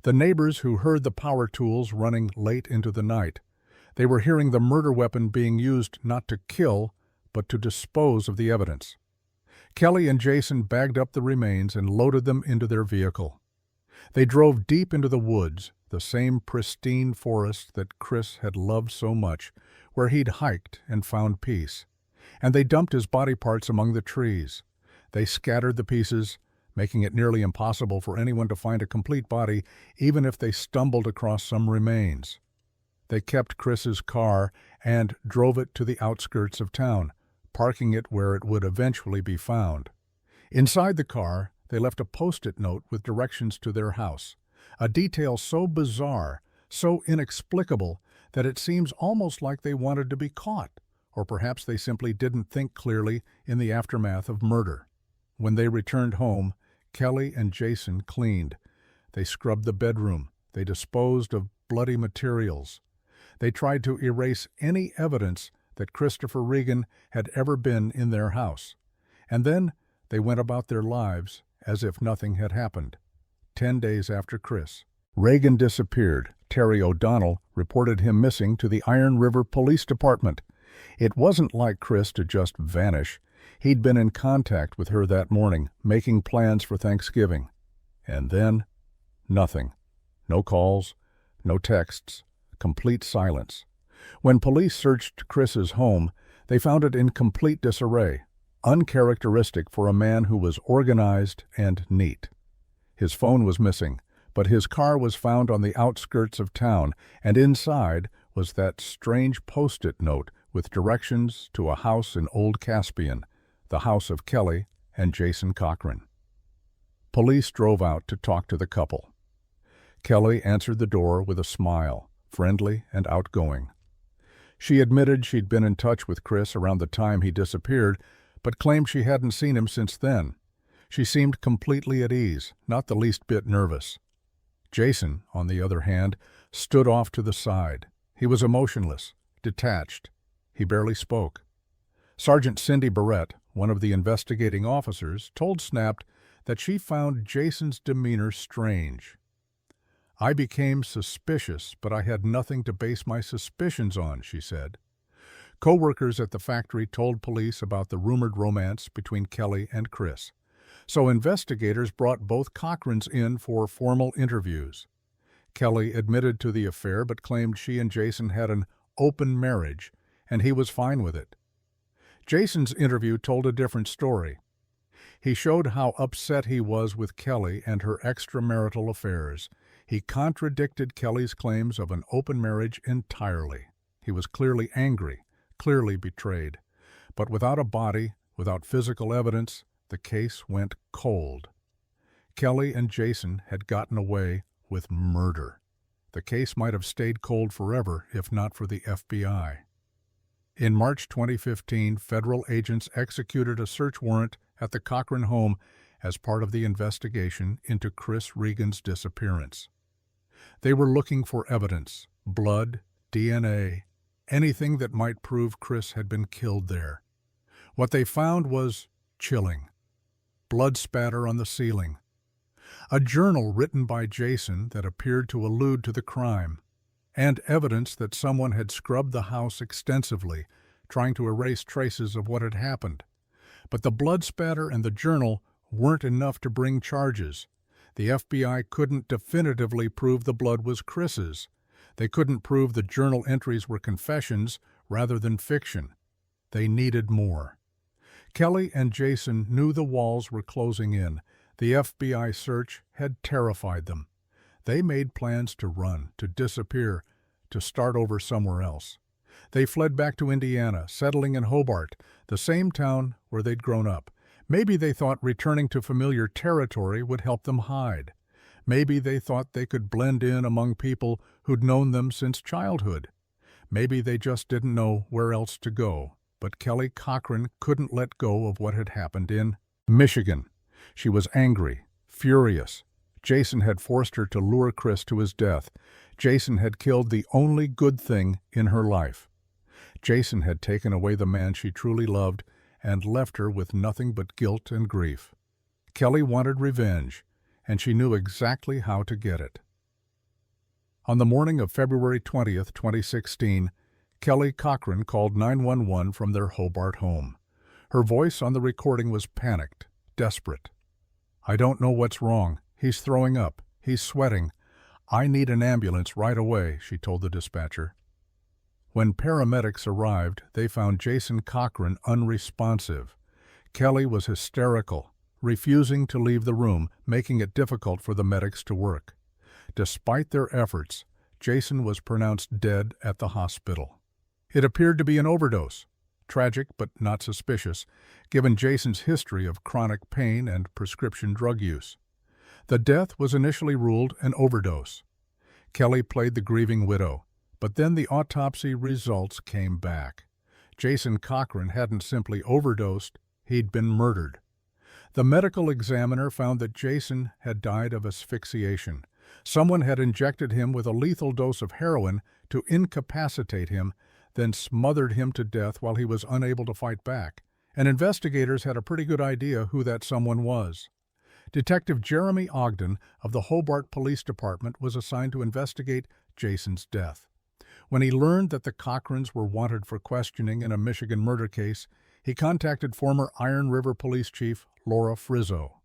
[SPEAKER 1] The neighbors who heard the power tools running late into the night, they were hearing the murder weapon being used not to kill, but to dispose of the evidence. Kelly and Jason bagged up the remains and loaded them into their vehicle. They drove deep into the woods, the same pristine forest that Chris had loved so much, where he'd hiked and found peace. And they dumped his body parts among the trees. They scattered the pieces, making it nearly impossible for anyone to find a complete body, even if they stumbled across some remains. They kept Chris's car and drove it to the outskirts of town, parking it where it would eventually be found. Inside the car, they left a post-it note with directions to their house, a detail so bizarre, so inexplicable, that it seems almost like they wanted to be caught, or perhaps they simply didn't think clearly in the aftermath of murder. When they returned home, Kelly and Jason cleaned. They scrubbed the bedroom. They disposed of bloody materials. They tried to erase any evidence that Christopher Regan had ever been in their house. And then they went about their lives as if nothing had happened. 10 days after Chris Regan disappeared, Terry O'Donnell reported him missing to the Iron River Police Department. It wasn't like Chris to just vanish. He'd been in contact with her that morning, making plans for Thanksgiving. And then, nothing. No calls, no texts, complete silence. When police searched Chris's home, they found it in complete disarray, uncharacteristic for a man who was organized and neat. His phone was missing, but his car was found on the outskirts of town, and inside was that strange post-it note with directions to a house in Old Caspian, the house of Kelly and Jason Cochran. Police drove out to talk to the couple. Kelly answered the door with a smile, friendly and outgoing. She admitted she'd been in touch with Chris around the time he disappeared, but claimed she hadn't seen him since then. She seemed completely at ease, not the least bit nervous. Jason, on the other hand, stood off to the side. He was emotionless, detached. He barely spoke. Sergeant Cindy Barrett, one of the investigating officers, told Snapped that she found Jason's demeanor strange. "I became suspicious, but I had nothing to base my suspicions on," she said. Co-workers at the factory told police about the rumored romance between Kelly and Chris. So investigators brought both Cochrans in for formal interviews. Kelly admitted to the affair but claimed she and Jason had an open marriage, and he was fine with it. Jason's interview told a different story. He showed how upset he was with Kelly and her extramarital affairs. He contradicted Kelly's claims of an open marriage entirely. He was clearly angry, clearly betrayed. But without a body, without physical evidence, the case went cold. Kelly and Jason had gotten away with murder. The case might have stayed cold forever if not for the FBI. In March 2015, federal agents executed a search warrant at the Cochran home as part of the investigation into Chris Regan's disappearance. They were looking for evidence, blood, DNA, anything that might prove Chris had been killed there. What they found was chilling. Blood spatter on the ceiling. A journal written by Jason that appeared to allude to the crime, and evidence that someone had scrubbed the house extensively, trying to erase traces of what had happened. But the blood spatter and the journal weren't enough to bring charges. The FBI couldn't definitively prove the blood was Chris's. They couldn't prove the journal entries were confessions rather than fiction. They needed more. Kelly and Jason knew the walls were closing in. The FBI search had terrified them. They made plans to run, to disappear, to start over somewhere else. They fled back to Indiana, settling in Hobart, the same town where they'd grown up. Maybe they thought returning to familiar territory would help them hide. Maybe they thought they could blend in among people who'd known them since childhood. Maybe they just didn't know where else to go. But Kelly Cochran couldn't let go of what had happened in Michigan. She was angry, furious. Jason had forced her to lure Chris to his death. Jason had killed the only good thing in her life. Jason had taken away the man she truly loved and left her with nothing but guilt and grief. Kelly wanted revenge, and she knew exactly how to get it. On the morning of February 20th, 2016, Kelly Cochran called 911 from their Hobart home. Her voice on the recording was panicked, desperate. "I don't know what's wrong. He's throwing up. He's sweating. I need an ambulance right away," she told the dispatcher. When paramedics arrived, they found Jason Cochran unresponsive. Kelly was hysterical, refusing to leave the room, making it difficult for the medics to work. Despite their efforts, Jason was pronounced dead at the hospital. It appeared to be an overdose. Tragic but not suspicious, given Jason's history of chronic pain and prescription drug use. The death was initially ruled an overdose. Kelly played the grieving widow, but then the autopsy results came back. Jason Cochran hadn't simply overdosed, he'd been murdered. The medical examiner found that Jason had died of asphyxiation. Someone had injected him with a lethal dose of heroin to incapacitate him, then smothered him to death while he was unable to fight back. And investigators had a pretty good idea who that someone was. Detective Jeremy Ogden of the Hobart Police Department was assigned to investigate Jason's death. When he learned that the Cochrans were wanted for questioning in a Michigan murder case, he contacted former Iron River Police Chief Laura Frizzo.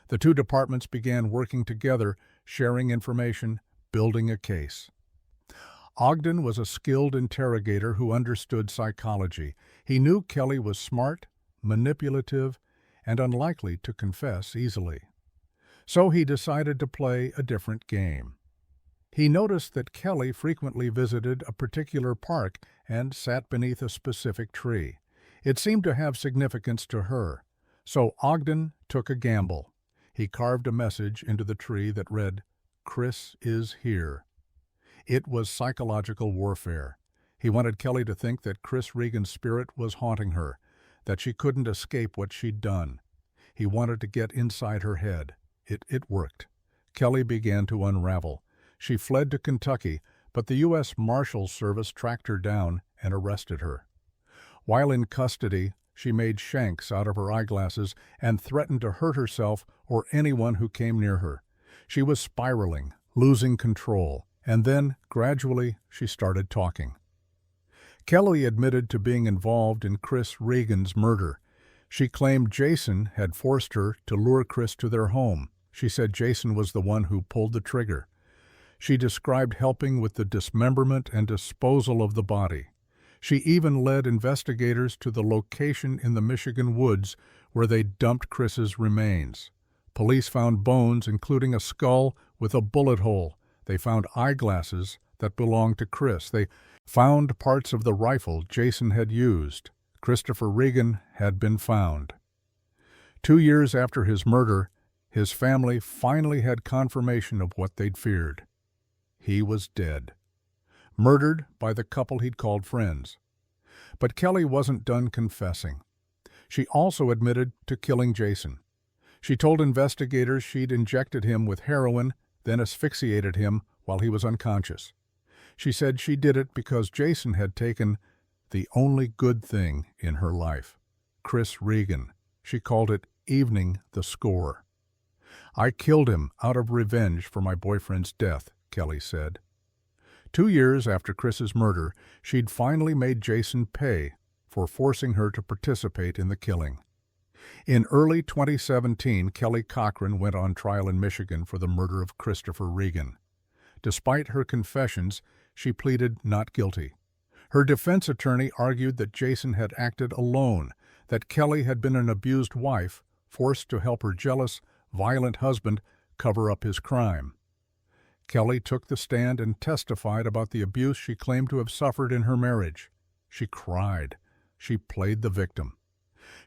[SPEAKER 1] The two departments began working together, sharing information, building a case. Ogden was a skilled interrogator who understood psychology. He knew Kelly was smart, manipulative, and unlikely to confess easily. So he decided to play a different game. He noticed that Kelly frequently visited a particular park and sat beneath a specific tree. It seemed to have significance to her. So Ogden took a gamble. He carved a message into the tree that read, "Chris is here." It was psychological warfare. He wanted Kelly to think that Chris Regan's spirit was haunting her, that she couldn't escape what she'd done. He wanted to get inside her head. It worked. Kelly began to unravel. She fled to Kentucky, but the U.S. Marshals Service tracked her down and arrested her. While in custody, she made shanks out of her eyeglasses and threatened to hurt herself or anyone who came near her. She was spiraling, losing control, and then, gradually, she started talking. Kelly admitted to being involved in Chris Regan's murder. She claimed Jason had forced her to lure Chris to their home. She said Jason was the one who pulled the trigger. She described helping with the dismemberment and disposal of the body. She even led investigators to the location in the Michigan woods where they dumped Chris's remains. Police found bones, including a skull with a bullet hole. They found eyeglasses that belonged to Chris. They found parts of the rifle Jason had used. Christopher Regan had been found. 2 years after his murder, his family finally had confirmation of what they'd feared. He was dead. Murdered by the couple he'd called friends. But Kelly wasn't done confessing. She also admitted to killing Jason. She told investigators she'd injected him with heroin, then asphyxiated him while he was unconscious. She said she did it because Jason had taken the only good thing in her life, Chris Regan. She called it evening the score. "I killed him out of revenge for my boyfriend's death," Kelly said. 2 years after Chris's murder, she'd finally made Jason pay for forcing her to participate in the killing. In early 2017, Kelly Cochran went on trial in Michigan for the murder of Christopher Regan. Despite her confessions, she pleaded not guilty. Her defense attorney argued that Jason had acted alone, that Kelly had been an abused wife, forced to help her jealous, violent husband cover up his crime. Kelly took the stand and testified about the abuse she claimed to have suffered in her marriage. She cried. She played the victim.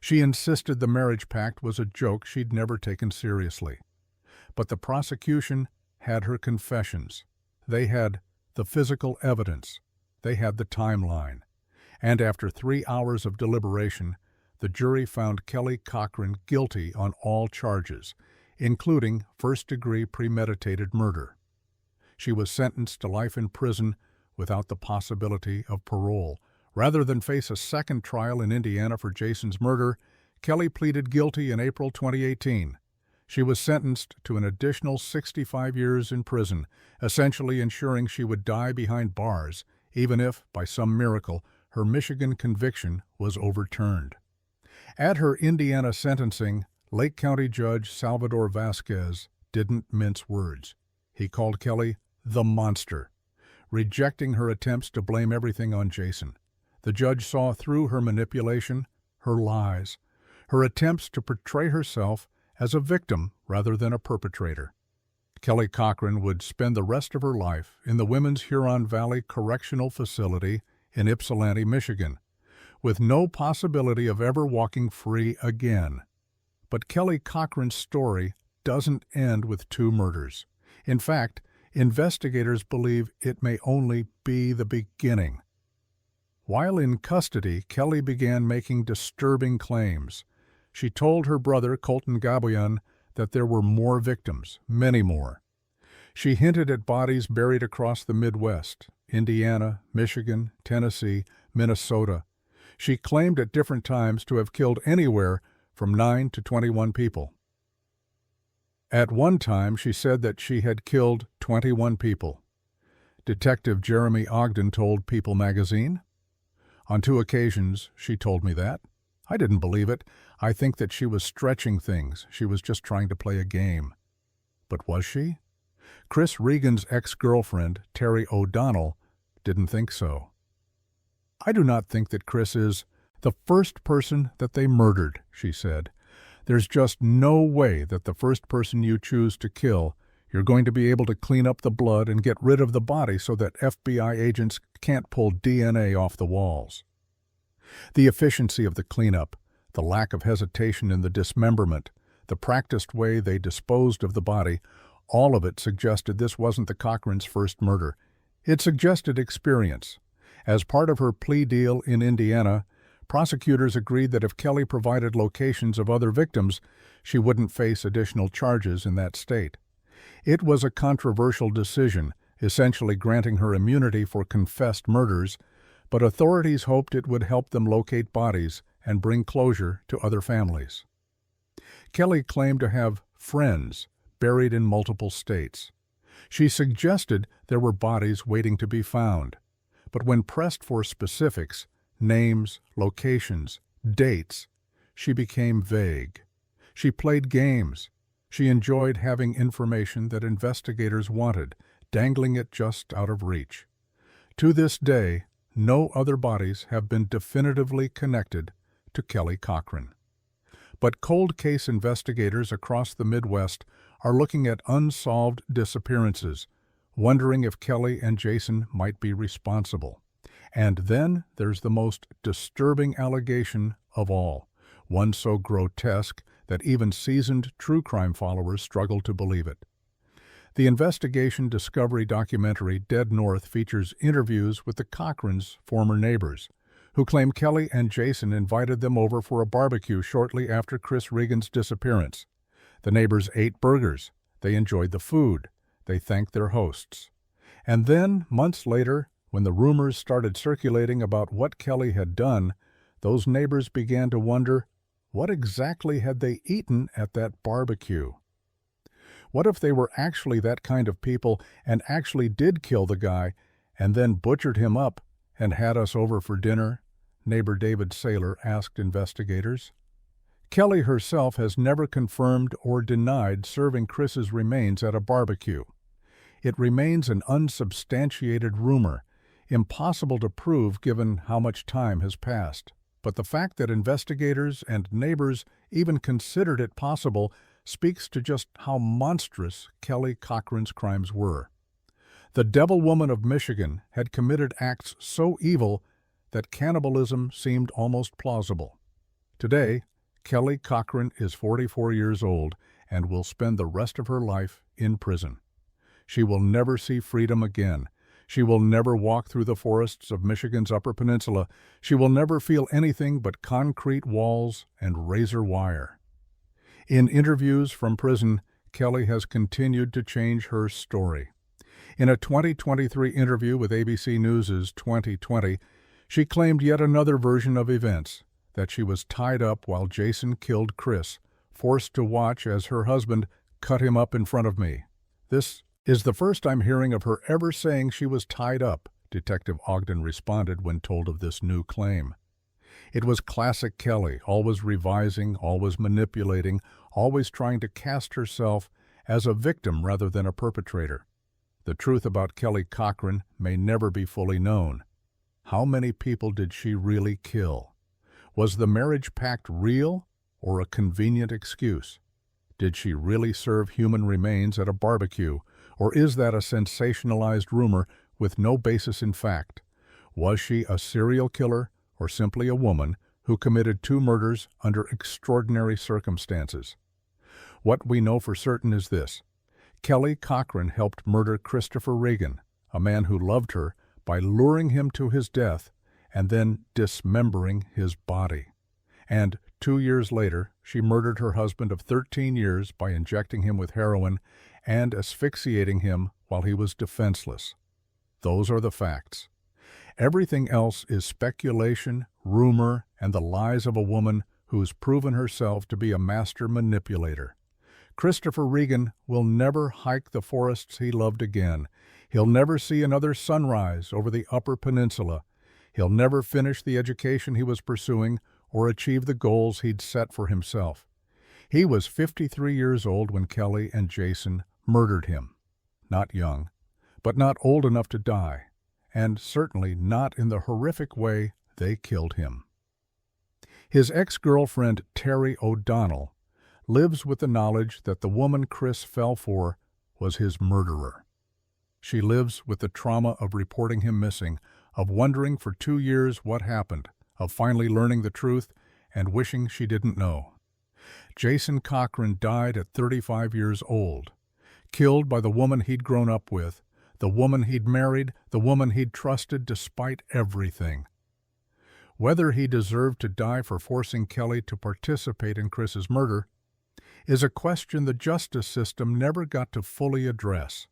[SPEAKER 1] She insisted the marriage pact was a joke she'd never taken seriously. But the prosecution had her confessions. They had the physical evidence. They had the timeline. And after 3 hours of deliberation, the jury found Kelly Cochran guilty on all charges, including first-degree premeditated murder. She was sentenced to life in prison without the possibility of parole. Rather than face a second trial in Indiana for Jason's murder, Kelly pleaded guilty in April 2018. She was sentenced to an additional 65 years in prison, essentially ensuring she would die behind bars, even if, by some miracle, her Michigan conviction was overturned. At her Indiana sentencing, Lake County Judge Salvador Vasquez didn't mince words. He called Kelly the monster, rejecting her attempts to blame everything on Jason. The judge saw through her manipulation, her lies, her attempts to portray herself as a victim rather than a perpetrator. Kelly Cochran would spend the rest of her life in the Women's Huron Valley Correctional Facility in Ypsilanti, Michigan, with no possibility of ever walking free again. But Kelly Cochran's story doesn't end with 2 murders. In fact, investigators believe it may only be the beginning. While in custody, Kelly began making disturbing claims. She told her brother, Colton Gaboyan, that there were more victims, many more. She hinted at bodies buried across the Midwest, Indiana, Michigan, Tennessee, Minnesota. She claimed at different times to have killed anywhere from 9 to 21 people. At one time, she said that she had killed 21 people. Detective Jeremy Ogden told People magazine. On 2 occasions, she told me that. I didn't believe it. I think that she was stretching things. She was just trying to play a game. But was she? Chris Regan's ex-girlfriend, Terry O'Donnell, didn't think so. I do not think that Chris is the first person that they murdered, she said. There's just no way that the first person you choose to kill, you're going to be able to clean up the blood and get rid of the body so that FBI agents can't pull DNA off the walls. The efficiency of the cleanup, the lack of hesitation in the dismemberment, the practiced way they disposed of the body, all of it suggested this wasn't the Cochrans' first murder. It suggested experience. As part of her plea deal in Indiana, prosecutors agreed that if Kelly provided locations of other victims, she wouldn't face additional charges in that state. It was a controversial decision, essentially granting her immunity for confessed murders, but authorities hoped it would help them locate bodies and bring closure to other families. Kelly claimed to have friends buried in multiple states. She suggested there were bodies waiting to be found, but when pressed for specifics, names, locations, dates, she became vague. She played games. She enjoyed having information that investigators wanted, dangling it just out of reach. To this day, no other bodies have been definitively connected to Kelly Cochran. But cold case investigators across the Midwest are looking at unsolved disappearances, wondering if Kelly and Jason might be responsible. And then there's the most disturbing allegation of all, one so grotesque that even seasoned true crime followers struggle to believe it. The investigation discovery documentary Dead North features interviews with the Cochrans' former neighbors, who claim Kelly and Jason invited them over for a barbecue shortly after Chris Regan's disappearance. The neighbors ate burgers. They enjoyed the food. They thanked their hosts. And then, months later, when the rumors started circulating about what Kelly had done, those neighbors began to wonder, what exactly had they eaten at that barbecue? What if they were actually that kind of people and actually did kill the guy and then butchered him up and had us over for dinner? Neighbor David Saylor asked investigators. Kelly herself has never confirmed or denied serving Chris's remains at a barbecue. It remains an unsubstantiated rumor, impossible to prove given how much time has passed. But the fact that investigators and neighbors even considered it possible speaks to just how monstrous Kelly Cochran's crimes were. The Devil Woman of Michigan had committed acts so evil that cannibalism seemed almost plausible. Today, Kelly Cochran is 44 years old and will spend the rest of her life in prison. She will never see freedom again. She will never walk through the forests of Michigan's Upper Peninsula. She will never feel anything but concrete walls and razor wire. In interviews from prison, Kelly has continued to change her story. In a 2023 interview with ABC News' 2020, she claimed yet another version of events, that she was tied up while Jason killed Chris, forced to watch as her husband cut him up in front of me. This is the first I'm hearing of her ever saying she was tied up, Detective Ogden responded when told of this new claim. It was classic Kelly, always revising, always manipulating, always trying to cast herself as a victim rather than a perpetrator. The truth about Kelly Cochran may never be fully known. How many people did she really kill? Was the marriage pact real or a convenient excuse? Did she really serve human remains at a barbecue, or is that a sensationalized rumor with no basis in fact? Was she a serial killer or simply a woman who committed 2 murders under extraordinary circumstances? What we know for certain is this: Kelly Cochran helped murder Christopher Regan, a man who loved her, by luring him to his death and then dismembering his body. And 2 years later, she murdered her husband of 13 years by injecting him with heroin and asphyxiating him while he was defenseless. Those are the facts. Everything else is speculation, rumor, and the lies of a woman who's proven herself to be a master manipulator. Christopher Regan will never hike the forests he loved again. He'll never see another sunrise over the Upper Peninsula. He'll never finish the education he was pursuing or achieve the goals he'd set for himself. He was 53 years old when Kelly and Jason murdered him. Not young, but not old enough to die, and certainly not in the horrific way they killed him. His ex-girlfriend, Terry O'Donnell, lives with the knowledge that the woman Chris fell for was his murderer. She lives with the trauma of reporting him missing, of wondering for 2 years what happened, of finally learning the truth and wishing she didn't know. Jason Cochran died at 35 years old, killed by the woman he'd grown up with, the woman he'd married, the woman he'd trusted despite everything. Whether he deserved to die for forcing Kelly to participate in Chris's murder is a question the justice system never got to fully address.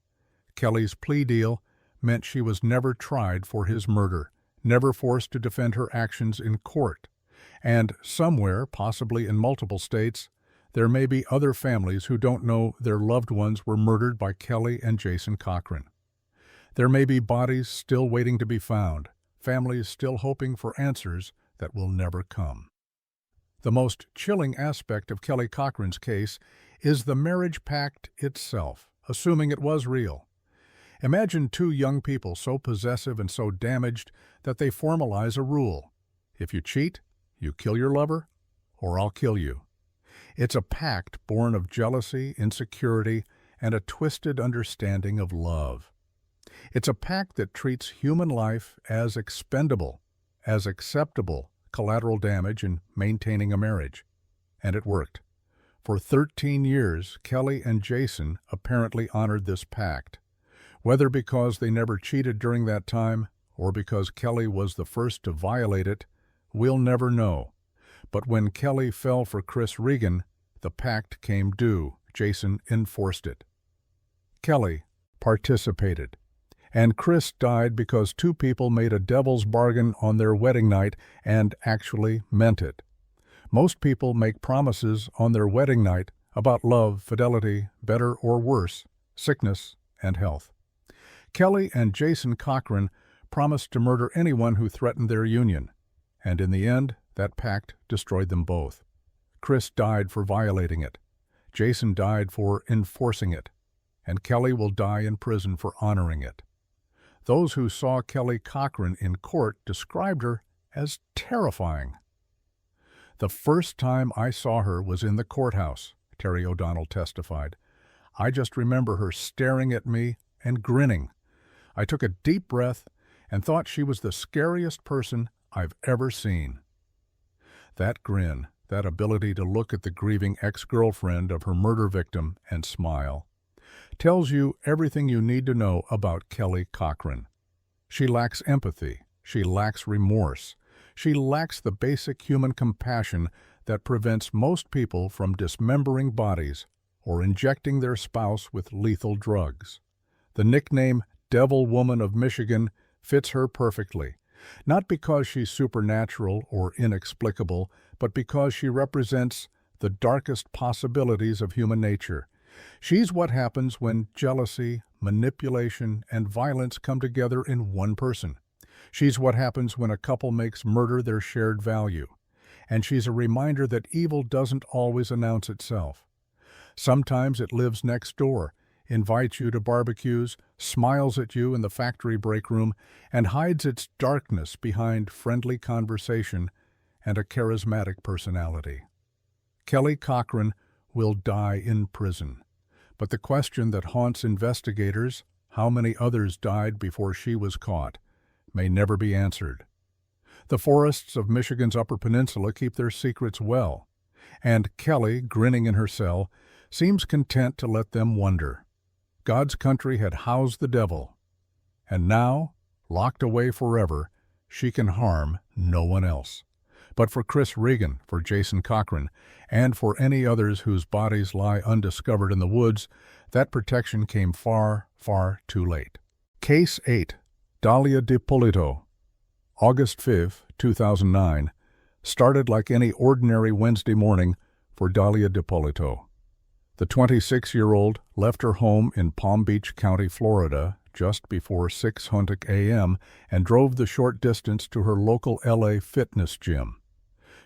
[SPEAKER 1] Kelly's plea deal meant she was never tried for his murder, never forced to defend her actions in court. And somewhere, possibly in multiple states, there may be other families who don't know their loved ones were murdered by Kelly and Jason Cochran. There may be bodies still waiting to be found, families still hoping for answers that will never come. The most chilling aspect of Kelly Cochran's case is the marriage pact itself, assuming it was real. Imagine 2 young people so possessive and so damaged that they formalize a rule. If you cheat, you kill your lover, or I'll kill you. It's a pact born of jealousy, insecurity, and a twisted understanding of love. It's a pact that treats human life as expendable, as acceptable collateral damage in maintaining a marriage. And it worked. For 13 years, Kelly and Jason apparently honored this pact. Whether because they never cheated during that time, or because Kelly was the first to violate it, we'll never know. But when Kelly fell for Chris Regan, the pact came due. Jason enforced it. Kelly participated. And Chris died because 2 people made a devil's bargain on their wedding night and actually meant it. Most people make promises on their wedding night about love, fidelity, better or worse, sickness, and health. Kelly and Jason Cochran promised to murder anyone who threatened their union, and in the end, that pact destroyed them both. Chris died for violating it. Jason died for enforcing it, and Kelly will die in prison for honoring it. Those who saw Kelly Cochran in court described her as terrifying. The first time I saw her was in the courthouse, Terry O'Donnell testified. I just remember her staring at me and grinning. I took a deep breath and thought she was the scariest person I've ever seen." That grin, that ability to look at the grieving ex-girlfriend of her murder victim and smile, tells you everything you need to know about Kelly Cochran. She lacks empathy. She lacks remorse. She lacks the basic human compassion that prevents most people from dismembering bodies or injecting their spouse with lethal drugs. The nickname Devil Woman of Michigan fits her perfectly, not because she's supernatural or inexplicable, but because she represents the darkest possibilities of human nature. She's what happens when jealousy, manipulation, and violence come together in one person. She's what happens when a couple makes murder their shared value. And she's a reminder that evil doesn't always announce itself. Sometimes it lives next door, invites you to barbecues, smiles at you in the factory break room, and hides its darkness behind friendly conversation and a charismatic personality. Kelly Cochran will die in prison. But the question that haunts investigators, how many others died before she was caught, may never be answered. The forests of Michigan's Upper Peninsula keep their secrets well, and Kelly, grinning in her cell, seems content to let them wonder. God's country had housed the devil, and now, locked away forever, she can harm no one else. But for Chris Regan, for Jason Cochran, and for any others whose bodies lie undiscovered in the woods, that protection came far, far too late. Case 8. Dalia Dippolito. August 5, 2009, started like any ordinary Wednesday morning for Dalia Dippolito. The 26-year-old left her home in Palm Beach County, Florida, just before 6:00 a.m. and drove the short distance to her local LA fitness gym.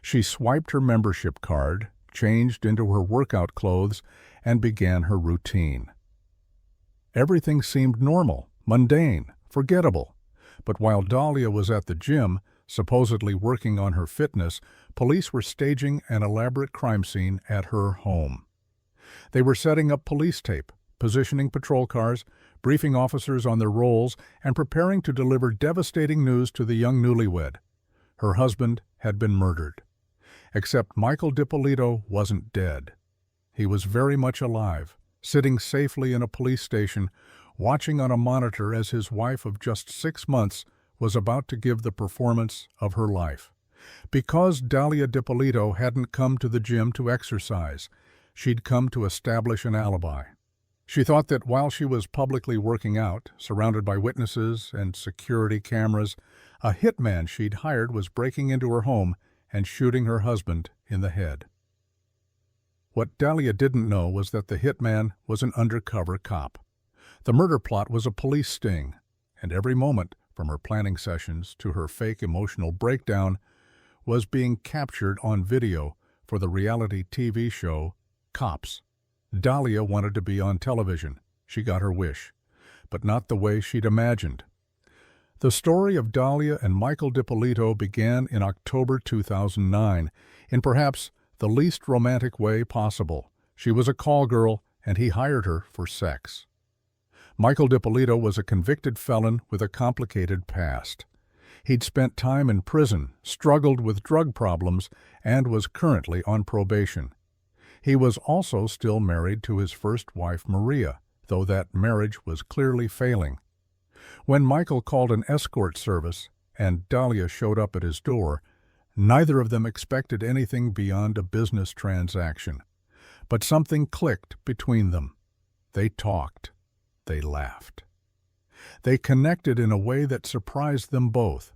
[SPEAKER 1] She swiped her membership card, changed into her workout clothes, and began her routine. Everything seemed normal, mundane, forgettable. But while Dalia was at the gym, supposedly working on her fitness, police were staging an elaborate crime scene at her home. They were setting up police tape, positioning patrol cars, briefing officers on their roles, and preparing to deliver devastating news to the young newlywed. Her husband had been murdered. Except Michael Dippolito wasn't dead. He was very much alive, sitting safely in a police station, watching on a monitor as his wife of just 6 months was about to give the performance of her life. Because Dalia Dippolito hadn't come to the gym to exercise, she'd come to establish an alibi. She thought that while she was publicly working out, surrounded by witnesses and security cameras, a hitman she'd hired was breaking into her home and shooting her husband in the head. What Dalia didn't know was that the hitman was an undercover cop. The murder plot was a police sting, and every moment, from her planning sessions to her fake emotional breakdown, was being captured on video for the reality TV show Cops. Dalia wanted to be on television. She got her wish, but not the way she'd imagined. The story of Dalia and Michael Dippolito began in October 2009, in perhaps the least romantic way possible. She was a call girl, and he hired her for sex. Michael Dippolito was a convicted felon with a complicated past. He'd spent time in prison, struggled with drug problems, and was currently on probation. He was also still married to his first wife, Maria, though that marriage was clearly failing. When Michael called an escort service and Dalia showed up at his door, neither of them expected anything beyond a business transaction. But something clicked between them. They talked. They laughed. They connected in a way that surprised them both.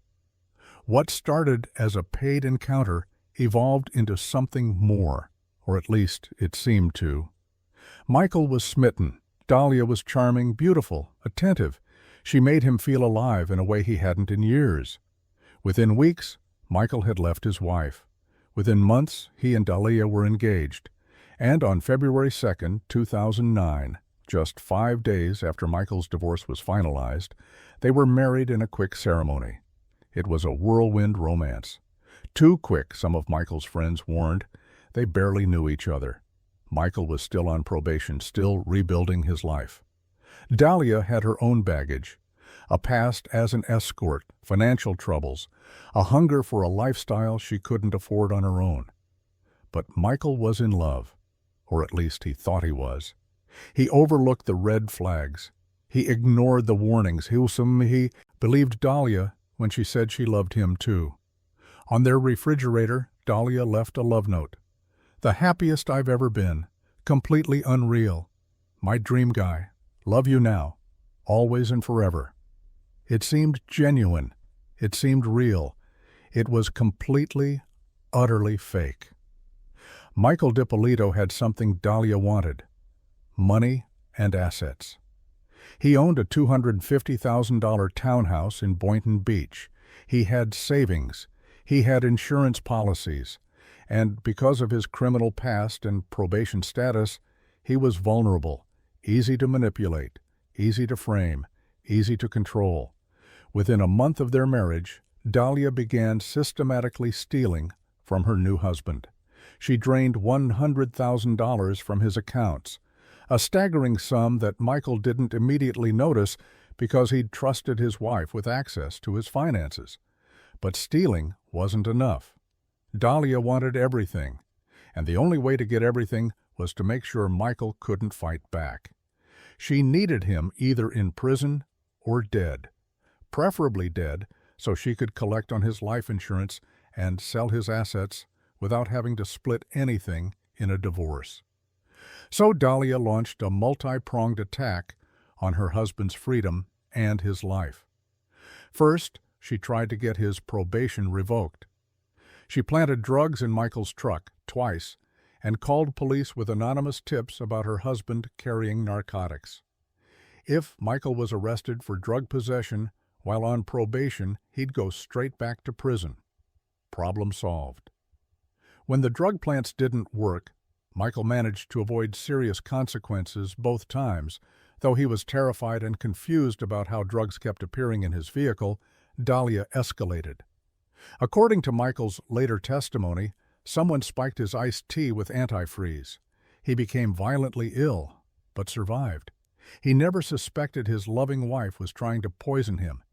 [SPEAKER 1] What started as a paid encounter evolved into something more, or at least it seemed to. Michael was smitten. Dalia was charming, beautiful, attentive. She made him feel alive in a way he hadn't in years. Within weeks, Michael had left his wife. Within months, he and Dalia were engaged. And on February 2, 2009, just 5 days after Michael's divorce was finalized, they were married in a quick ceremony. It was a whirlwind romance. Too quick, some of Michael's friends warned. They barely knew each other. Michael was still on probation, still rebuilding his life. Dalia had her own baggage. a past as an escort, financial troubles, a hunger for a lifestyle she couldn't afford on her own. But Michael was in love, or at least he thought he was. He overlooked the red flags. He ignored the warnings. He believed Dahlia when she said she loved him too. On their refrigerator, Dahlia left a love note. "The happiest I've ever been. Completely unreal. My dream guy. Love you now. Always and forever." It seemed genuine. It seemed real. It was completely, utterly fake. Michael DiPolito had something Dahlia wanted: money and assets. He owned a $250,000 townhouse in Boynton Beach. He had savings. He had insurance policies. And because of his criminal past and probation status, he was vulnerable, easy to manipulate, easy to frame, easy to control. Within a month of their marriage, Dahlia began systematically stealing from her new husband. She drained $100,000 from his accounts, a staggering sum that Michael didn't immediately notice because he'd trusted his wife with access to his finances. But stealing wasn't enough. Dahlia wanted everything, and the only way to get everything was to make sure Michael couldn't fight back. She needed him either in prison or dead, preferably dead, so she could collect on his life insurance and sell his assets without having to split anything in a divorce. So Dahlia launched a multi-pronged attack on her husband's freedom and his life. First, she tried to get his probation revoked. She planted drugs in Michael's truck twice and called police with anonymous tips about her husband carrying narcotics. If Michael was arrested for drug possession while on probation, he'd go straight back to prison. Problem solved. When the drug plants didn't work, Michael managed to avoid serious consequences both times. Though he was terrified and confused about how drugs kept appearing in his vehicle, Dahlia escalated. According to Michael's later testimony, someone spiked his iced tea with antifreeze. He became violently ill, but survived. He never suspected his loving wife was trying to poison him.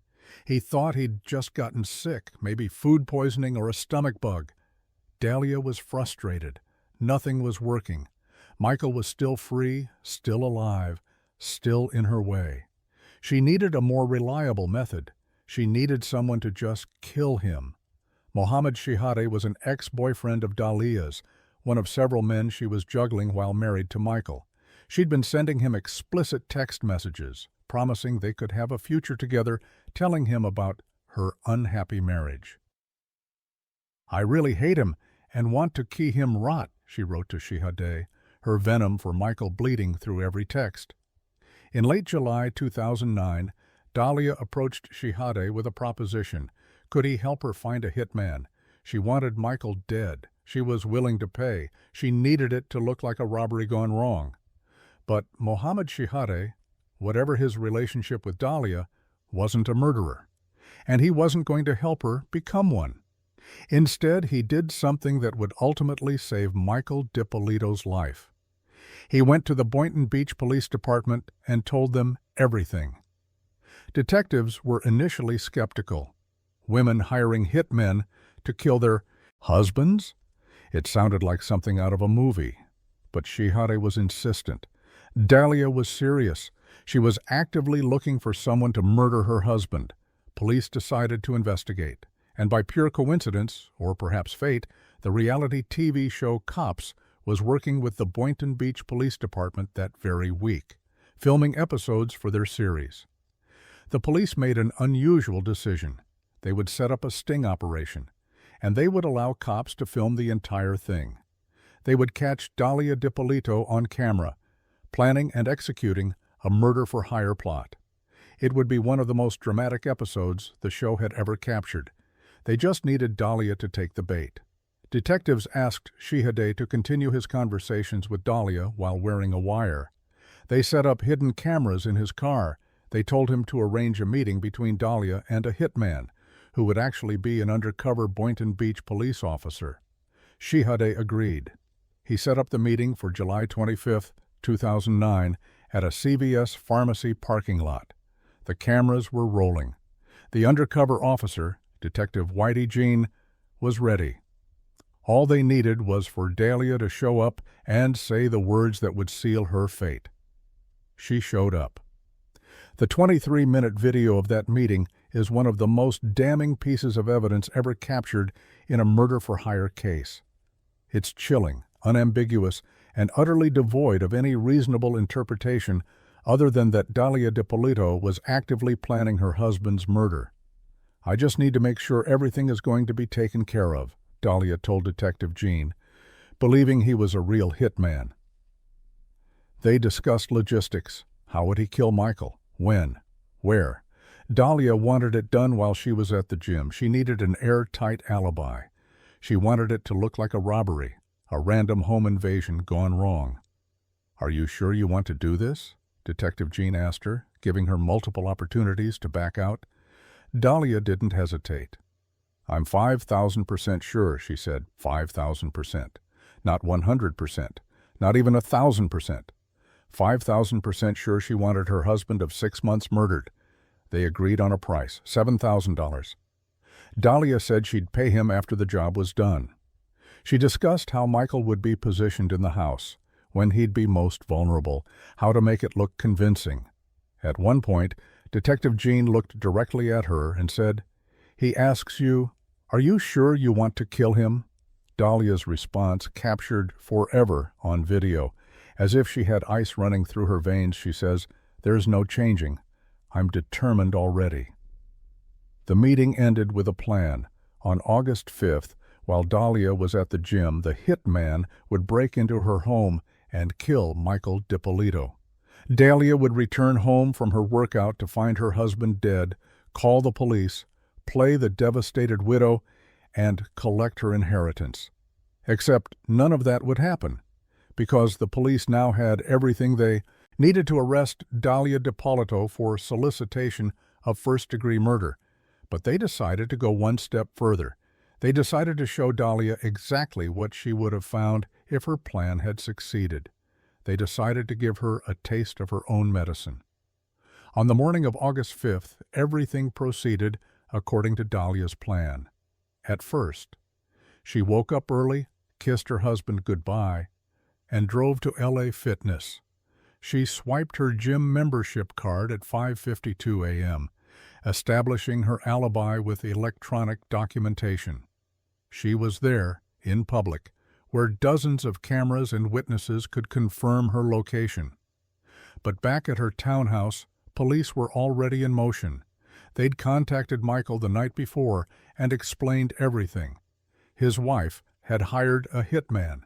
[SPEAKER 1] He thought he'd just gotten sick, maybe food poisoning or a stomach bug. Dahlia was frustrated. Nothing was working. Michael was still free, still alive, still in her way. She needed a more reliable method. She needed someone to just kill him. Mohammed Shihade was an ex-boyfriend of Dahlia's, one of several men she was juggling while married to Michael. She'd been sending him explicit text messages, promising they could have a future together, telling him about her unhappy marriage. "I really hate him and want to key him rot," she wrote to Shihade, her venom for Michael bleeding through every text. In late July 2009, Dahlia approached Shihade with a proposition. Could he help her find a hitman? She wanted Michael dead. She was willing to pay. She needed it to look like a robbery gone wrong. But Mohammed Shihade, whatever his relationship with Dahlia, wasn't a murderer. And he wasn't going to help her become one. Instead, he did something that would ultimately save Michael DiPolito's life. He went to the Boynton Beach Police Department and told them everything. Detectives were initially skeptical. Women hiring hitmen to kill their husbands? It sounded like something out of a movie. But Shihade was insistent. Dahlia was serious. She was actively looking for someone to murder her husband. Police decided to investigate. And by pure coincidence, or perhaps fate, the reality TV show Cops was working with the Boynton Beach Police Department that very week, filming episodes for their series. The police made an unusual decision. They would set up a sting operation, and they would allow cops to film the entire thing. They would catch Dahlia DiPolito on camera, planning and executing a murder-for-hire plot. It would be one of the most dramatic episodes the show had ever captured. They just needed Dahlia to take the bait. Detectives asked Shihade to continue his conversations with Dahlia while wearing a wire. They set up hidden cameras in his car. They told him to arrange a meeting between Dahlia and a hitman, who would actually be an undercover Boynton Beach police officer. Shihade agreed. He set up the meeting for July 25, 2009, at a CVS pharmacy parking lot. The cameras were rolling. The undercover officer, Detective Whitey Jean, was ready. All they needed was for Dahlia to show up and say the words that would seal her fate. She showed up. The 23-minute video of that meeting is one of the most damning pieces of evidence ever captured in a murder-for-hire case. It's chilling, unambiguous, and utterly devoid of any reasonable interpretation other than that Dahlia Dippolito was actively planning her husband's murder. "I just need to make sure everything is going to be taken care of," Dahlia told Detective Jean, believing he was a real hitman. They discussed logistics. How would he kill Michael? When? Where? Dahlia wanted it done while she was at the gym. She needed an airtight alibi. She wanted it to look like a robbery, a random home invasion gone wrong. "Are you sure you want to do this?" Detective Jean asked her, giving her multiple opportunities to back out. Dahlia didn't hesitate. "I'm 5,000% sure," she said. 5,000%. Not 100%. Not even 1,000%. 5,000% sure she wanted her husband of 6 months murdered. They agreed on a price, $7,000. Dahlia said she'd pay him after the job was done. She discussed how Michael would be positioned in the house, when he'd be most vulnerable, how to make it look convincing. At one point, Detective Jean looked directly at her and said, "He asks you, 'Are you sure you want to kill him?'" Dahlia's response captured forever on video. As if she had ice running through her veins, she says, "There's no changing. I'm determined already." The meeting ended with a plan. On August 5th, while Dahlia was at the gym, the hitman would break into her home and kill Michael Dippolito. Dahlia would return home from her workout to find her husband dead, call the police, play the devastated widow, and collect her inheritance. Except none of that would happen, because the police now had everything they needed to arrest Dahlia Dippolito for solicitation of first-degree murder. But they decided to go one step further. They decided to show Dahlia exactly what she would have found if her plan had succeeded. They decided to give her a taste of her own medicine. On the morning of August 5th, everything proceeded according to Dahlia's plan. At first, she woke up early, kissed her husband goodbye, and drove to LA Fitness. She swiped her gym membership card at 5:52 a.m., establishing her alibi with electronic documentation. She was there, in public, where dozens of cameras and witnesses could confirm her location. But back at her townhouse, police were already in motion. They'd contacted Michael the night before and explained everything. His wife had hired a hitman.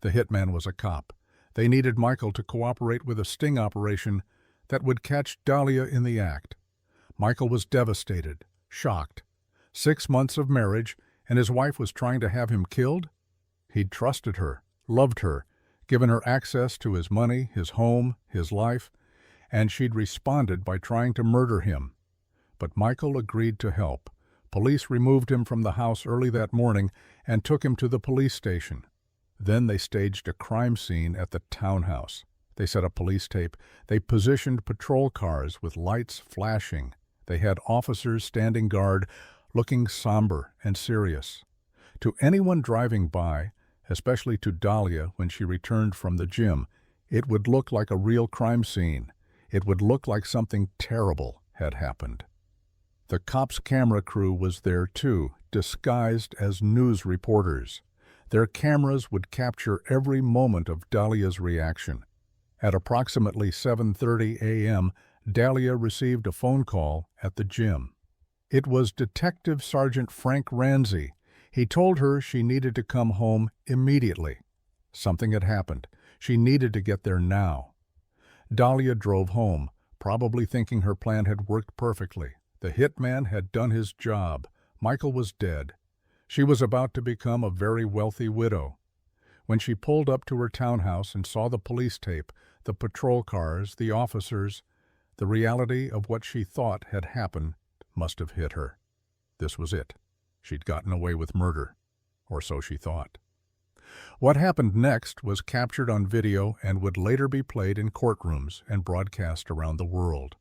[SPEAKER 1] The hitman was a cop. They needed Michael to cooperate with a sting operation that would catch Dahlia in the act. Michael was devastated, shocked. 6 months of marriage, and his wife was trying to have him killed? He'd trusted her, loved her, given her access to his money, his home, his life, and she'd responded by trying to murder him. But Michael agreed to help. Police removed him from the house early that morning and took him to the police station. Then they staged a crime scene at the townhouse. They set up police tape. They positioned patrol cars with lights flashing. They had officers standing guard, looking somber and serious. To anyone driving by, especially to Dahlia when she returned from the gym, it would look like a real crime scene. It would look like something terrible had happened. The cops' camera crew was there too, disguised as news reporters. Their cameras would capture every moment of Dahlia's reaction. At approximately 7:30 a.m., Dahlia received a phone call at the gym. It was Detective Sergeant Frank Ranzi. He told her she needed to come home immediately. Something had happened. She needed to get there now. Dahlia drove home, probably thinking her plan had worked perfectly. The hitman had done his job. Michael was dead. She was about to become a very wealthy widow. When she pulled up to her townhouse and saw the police tape, the patrol cars, the officers, the reality of what she thought had happened must have hit her. This was it. She'd gotten away with murder, or so she thought. What happened next was captured on video and would later be played in courtrooms and broadcast around the world.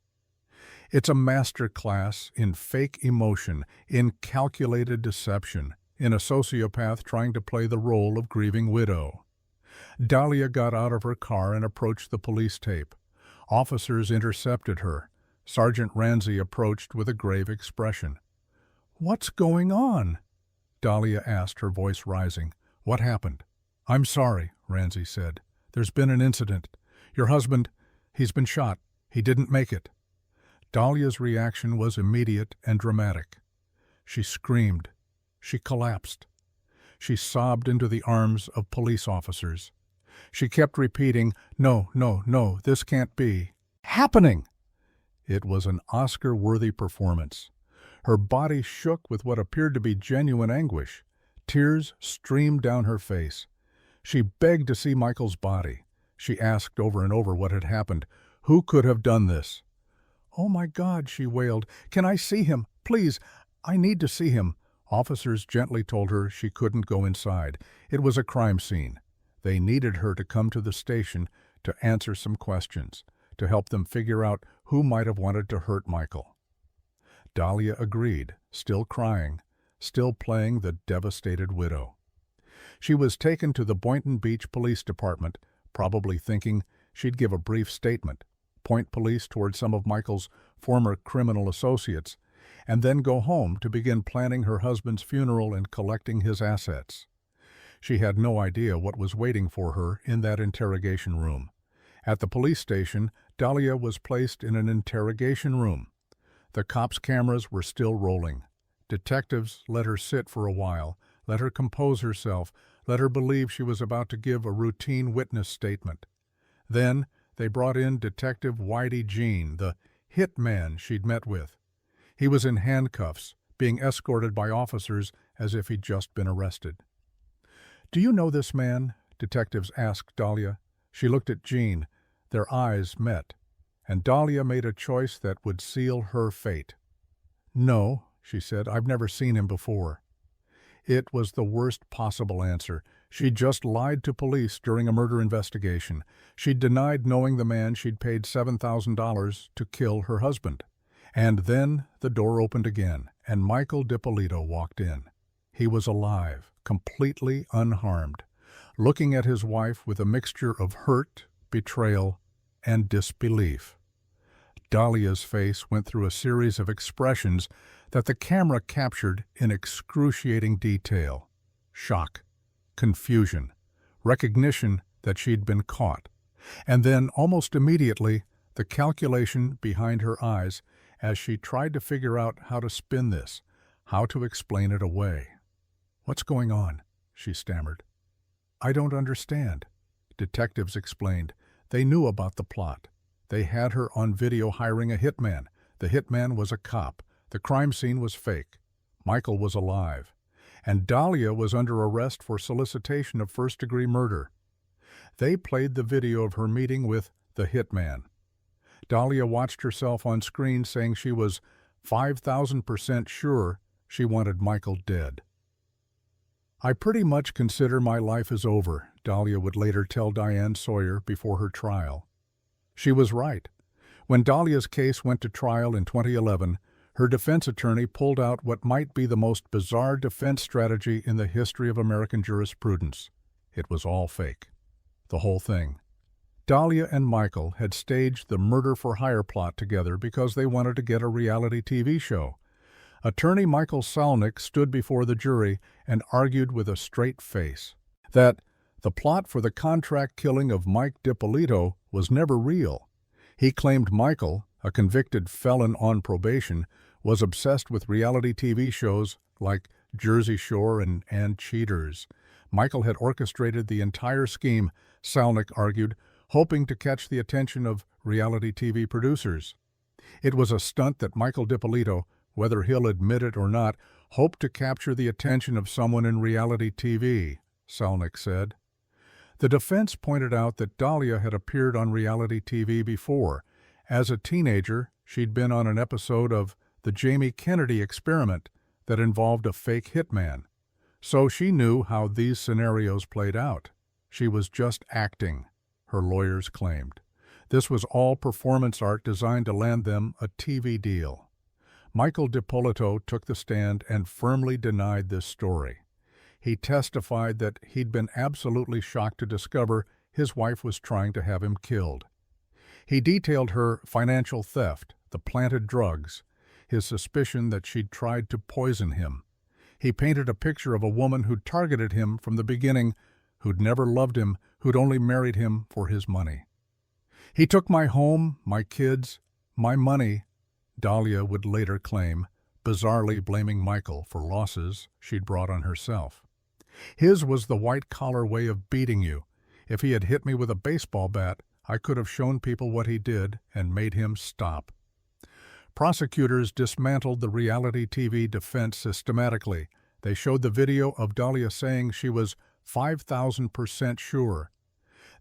[SPEAKER 1] It's a master class in fake emotion, in calculated deception, in a sociopath trying to play the role of grieving widow. Dahlia got out of her car and approached the police tape. Officers intercepted her. Sergeant Ramsey approached with a grave expression. "What's going on?" Dahlia asked, her voice rising. "What happened?" "I'm sorry," Ramsey said. "There's been an incident. Your husband, he's been shot. He didn't make it." Dahlia's reaction was immediate and dramatic. She screamed. She collapsed. She sobbed into the arms of police officers. She kept repeating, "No, no, no, this can't be happening." It was an Oscar-worthy performance. Her body shook with what appeared to be genuine anguish. Tears streamed down her face. She begged to see Michael's body. She asked over and over what had happened. Who could have done this? "Oh my God," she wailed. "Can I see him? Please, I need to see him." Officers gently told her she couldn't go inside. It was a crime scene. They needed her to come to the station to answer some questions, to help them figure out who might have wanted to hurt Michael. Dahlia agreed, still crying, still playing the devastated widow. She was taken to the Boynton Beach Police Department, probably thinking she'd give a brief statement, point police toward some of Michael's former criminal associates, and then go home to begin planning her husband's funeral and collecting his assets. She had no idea what was waiting for her in that interrogation room. At the police station, Dahlia was placed in an interrogation room. The cops' cameras were still rolling. Detectives let her sit for a while, let her compose herself, let her believe she was about to give a routine witness statement. Then they brought in Detective Whitey Jean, the hit man she'd met with. He was in handcuffs, being escorted by officers as if he'd just been arrested. "Do you know this man?" detectives asked Dahlia. She looked at Jean. Their eyes met, and Dahlia made a choice that would seal her fate. "No," she said, "I've never seen him before." It was the worst possible answer. She'd just lied to police during a murder investigation. She'd denied knowing the man she'd paid $7,000 to kill her husband. And then the door opened again, and Michael DiPolito walked in. He was alive, completely unharmed, looking at his wife with a mixture of hurt, betrayal, and disbelief. Dahlia's face went through a series of expressions that the camera captured in excruciating detail. Shock, confusion, recognition that she'd been caught, and then, almost immediately, the calculation behind her eyes as she tried to figure out how to spin this, how to explain it away. "What's going on?" she stammered. "I don't understand." Detectives explained. They knew about the plot. They had her on video hiring a hitman. The hitman was a cop. The crime scene was fake. Michael was alive. And Dahlia was under arrest for solicitation of first-degree murder. They played the video of her meeting with the hitman. Dahlia watched herself on screen saying she was 5,000% sure she wanted Michael dead. "I pretty much consider my life is over," Dahlia would later tell Diane Sawyer before her trial. She was right. When Dahlia's case went to trial in 2011, her defense attorney pulled out what might be the most bizarre defense strategy in the history of American jurisprudence. It was all fake. The whole thing. Dahlia and Michael had staged the murder-for-hire plot together because they wanted to get a reality TV show. Attorney Michael Salnick stood before the jury and argued with a straight face that the plot for the contract killing of Mike DiPolito was never real. He claimed Michael, a convicted felon on probation, was obsessed with reality TV shows like Jersey Shore and Cheaters. Michael had orchestrated the entire scheme, Salnick argued, hoping to catch the attention of reality TV producers. It was a stunt that Michael DiPolito, whether he'll admit it or not, hoped to capture the attention of someone in reality TV, Salnick said. The defense pointed out that Dahlia had appeared on reality TV before. As a teenager, she'd been on an episode of The Jamie Kennedy Experiment that involved a fake hitman. So she knew how these scenarios played out. She was just acting, her lawyers claimed. This was all performance art designed to land them a TV deal. Michael DiPolito took the stand and firmly denied this story. He testified that he'd been absolutely shocked to discover his wife was trying to have him killed. He detailed her financial theft, the planted drugs, his suspicion that she'd tried to poison him. He painted a picture of a woman who'd targeted him from the beginning, who'd never loved him, who'd only married him for his money. He took my home, my kids, my money, Dahlia would later claim, bizarrely blaming Michael for losses she'd brought on herself. His was the white-collar way of beating you. If he had hit me with a baseball bat, I could have shown people what he did and made him stop. Prosecutors dismantled the reality TV defense systematically. They showed the video of Dahlia saying she was 5,000% sure.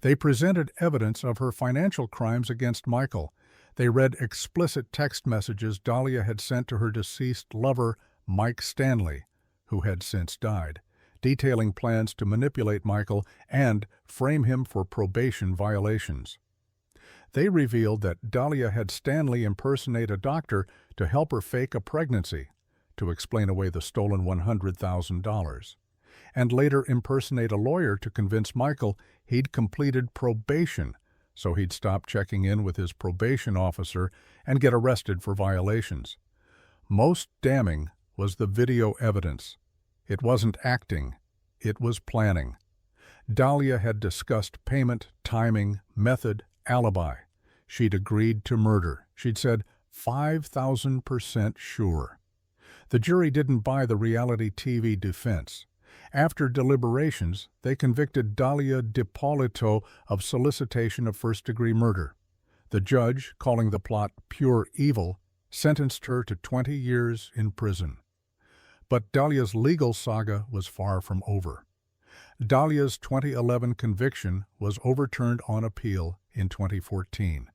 [SPEAKER 1] They presented evidence of her financial crimes against Michael. They read explicit text messages Dahlia had sent to her deceased lover, Mike Stanley, who had since died, detailing plans to manipulate Michael and frame him for probation violations. They revealed that Dahlia had Stanley impersonate a doctor to help her fake a pregnancy, to explain away the stolen $100,000, and later impersonate a lawyer to convince Michael he'd completed probation, so he'd stop checking in with his probation officer and get arrested for violations. Most damning was the video evidence. It wasn't acting, it was planning. Dahlia had discussed payment, timing, method, alibi. She'd agreed to murder. She'd said 5,000% sure. The jury didn't buy the reality TV defense. After deliberations, they convicted Dahlia DiPolito of solicitation of first-degree murder. The judge, calling the plot pure evil, sentenced her to 20 years in prison. But Dahlia's legal saga was far from over. Dahlia's 2011 conviction was overturned on appeal in 2014.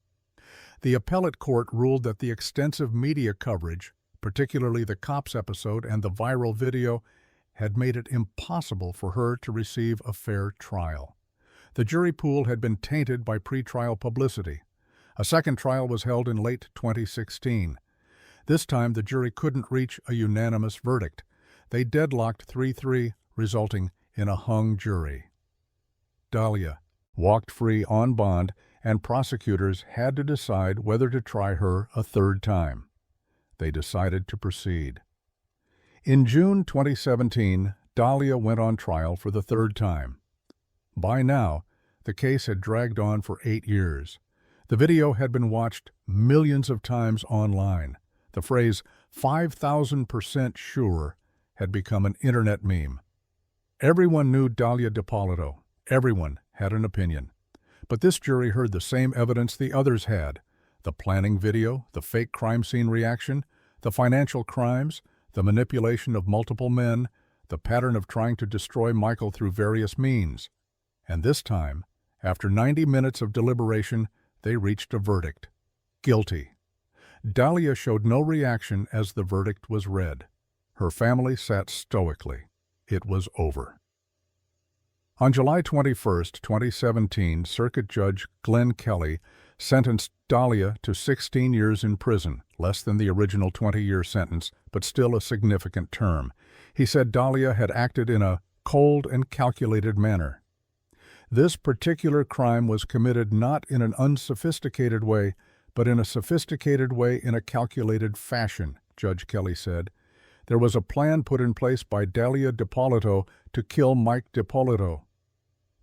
[SPEAKER 1] The appellate court ruled that the extensive media coverage, particularly the cops episode and the viral video, had made it impossible for her to receive a fair trial. The jury pool had been tainted by pretrial publicity. A second trial was held in late 2016. This time the jury couldn't reach a unanimous verdict. They deadlocked 3-3, resulting in a hung jury. Dahlia walked free on bond, and prosecutors had to decide whether to try her a third time. They decided to proceed. In June 2017, Dahlia went on trial for the third time. By now, the case had dragged on for 8 years. The video had been watched millions of times online. The phrase 5,000% sure had become an internet meme. Everyone knew Dahlia DiPolito. Everyone had an opinion. But this jury heard the same evidence the others had: the planning video, the fake crime scene reaction, the financial crimes, the manipulation of multiple men, the pattern of trying to destroy Michael through various means. And this time, after 90 minutes of deliberation, they reached a verdict: guilty. Dahlia showed no reaction as the verdict was read. Her family sat stoically. It was over. On July 21, 2017, Circuit Judge Glenn Kelly sentenced Dahlia to 16 years in prison, less than the original 20-year sentence, but still a significant term. He said Dahlia had acted in a cold and calculated manner. This particular crime was committed not in an unsophisticated way, but in a sophisticated way in a calculated fashion, Judge Kelly said. There was a plan put in place by Dahlia DiPolito to kill Mike DiPolito.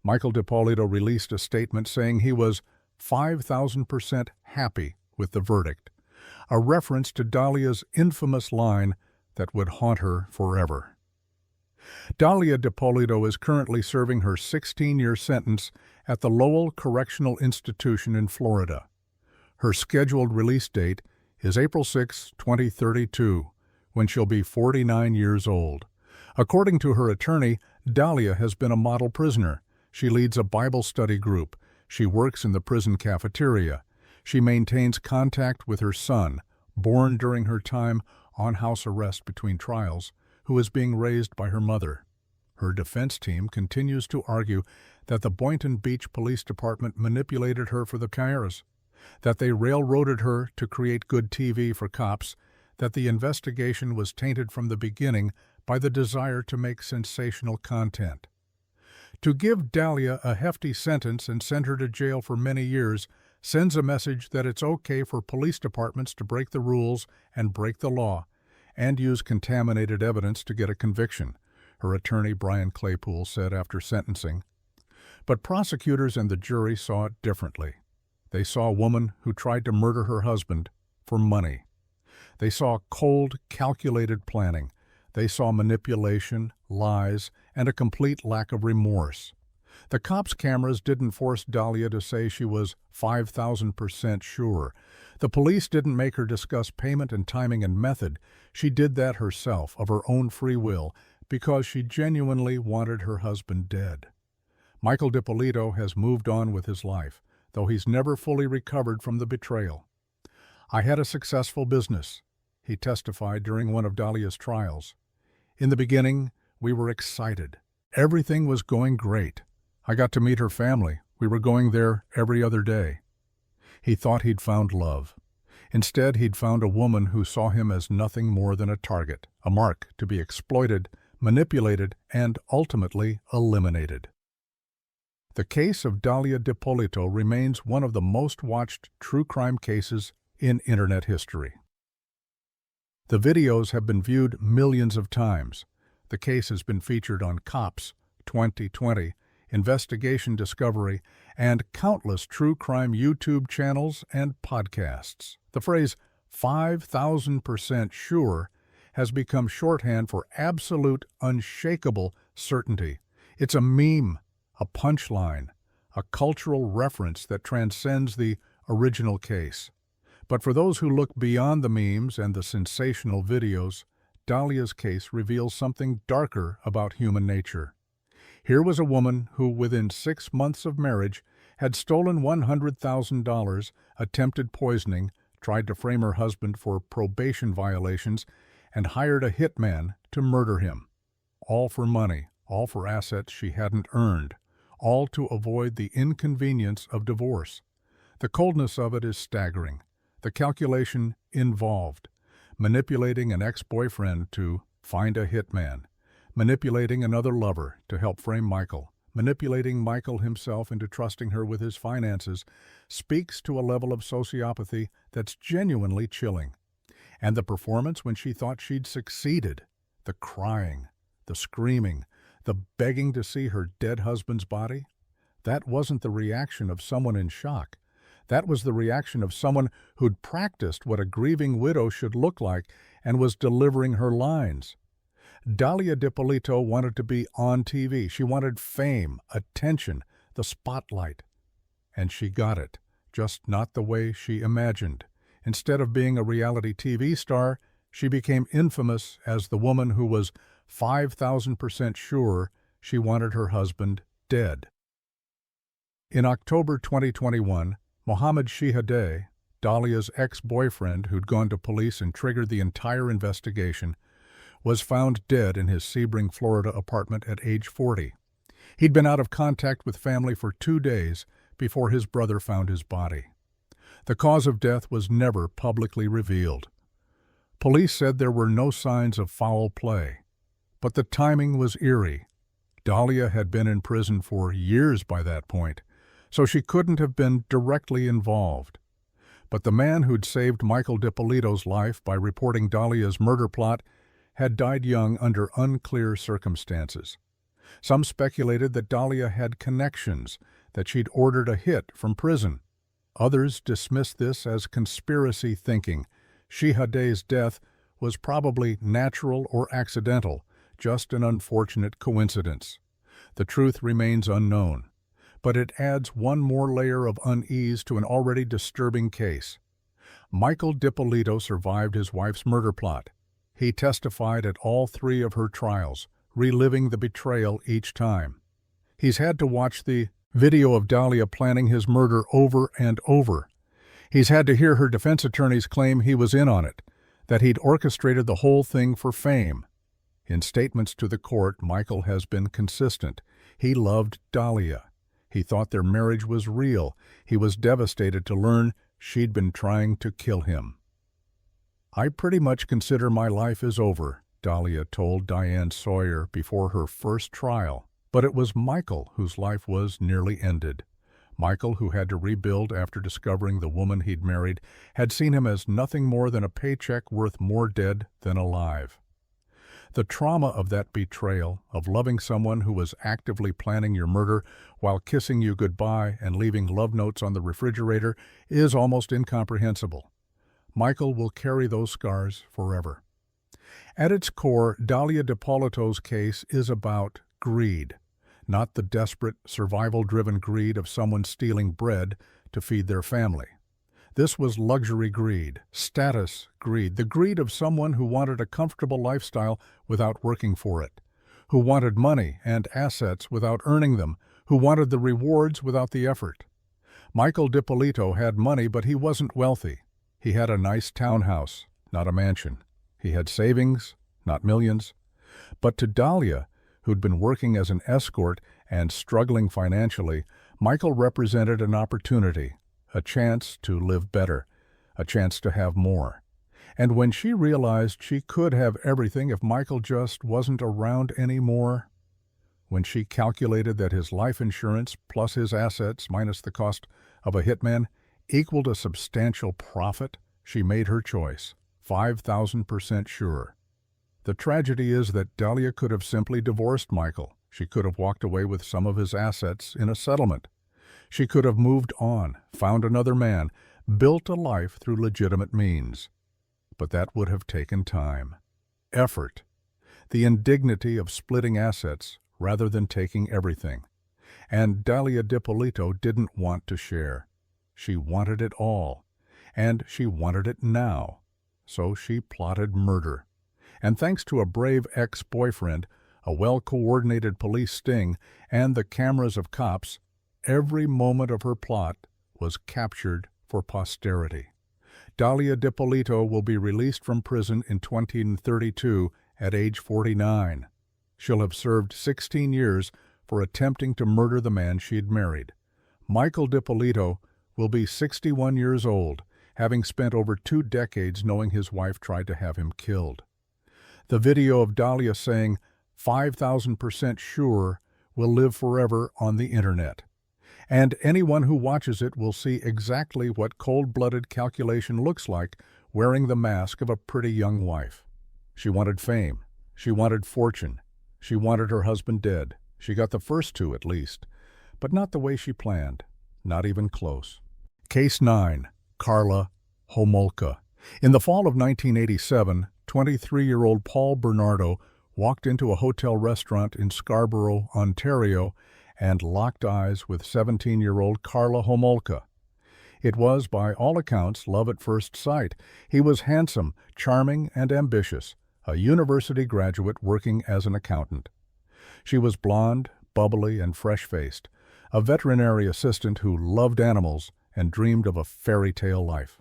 [SPEAKER 1] Michael DiPolito released a statement saying he was 5,000% happy with the verdict, a reference to Dahlia's infamous line that would haunt her forever. Dahlia DiPolito is currently serving her 16-year sentence at the Lowell Correctional Institution in Florida. Her scheduled release date is April 6, 2032, when she'll be 49 years old. According to her attorney, Dahlia has been a model prisoner. She leads a Bible study group. She works in the prison cafeteria. She maintains contact with her son, born during her time on house arrest between trials, who is being raised by her mother. Her defense team continues to argue that the Boynton Beach Police Department manipulated her for the cameras. that they railroaded her to create good TV for cops, that the investigation was tainted from the beginning by the desire to make sensational content. To give Dalia a hefty sentence and send her to jail for many years sends a message that it's okay for police departments to break the rules and break the law, and use contaminated evidence to get a conviction, her attorney Brian Claypool said after sentencing. But prosecutors and the jury saw it differently. They saw a woman who tried to murder her husband for money. They saw cold, calculated planning. They saw manipulation, lies, and a complete lack of remorse. The cops' cameras didn't force Dalia to say she was 5,000% sure. The police didn't make her discuss payment and timing and method. She did that herself, of her own free will, because she genuinely wanted her husband dead. Michael DiPolito has moved on with his life, though he's never fully recovered from the betrayal. "I had a successful business," he testified during one of Dalia's trials. "In the beginning, we were excited. Everything was going great. I got to meet her family. We were going there every other day." He thought he'd found love. Instead, he'd found a woman who saw him as nothing more than a target, a mark to be exploited, manipulated, and ultimately eliminated. The case of Dalia DiPolito remains one of the most watched true crime cases in Internet history. The videos have been viewed millions of times. The case has been featured on Cops 2020, Investigation Discovery, and countless true crime YouTube channels and podcasts. The phrase 5,000% sure has become shorthand for absolute, unshakable certainty. It's a meme, a punchline, a cultural reference that transcends the original case. But for those who look beyond the memes and the sensational videos, Dalia's case reveals something darker about human nature. Here was a woman who, within 6 months of marriage, had stolen $100,000, attempted poisoning, tried to frame her husband for probation violations, and hired a hitman to murder him. All for money, all for assets she hadn't earned, all to avoid the inconvenience of divorce. The coldness of it is staggering. The calculation involved. Manipulating an ex-boyfriend to find a hitman. Manipulating another lover to help frame Michael. Manipulating Michael himself into trusting her with his finances speaks to a level of sociopathy that's genuinely chilling. And the performance when she thought she'd succeeded. The crying, the screaming, the begging to see her dead husband's body. That wasn't the reaction of someone in shock. That was the reaction of someone who'd practiced what a grieving widow should look like and was delivering her lines. Dalia DiPolito wanted to be on TV. She wanted fame, attention, the spotlight. And she got it, just not the way she imagined. Instead of being a reality TV star, she became infamous as the woman who was 5,000% sure she wanted her husband dead. In October 2021, Mohammed Shihadeh, Dalia's ex-boyfriend who'd gone to police and triggered the entire investigation, was found dead in his Sebring, Florida apartment at age 40. He'd been out of contact with family for 2 days before his brother found his body. The cause of death was never publicly revealed. Police said there were no signs of foul play, but the timing was eerie. Dalia had been in prison for years by that point, so she couldn't have been directly involved. But the man who'd saved Michael DiPolito's life by reporting Dalia's murder plot had died young under unclear circumstances. Some speculated that Dalia had connections, that she'd ordered a hit from prison. Others dismissed this as conspiracy thinking. Shihadeh's death was probably natural or accidental, just an unfortunate coincidence. The truth remains unknown, but it adds one more layer of unease to an already disturbing case. Michael DiPolito survived his wife's murder plot. He testified at all 3 of her trials, reliving the betrayal each time. He's had to watch the video of Dalia planning his murder over and over. He's had to hear her defense attorneys claim he was in on it, that he'd orchestrated the whole thing for fame. In statements to the court, Michael has been consistent. He loved Dalia. He thought their marriage was real. He was devastated to learn she'd been trying to kill him. "I pretty much consider my life is over," Dahlia told Diane Sawyer before her first trial. But it was Michael whose life was nearly ended. Michael, who had to rebuild after discovering the woman he'd married, had seen him as nothing more than a paycheck worth more dead than alive. The trauma of that betrayal, of loving someone who was actively planning your murder while kissing you goodbye and leaving love notes on the refrigerator, is almost incomprehensible. Michael will carry those scars forever. At its core, Dahlia Dippolito's case is about greed, not the desperate, survival-driven greed of someone stealing bread to feed their family. This was luxury greed, status greed, the greed of someone who wanted a comfortable lifestyle without working for it, who wanted money and assets without earning them, who wanted the rewards without the effort. Michael Dippolito had money, but he wasn't wealthy. He had a nice townhouse, not a mansion. He had savings, not millions. But to Dahlia, who'd been working as an escort and struggling financially, Michael represented an opportunity, a chance to live better, a chance to have more. And when she realized she could have everything if Michael just wasn't around anymore, when she calculated that his life insurance plus his assets minus the cost of a hitman equaled a substantial profit, she made her choice, 5,000% sure. The tragedy is that Dahlia could have simply divorced Michael. She could have walked away with some of his assets in a settlement. She could have moved on, found another man, built a life through legitimate means. But that would have taken time, effort, the indignity of splitting assets rather than taking everything. And Dahlia Dippolito didn't want to share. She wanted it all, and she wanted it now. So she plotted murder. And thanks to a brave ex-boyfriend, a well-coordinated police sting, and the cameras of cops, every moment of her plot was captured for posterity. Dahlia Dippolito will be released from prison in 2032 at age 49. She'll have served 16 years for attempting to murder the man she'd married. Michael Dippolito will be 61 years old, having spent over 2 decades knowing his wife tried to have him killed. The video of Dahlia saying, 5,000% sure, will live forever on the internet. And anyone who watches it will see exactly what cold-blooded calculation looks like wearing the mask of a pretty young wife. She wanted fame. She wanted fortune. She wanted her husband dead. She got the first 2 at least, but not the way she planned, not even close. Case 9. Karla Homolka. In the fall of 1987, 23-year-old Paul Bernardo walked into a hotel restaurant in Scarborough, Ontario, and locked eyes with 17-year-old Karla Homolka. It was, by all accounts, love at first sight. He was handsome, charming, and ambitious, a university graduate working as an accountant. She was blonde, bubbly, and fresh-faced, a veterinary assistant who loved animals and dreamed of a fairy tale life.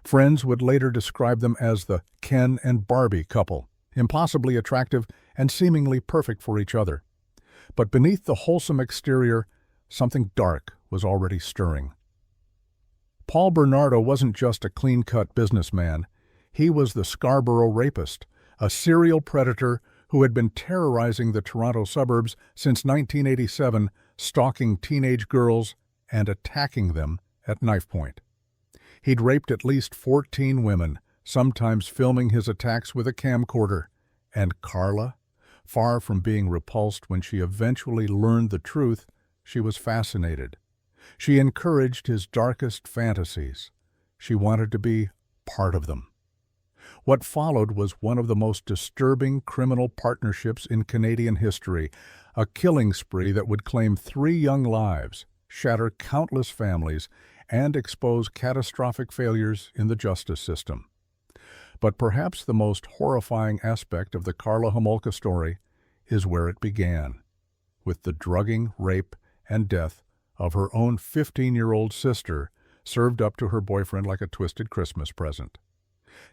[SPEAKER 1] Friends would later describe them as the Ken and Barbie couple, impossibly attractive and seemingly perfect for each other. But beneath the wholesome exterior, something dark was already stirring. Paul Bernardo wasn't just a clean-cut businessman. He was the Scarborough rapist, a serial predator who had been terrorizing the Toronto suburbs since 1987, stalking teenage girls and attacking them at knife point. He'd raped at least 14 women, sometimes filming his attacks with a camcorder. And Karla? Far from being repulsed when she eventually learned the truth, she was fascinated. She encouraged his darkest fantasies. She wanted to be part of them. What followed was one of the most disturbing criminal partnerships in Canadian history, a killing spree that would claim 3 young lives, shatter countless families, and expose catastrophic failures in the justice system. But perhaps the most horrifying aspect of the Karla Homolka story is where it began, with the drugging, rape, and death of her own 15-year-old sister, served up to her boyfriend like a twisted Christmas present.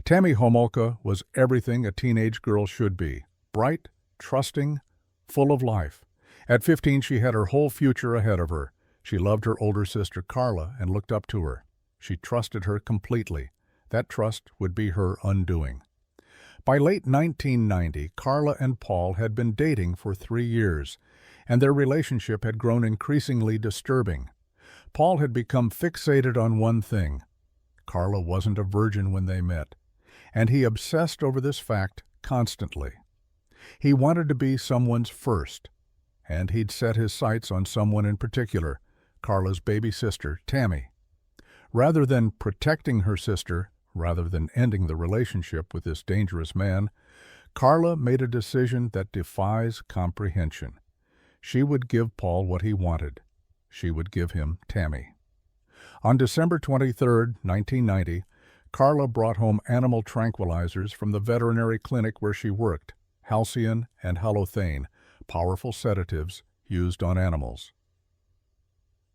[SPEAKER 1] Tammy Homolka was everything a teenage girl should be, bright, trusting, full of life. At 15, she had her whole future ahead of her. She loved her older sister Karla and looked up to her. She trusted her completely. That trust would be her undoing. By late 1990, Carla and Paul had been dating for 3 years, and their relationship had grown increasingly disturbing. Paul had become fixated on one thing: Carla wasn't a virgin when they met, and he obsessed over this fact constantly. He wanted to be someone's first, and he'd set his sights on someone in particular, Carla's baby sister, Tammy. Rather than protecting her sister, rather than ending the relationship with this dangerous man, Carla made a decision that defies comprehension. She would give Paul what he wanted. She would give him Tammy. On December 23, 1990, Carla brought home animal tranquilizers from the veterinary clinic where she worked, Halcion and Halothane, powerful sedatives used on animals.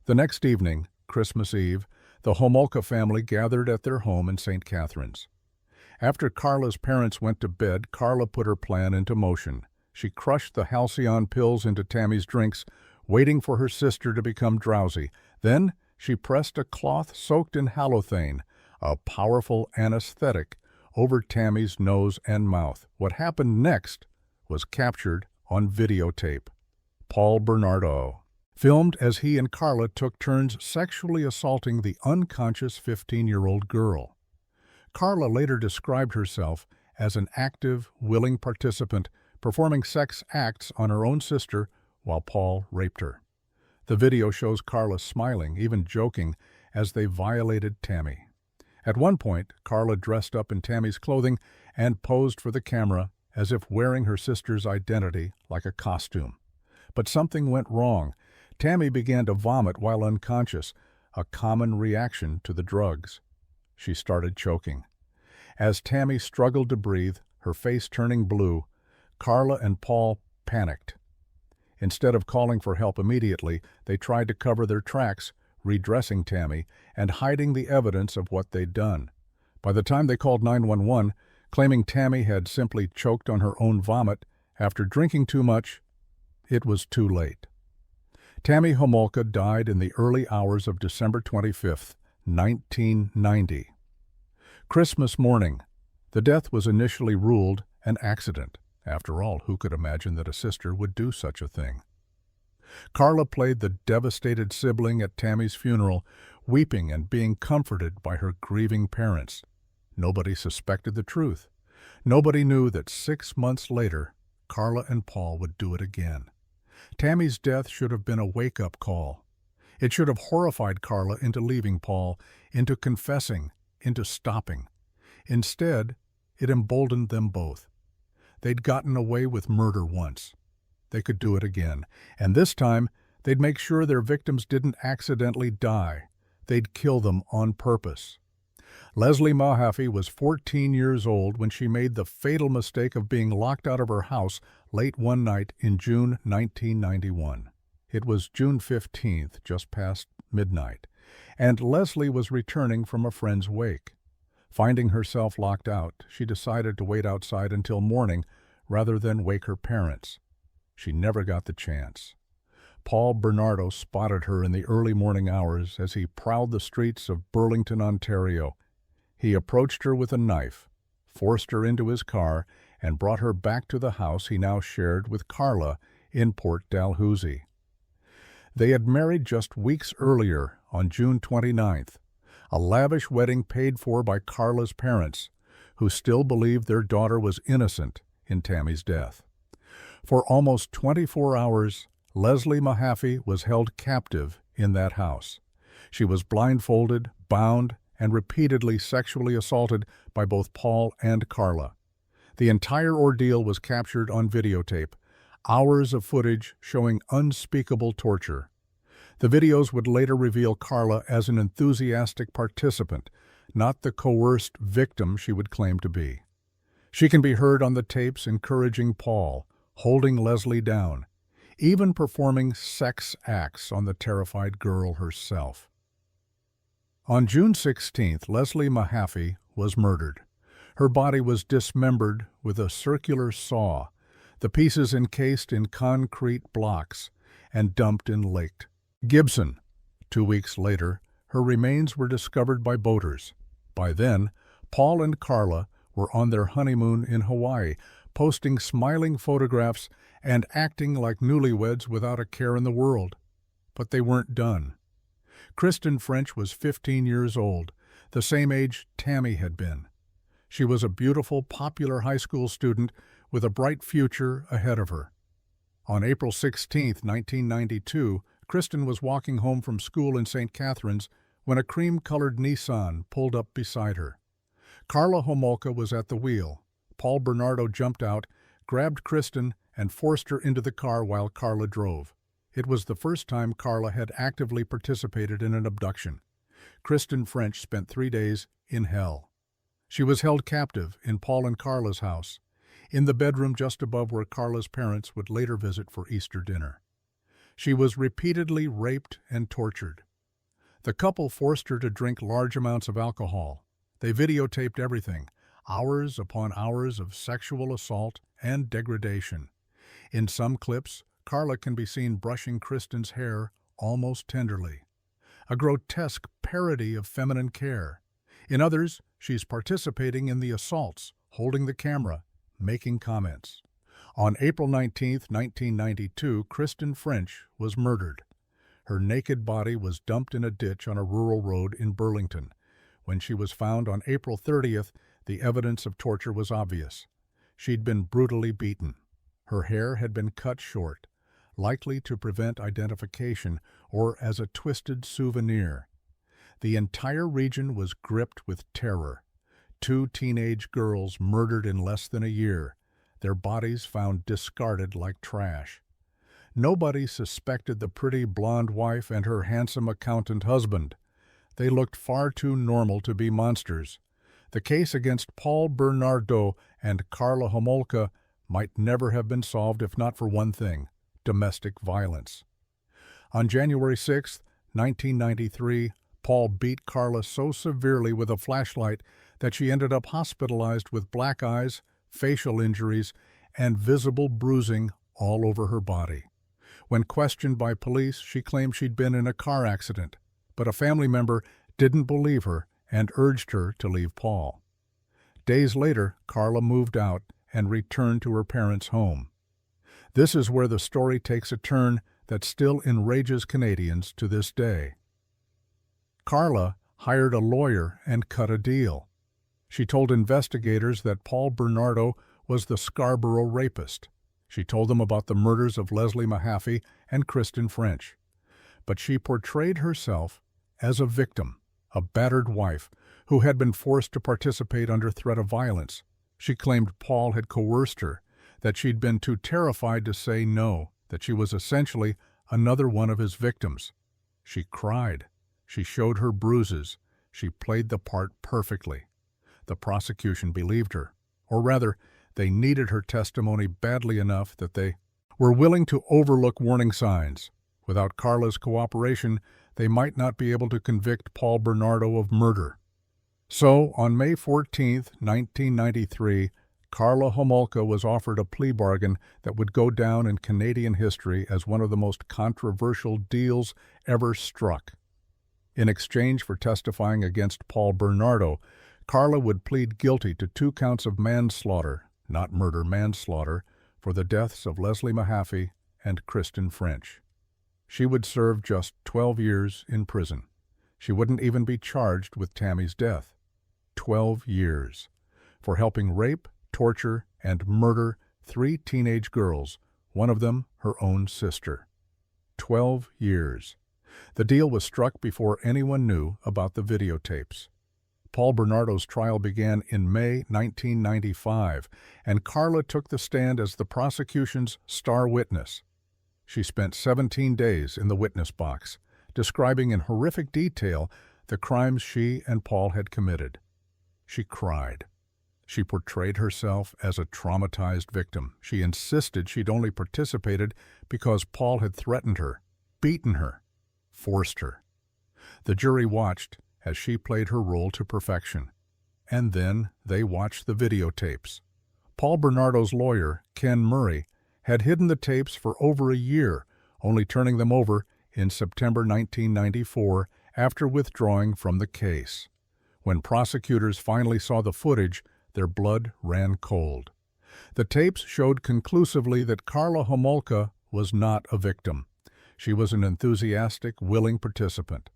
[SPEAKER 1] The next evening, Christmas Eve, the Homolka family gathered at their home in St. Catharines. After Carla's parents went to bed, Carla put her plan into motion. She crushed the Halcyon pills into Tammy's drinks, waiting for her sister to become drowsy. Then she pressed a cloth soaked in halothane, a powerful anesthetic, over Tammy's nose and mouth. What happened next was captured on videotape. Paul Bernardo filmed as he and Carla took turns sexually assaulting the unconscious 15-year-old girl. Carla later described herself as an active, willing participant, performing sex acts on her own sister while Paul raped her. The video shows Carla smiling, even joking, as they violated Tammy. At one point, Carla dressed up in Tammy's clothing and posed for the camera as if wearing her sister's identity like a costume. But something went wrong. Tammy began to vomit while unconscious, a common reaction to the drugs. She started choking. As Tammy struggled to breathe, her face turning blue, Carla and Paul panicked. Instead of calling for help immediately, they tried to cover their tracks, redressing Tammy and hiding the evidence of what they'd done. By the time they called 911, claiming Tammy had simply choked on her own vomit after drinking too much, it was too late. Tammy Homolka died in the early hours of December 25, 1990. Christmas morning. The death was initially ruled an accident. After all, who could imagine that a sister would do such a thing? Carla played the devastated sibling at Tammy's funeral, weeping and being comforted by her grieving parents. Nobody suspected the truth. Nobody knew that 6 months later, Carla and Paul would do it again. Tammy's death should have been a wake-up call. It should have horrified Carla into leaving Paul, into confessing, into stopping. Instead, it emboldened them both. They'd gotten away with murder once. They could do it again, and this time they'd make sure their victims didn't accidentally die. They'd kill them on purpose. Leslie Mahaffey was 14 years old when she made the fatal mistake of being locked out of her house late one night in June 1991. It was June 15th, just past midnight, and Leslie was returning from a friend's wake. Finding herself locked out, she decided to wait outside until morning rather than wake her parents. She never got the chance. Paul Bernardo spotted her in the early morning hours as he prowled the streets of Burlington, Ontario. He approached her with a knife, forced her into his car, and brought her back to the house he now shared with Carla in Port Dalhousie. They had married just weeks earlier, on June 29th, a lavish wedding paid for by Carla's parents, who still believed their daughter was innocent in Tammy's death. For almost 24 hours, Leslie Mahaffey was held captive in that house. She was blindfolded, bound, and repeatedly sexually assaulted by both Paul and Carla. The entire ordeal was captured on videotape, hours of footage showing unspeakable torture. The videos would later reveal Carla as an enthusiastic participant, not the coerced victim she would claim to be. She can be heard on the tapes encouraging Paul, holding Leslie down, even performing sex acts on the terrified girl herself. On June 16th, Leslie Mahaffey was murdered. Her body was dismembered with a circular saw, the pieces encased in concrete blocks and dumped in Lake Gibson. 2 weeks later, her remains were discovered by boaters. By then, Paul and Carla were on their honeymoon in Hawaii, posting smiling photographs and acting like newlyweds without a care in the world. But they weren't done. Kristen French was 15 years old, the same age Tammy had been. She was a beautiful, popular high school student with a bright future ahead of her. On April 16, 1992, Kristen was walking home from school in St. Catharines when a cream-colored Nissan pulled up beside her. Karla Homolka was at the wheel. Paul Bernardo jumped out, grabbed Kristen, and forced her into the car while Karla drove. It was the first time Karla had actively participated in an abduction. Kristen French spent 3 days in hell. She was held captive in Paul and Karla's house, in the bedroom just above where Karla's parents would later visit for Easter dinner. She was repeatedly raped and tortured. The couple forced her to drink large amounts of alcohol. They videotaped everything, hours upon hours of sexual assault and degradation. In some clips, Karla can be seen brushing Kristen's hair almost tenderly, a grotesque parody of feminine care. In others, she's participating in the assaults, holding the camera, making comments. On April 19, 1992, Kristen French was murdered. Her naked body was dumped in a ditch on a rural road in Burlington. When she was found on April 30th, the evidence of torture was obvious. She'd been brutally beaten. Her hair had been cut short, likely to prevent identification or as a twisted souvenir. The entire region was gripped with terror. 2 teenage girls murdered in less than a year, their bodies found discarded like trash. Nobody suspected the pretty blonde wife and her handsome accountant husband. They looked far too normal to be monsters. The case against Paul Bernardo and Karla Homolka might never have been solved if not for one thing: domestic violence. On January 6, 1993, Paul beat Karla so severely with a flashlight that she ended up hospitalized with black eyes, facial injuries, and visible bruising all over her body. When questioned by police, she claimed she'd been in a car accident, but a family member didn't believe her and urged her to leave Paul. Days later, Karla moved out and returned to her parents' home. This is where the story takes a turn that still enrages Canadians to this day. Karla hired a lawyer and cut a deal. She told investigators that Paul Bernardo was the Scarborough rapist. She told them about the murders of Leslie Mahaffey and Kristen French. But she portrayed herself as a victim, a battered wife who had been forced to participate under threat of violence. She claimed Paul had coerced her, that she'd been too terrified to say no, that she was essentially another one of his victims. She cried. She showed her bruises. She played the part perfectly. The prosecution believed her, or rather, they needed her testimony badly enough that they were willing to overlook warning signs. Without Karla's cooperation, they might not be able to convict Paul Bernardo of murder. So, on May 14, 1993, Karla Homolka was offered a plea bargain that would go down in Canadian history as one of the most controversial deals ever struck. In exchange for testifying against Paul Bernardo, Karla would plead guilty to 2 counts of manslaughter, not murder, manslaughter, for the deaths of Leslie Mahaffey and Kristen French. She would serve just 12 years in prison. She wouldn't even be charged with Tammy's death. 12 years. For helping rape, torture, and murder 3 teenage girls, one of them her own sister. 12 years. The deal was struck before anyone knew about the videotapes. Paul Bernardo's trial began in May 1995, and Karla took the stand as the prosecution's star witness. She spent 17 days in the witness box, describing in horrific detail the crimes she and Paul had committed. She cried. She portrayed herself as a traumatized victim. She insisted she'd only participated because Paul had threatened her, beaten her, forced her. The jury watched as she played her role to perfection. And then they watched the videotapes. Paul Bernardo's lawyer, Ken Murray, had hidden the tapes for over a year, only turning them over in September 1994 after withdrawing from the case. When prosecutors finally saw the footage, their blood ran cold. The tapes showed conclusively that Karla Homolka was not a victim. She was an enthusiastic, willing participant.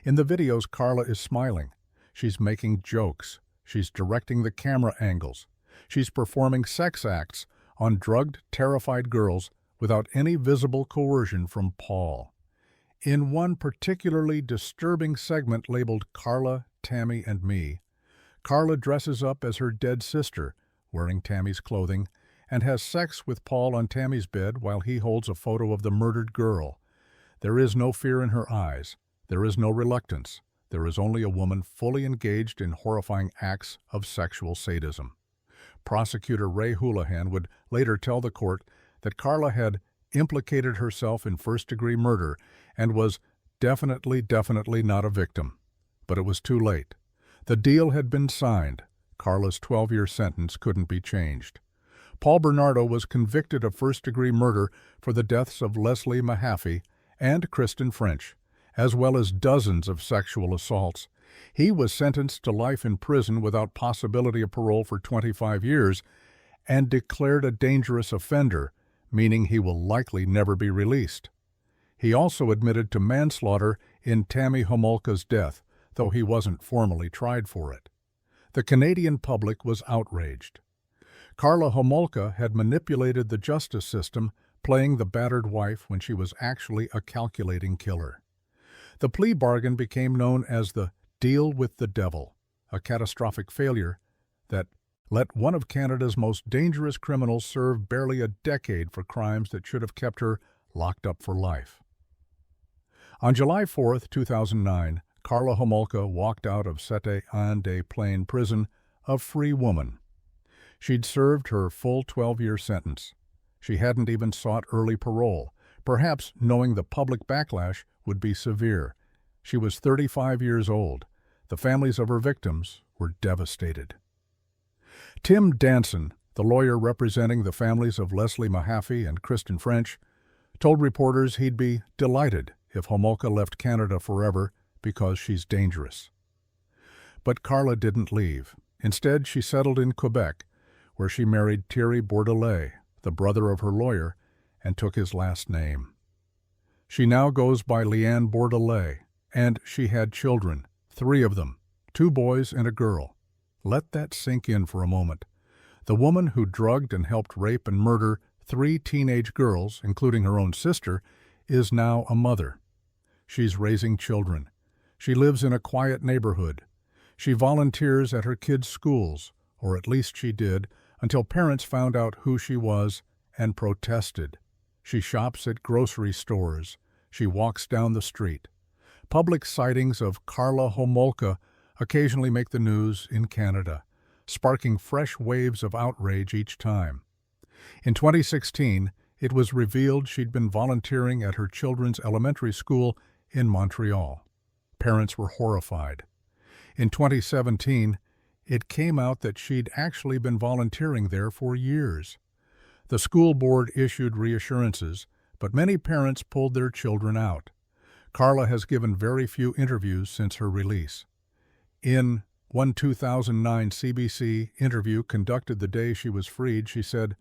[SPEAKER 1] In the videos, Karla is smiling. She's making jokes. She's directing the camera angles. She's performing sex acts on drugged, terrified girls without any visible coercion from Paul. In one particularly disturbing segment labeled Karla, Tammy, and Me, Karla dresses up as her dead sister, wearing Tammy's clothing, and has sex with Paul on Tammy's bed while he holds a photo of the murdered girl. There is no fear in her eyes. There is no reluctance. There is only a woman fully engaged in horrifying acts of sexual sadism. Prosecutor Ray Houlihan would later tell the court that Karla had implicated herself in first-degree murder and was definitely not a victim. But it was too late. The deal had been signed. Karla's 12-year sentence couldn't be changed. Paul Bernardo was convicted of first-degree murder for the deaths of Leslie Mahaffey and Kristen French, as well as dozens of sexual assaults. He was sentenced to life in prison without possibility of parole for 25 years and declared a dangerous offender, meaning he will likely never be released. He also admitted to manslaughter in Tammy Homolka's death, though he wasn't formally tried for it. The Canadian public was outraged. Karla Homolka had manipulated the justice system, playing the battered wife when she was actually a calculating killer. The plea bargain became known as the Deal with the Devil, a catastrophic failure that let one of Canada's most dangerous criminals serve barely a decade for crimes that should have kept her locked up for life. On July 4, 2009, Karla Homolka walked out of Sainte-Anne-des-Plaines prison a free woman. She'd served her full 12-year sentence. She hadn't even sought early parole, perhaps knowing the public backlash would be severe. She was 35 years old. The families of her victims were devastated. Tim Danson, the lawyer representing the families of Leslie Mahaffey and Kristen French, told reporters he'd be delighted if Homolka left Canada forever because she's dangerous. But Karla didn't leave. Instead, she settled in Quebec, where she married Thierry Bordelais, the brother of her lawyer, and took his last name. She now goes by Leanne Bordelais, and she had children, 3 of them, 2 boys and a girl. Let that sink in for a moment. The woman who drugged and helped rape and murder 3 teenage girls, including her own sister, is now a mother. She's raising children. She lives in a quiet neighborhood. She volunteers at her kids' schools, or at least she did, until parents found out who she was and protested. She shops at grocery stores. She walks down the street. Public sightings of Karla Homolka occasionally make the news in Canada, sparking fresh waves of outrage each time. In 2016, it was revealed she'd been volunteering at her children's elementary school in Montreal. Parents were horrified. In 2017, it came out that she'd actually been volunteering there for years. The school board issued reassurances, but many parents pulled their children out. Karla has given very few interviews since her release. In one 2009 CBC interview conducted the day she was freed, she said,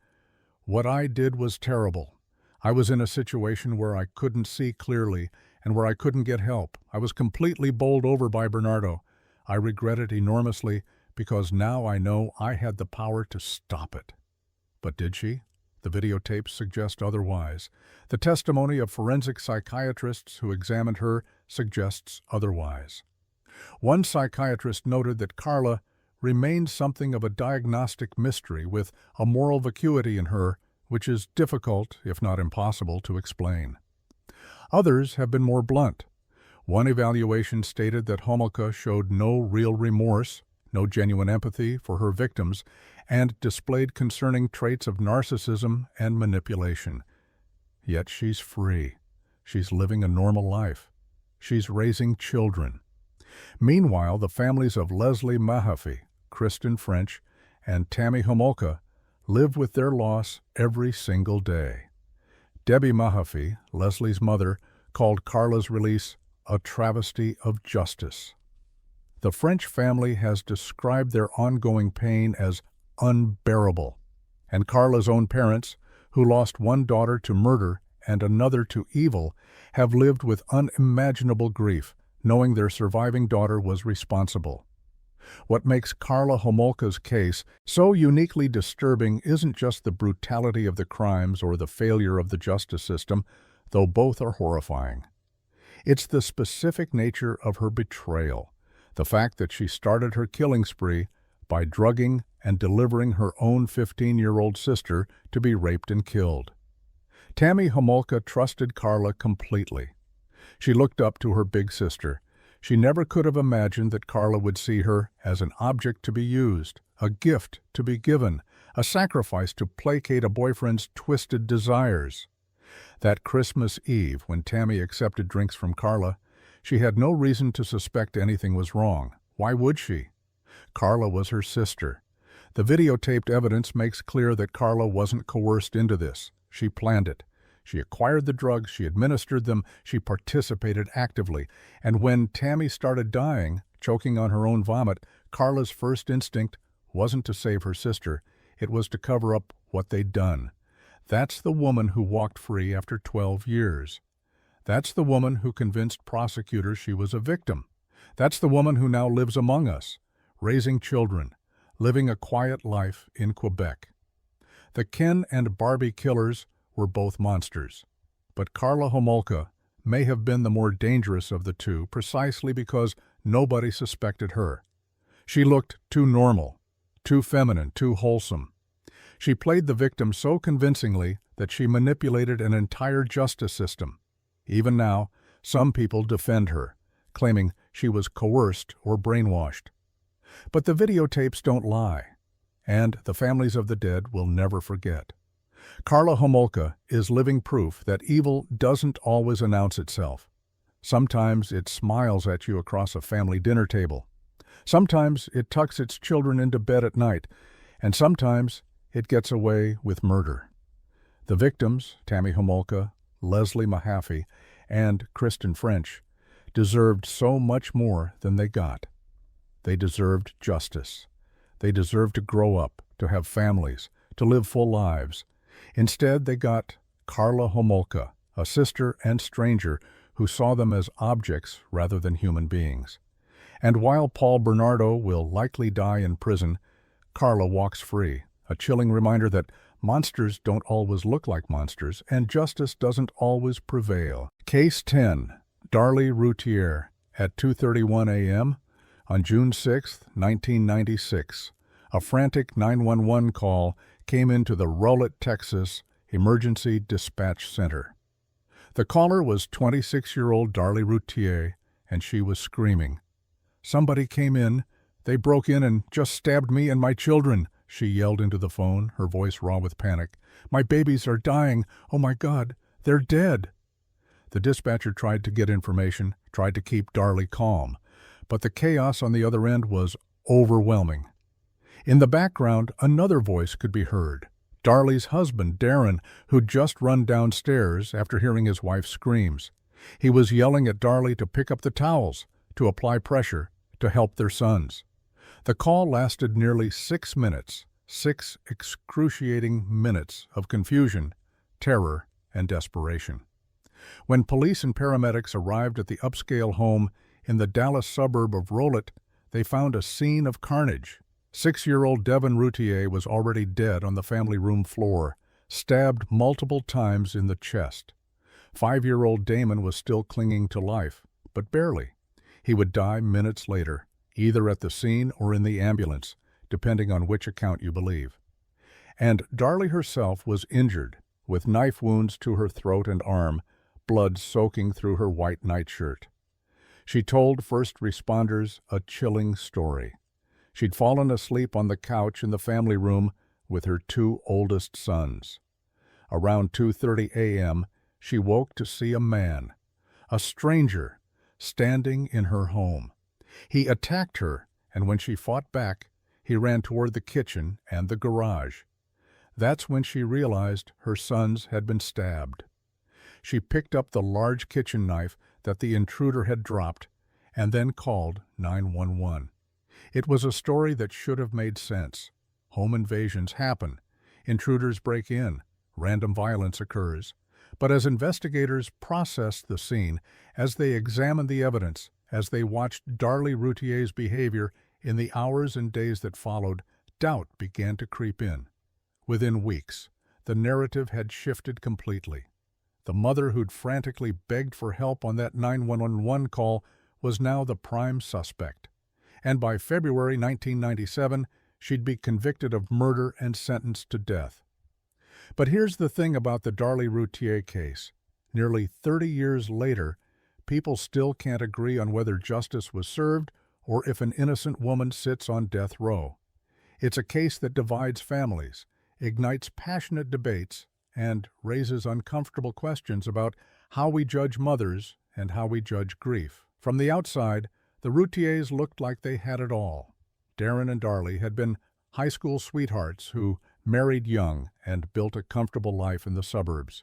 [SPEAKER 1] "What I did was terrible. I was in a situation where I couldn't see clearly and where I couldn't get help. I was completely bowled over by Bernardo. I regret it enormously because now I know I had the power to stop it." But did she? The videotapes suggest otherwise. The testimony of forensic psychiatrists who examined her suggests otherwise. One psychiatrist noted that Karla remained something of a diagnostic mystery with a moral vacuity in her, which is difficult, if not impossible, to explain. Others have been more blunt. One evaluation stated that Homolka showed no real remorse, no genuine empathy for her victims, and displayed concerning traits of narcissism and manipulation. Yet she's free. She's living a normal life. She's raising children. Meanwhile, the families of Leslie Mahaffey, Kristen French, and Tammy Homolka live with their loss every single day. Debbie Mahaffey, Leslie's mother, called Karla's release a travesty of justice. The French family has described their ongoing pain as unbearable, and Carla's own parents, who lost one daughter to murder and another to evil, have lived with unimaginable grief, knowing their surviving daughter was responsible. What makes Karla Homolka's case so uniquely disturbing isn't just the brutality of the crimes or the failure of the justice system, though both are horrifying. It's the specific nature of her betrayal, the fact that she started her killing spree by drugging and delivering her own 15-year-old sister to be raped and killed. Tammy Homolka trusted Karla completely. She looked up to her big sister. She never could have imagined that Karla would see her as an object to be used, a gift to be given, a sacrifice to placate a boyfriend's twisted desires. That Christmas Eve, when Tammy accepted drinks from Karla, she had no reason to suspect anything was wrong. Why would she? Karla was her sister. The videotaped evidence makes clear that Karla wasn't coerced into this. She planned it. She acquired the drugs, she administered them, she participated actively. And when Tammy started dying, choking on her own vomit, Karla's first instinct wasn't to save her sister. It was to cover up what they'd done. That's the woman who walked free after 12 years. That's the woman who convinced prosecutors she was a victim. That's the woman who now lives among us, raising children, living a quiet life in Quebec. The Ken and Barbie killers were both monsters, but Karla Homolka may have been the more dangerous of the two precisely because nobody suspected her. She looked too normal, too feminine, too wholesome. She played the victim so convincingly that she manipulated an entire justice system. Even now, some people defend her, claiming she was coerced or brainwashed. But the videotapes don't lie, and the families of the dead will never forget. Karla Homolka is living proof that evil doesn't always announce itself. Sometimes it smiles at you across a family dinner table. Sometimes it tucks its children into bed at night, and sometimes it gets away with murder. The victims, Tammy Homolka, Leslie Mahaffey, and Kristen French, deserved so much more than they got. They deserved justice. They deserved to grow up, to have families, to live full lives. Instead, they got Karla Homolka, a sister and stranger who saw them as objects rather than human beings. And while Paul Bernardo will likely die in prison, Karla walks free, a chilling reminder that monsters don't always look like monsters, and justice doesn't always prevail. Case 10. Darlie Routier, at 2:31 a.m. on June 6, 1996. A frantic 911 call came into the Rowlett, Texas Emergency Dispatch Center. The caller was 26-year-old Darlie Routier, and she was screaming. "Somebody came in. They broke in and just stabbed me and my children," she yelled into the phone, her voice raw with panic. "My babies are dying. Oh my God, they're dead." The dispatcher tried to get information, tried to keep Darlie calm, but the chaos on the other end was overwhelming. In the background, another voice could be heard. Darlie's husband, Darren, who'd just run downstairs after hearing his wife's screams. He was yelling at Darlie to pick up the towels, to apply pressure, to help their sons. The call lasted nearly 6 minutes, 6 excruciating minutes of confusion, terror, and desperation. When police and paramedics arrived at the upscale home in the Dallas suburb of Rowlett, they found a scene of carnage. 6-year-old Devin Routier was already dead on the family room floor, stabbed multiple times in the chest. 5-year-old Damon was still clinging to life, but barely. He would die minutes later, either at the scene or in the ambulance, depending on which account you believe. And Darlie herself was injured, with knife wounds to her throat and arm, blood soaking through her white nightshirt. She told first responders a chilling story. She'd fallen asleep on the couch in the family room with her 2 oldest sons. Around 2:30 a.m., she woke to see a man, a stranger, standing in her home. He attacked her, and when she fought back, he ran toward the kitchen and the garage. That's when she realized her sons had been stabbed. She picked up the large kitchen knife that the intruder had dropped and then called 911. It was a story that should have made sense. Home invasions happen. Intruders break in. Random violence occurs. But as investigators processed the scene, as they examined the evidence, as they watched Darlie Routhier's behavior in the hours and days that followed, doubt began to creep in. Within weeks, the narrative had shifted completely. The mother who'd frantically begged for help on that 911 call was now the prime suspect. And by February 1997, she'd be convicted of murder and sentenced to death. But here's the thing about the Darlie Routhier case. Nearly 30 years later, people still can't agree on whether justice was served or if an innocent woman sits on death row. It's a case that divides families, ignites passionate debates, and raises uncomfortable questions about how we judge mothers and how we judge grief. From the outside, the Routhiers looked like they had it all. Darren and Darlie had been high school sweethearts who married young and built a comfortable life in the suburbs.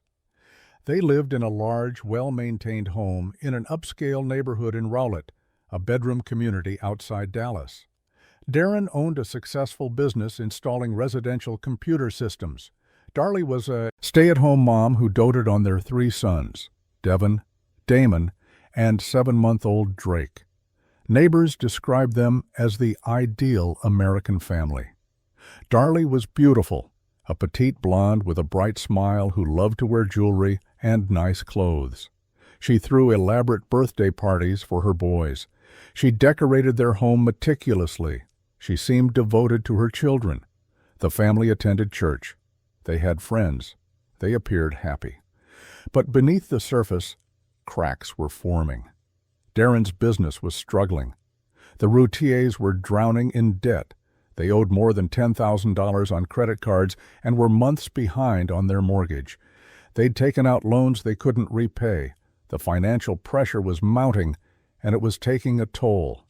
[SPEAKER 1] They lived in a large, well-maintained home in an upscale neighborhood in Rowlett, a bedroom community outside Dallas. Darren owned a successful business installing residential computer systems. Darlie was a stay-at-home mom who doted on their 3 sons, Devin, Damon, and 7-month-old Drake. Neighbors described them as the ideal American family. Darlie was beautiful, a petite blonde with a bright smile who loved to wear jewelry and nice clothes. She threw elaborate birthday parties for her boys. She decorated their home meticulously. She seemed devoted to her children. The family attended church. They had friends. They appeared happy. But beneath the surface, cracks were forming. Darren's business was struggling. The Routhiers were drowning in debt. They owed more than $10,000 on credit cards and were months behind on their mortgage. They'd taken out loans they couldn't repay. The financial pressure was mounting, and it was taking a toll.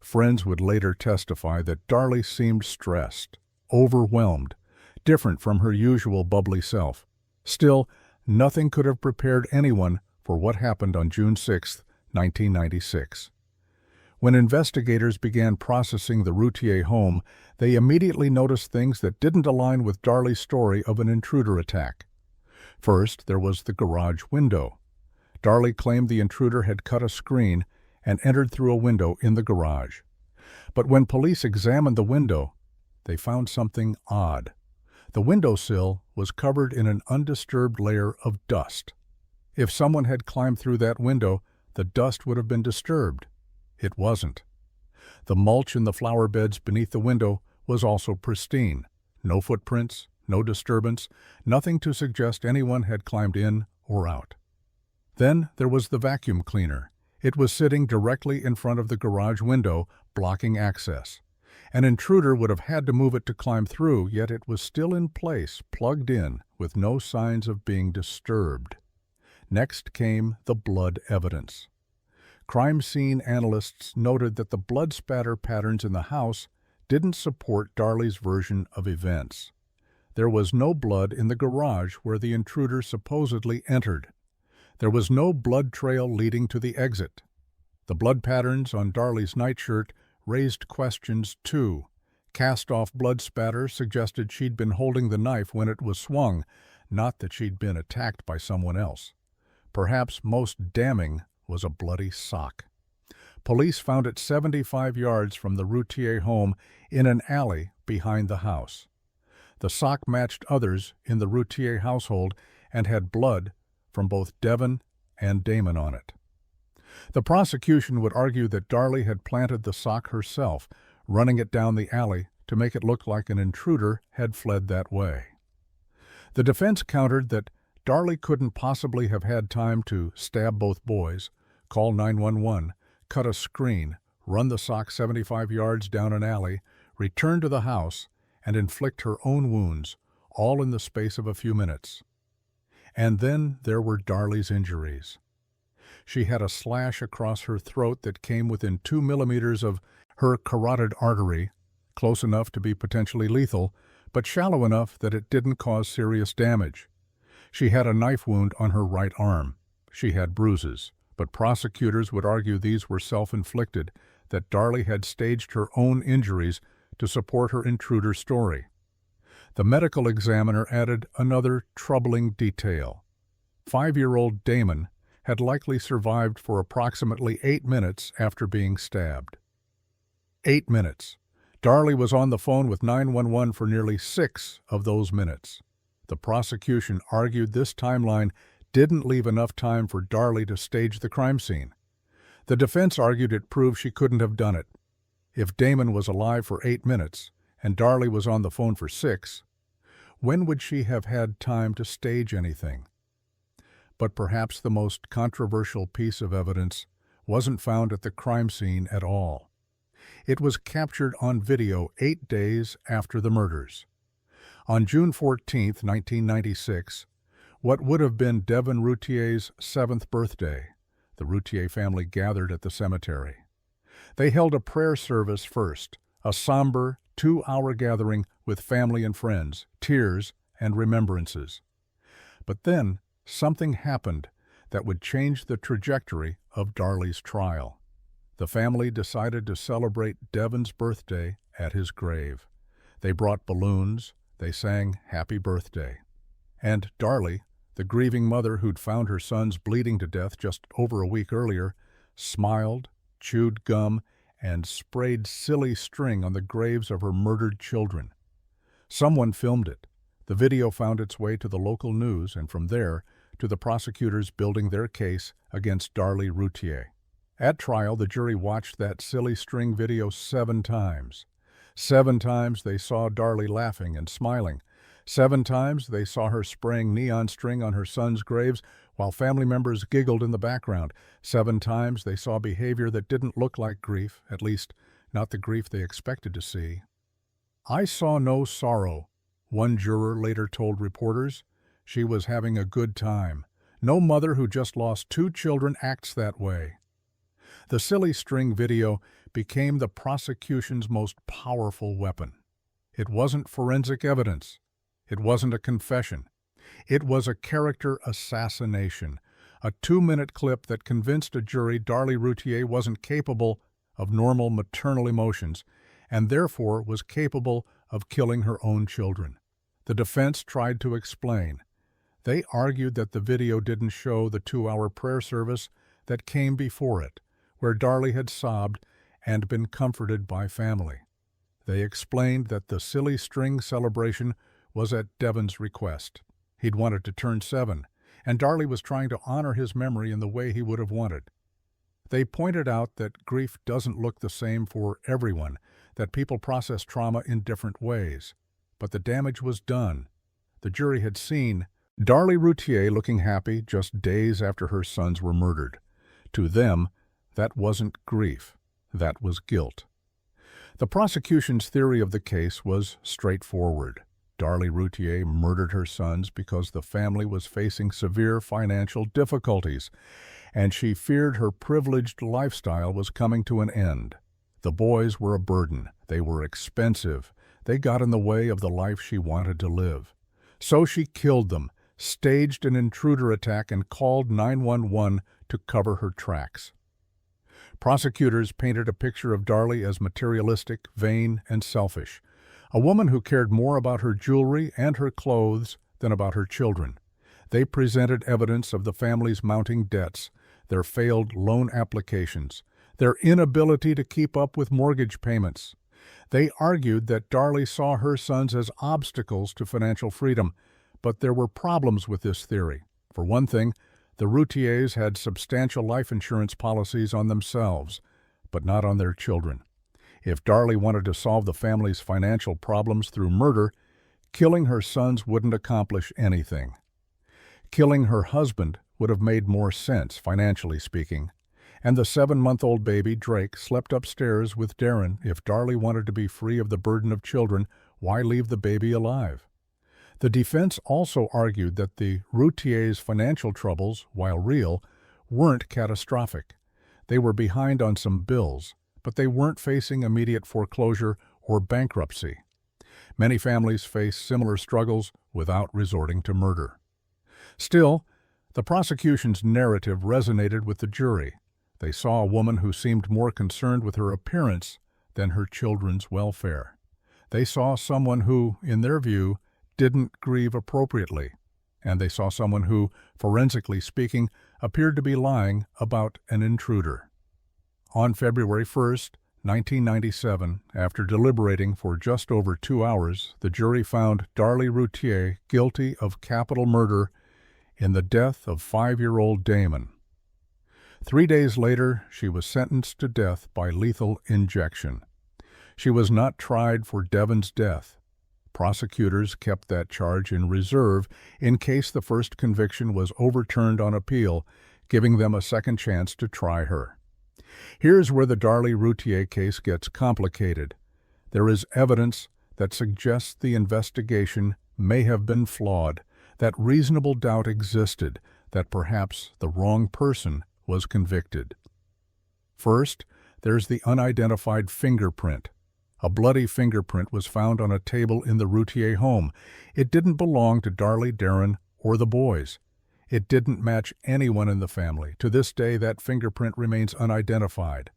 [SPEAKER 1] Friends would later testify that Darlie seemed stressed, overwhelmed, different from her usual bubbly self. Still, nothing could have prepared anyone for what happened on June 6, 1996. When investigators began processing the Routhier home, they immediately noticed things that didn't align with Darlie's story of an intruder attack. First, there was the garage window. Darlie claimed the intruder had cut a screen and entered through a window in the garage. But when police examined the window, they found something odd. The windowsill was covered in an undisturbed layer of dust. If someone had climbed through that window, the dust would have been disturbed. It wasn't. The mulch in the flower beds beneath the window was also pristine. No footprints, no disturbance, nothing to suggest anyone had climbed in or out. Then there was the vacuum cleaner. It was sitting directly in front of the garage window, blocking access. An intruder would have had to move it to climb through, yet it was still in place, plugged in, with no signs of being disturbed. Next came the blood evidence. Crime scene analysts noted that the blood spatter patterns in the house didn't support Darlie's version of events. There was no blood in the garage where the intruder supposedly entered. There was no blood trail leading to the exit. The blood patterns on Darlie's nightshirt raised questions too. Cast-off blood spatter suggested she'd been holding the knife when it was swung, not that she'd been attacked by someone else. Perhaps most damning was a bloody sock. Police found it 75 yards from the Routhier home in an alley behind the house. The sock matched others in the Routhier household and had blood from both Devin and Damon on it. The prosecution would argue that Darlie had planted the sock herself, running it down the alley to make it look like an intruder had fled that way. The defense countered that Darlie couldn't possibly have had time to stab both boys, call 911, cut a screen, run the sock 75 yards down an alley, return to the house, and inflict her own wounds, all in the space of a few minutes. And then there were Darlie's injuries. She had a slash across her throat that came within 2 millimeters of her carotid artery, close enough to be potentially lethal, but shallow enough that it didn't cause serious damage. She had a knife wound on her right arm. She had bruises, but prosecutors would argue these were self-inflicted, that Darlie had staged her own injuries to support her intruder story. The medical examiner added another troubling detail. 5-year-old Damon had likely survived for approximately 8 minutes after being stabbed. 8 minutes. Darlie was on the phone with 911 for nearly 6 of those minutes. The prosecution argued this timeline didn't leave enough time for Darlie to stage the crime scene. The defense argued it proved she couldn't have done it. If Damon was alive for 8 minutes and Darlie was on the phone for 6, when would she have had time to stage anything? But perhaps the most controversial piece of evidence wasn't found at the crime scene at all. It was captured on video 8 days after the murders. On June 14, 1996, what would have been Devin Routhier's 7th birthday, the Routhier family gathered at the cemetery. They held a prayer service first, a somber 2-hour gathering with family and friends, tears and remembrances. But then something happened that would change the trajectory of Darlie's trial. The family decided to celebrate Devin's birthday at his grave. They brought balloons, they sang Happy Birthday. And Darlie, the grieving mother who'd found her sons bleeding to death just over a week earlier, smiled, chewed gum, and sprayed silly string on the graves of her murdered children. Someone filmed it. The video found its way to the local news and from there to the prosecutors building their case against Darlie Routhier. At trial, the jury watched that silly string video 7 times. 7 times they saw Darlie laughing and smiling. 7 times they saw her spraying neon string on her sons' graves while family members giggled in the background. 7 times they saw behavior that didn't look like grief, at least not the grief they expected to see. "I saw no sorrow," one juror later told reporters. "She was having a good time. No mother who just lost 2 children acts that way." The silly string video became the prosecution's most powerful weapon. It wasn't forensic evidence. It wasn't a confession. It was a character assassination, a 2-minute clip that convinced a jury Darlie Routhier wasn't capable of normal maternal emotions and therefore was capable of killing her own children. The defense tried to explain. They argued that the video didn't show the 2-hour prayer service that came before it, where Darlie had sobbed and been comforted by family. They explained that the silly string celebration was at Devin's request. He'd wanted to turn 7, and Darlie was trying to honor his memory in the way he would have wanted. They pointed out that grief doesn't look the same for everyone, that people process trauma in different ways. But the damage was done. The jury had seen Darlie Routhier looking happy just days after her sons were murdered. To them, that wasn't grief. That was guilt. The prosecution's theory of the case was straightforward. Darlie Routhier murdered her sons because the family was facing severe financial difficulties, and she feared her privileged lifestyle was coming to an end. The boys were a burden. They were expensive. They got in the way of the life she wanted to live. So she killed them, staged an intruder attack, and called 911 to cover her tracks. Prosecutors painted a picture of Darlie as materialistic, vain, and selfish, a woman who cared more about her jewelry and her clothes than about her children. They presented evidence of the family's mounting debts, their failed loan applications, their inability to keep up with mortgage payments. They argued that Darlie saw her sons as obstacles to financial freedom, but there were problems with this theory. For one thing, the Routhiers had substantial life insurance policies on themselves, but not on their children. If Darlie wanted to solve the family's financial problems through murder, killing her sons wouldn't accomplish anything. Killing her husband would have made more sense, financially speaking, and the 7-month-old baby, Drake, slept upstairs with Darren. If Darlie wanted to be free of the burden of children, why leave the baby alive? The defense also argued that the Routhiers' financial troubles, while real, weren't catastrophic. They were behind on some bills, but they weren't facing immediate foreclosure or bankruptcy. Many families face similar struggles without resorting to murder. Still, The prosecution's narrative resonated with the jury. They saw a woman who seemed more concerned with her appearance than her children's welfare. They saw someone who, in their view, didn't grieve appropriately. And they saw someone who, forensically speaking, appeared to be lying about an intruder. On February 1st, 1997, after deliberating for just over 2 hours, the jury found Darlie Routier guilty of capital murder in the death of 5-year-old Damon. 3 days later, she was sentenced to death by lethal injection. She was not tried for Devon's death. Prosecutors kept that charge in reserve in case the first conviction was overturned on appeal, giving them a second chance to try her. Here's where the Darlie Routier case gets complicated. There is evidence that suggests the investigation may have been flawed, that reasonable doubt existed that perhaps the wrong person was convicted. First, there's the unidentified fingerprint. A bloody fingerprint was found on a table in the Routier home. It didn't belong to Darlie, Darren, or the boys. It didn't match anyone in the family. To this day, that fingerprint remains unidentified.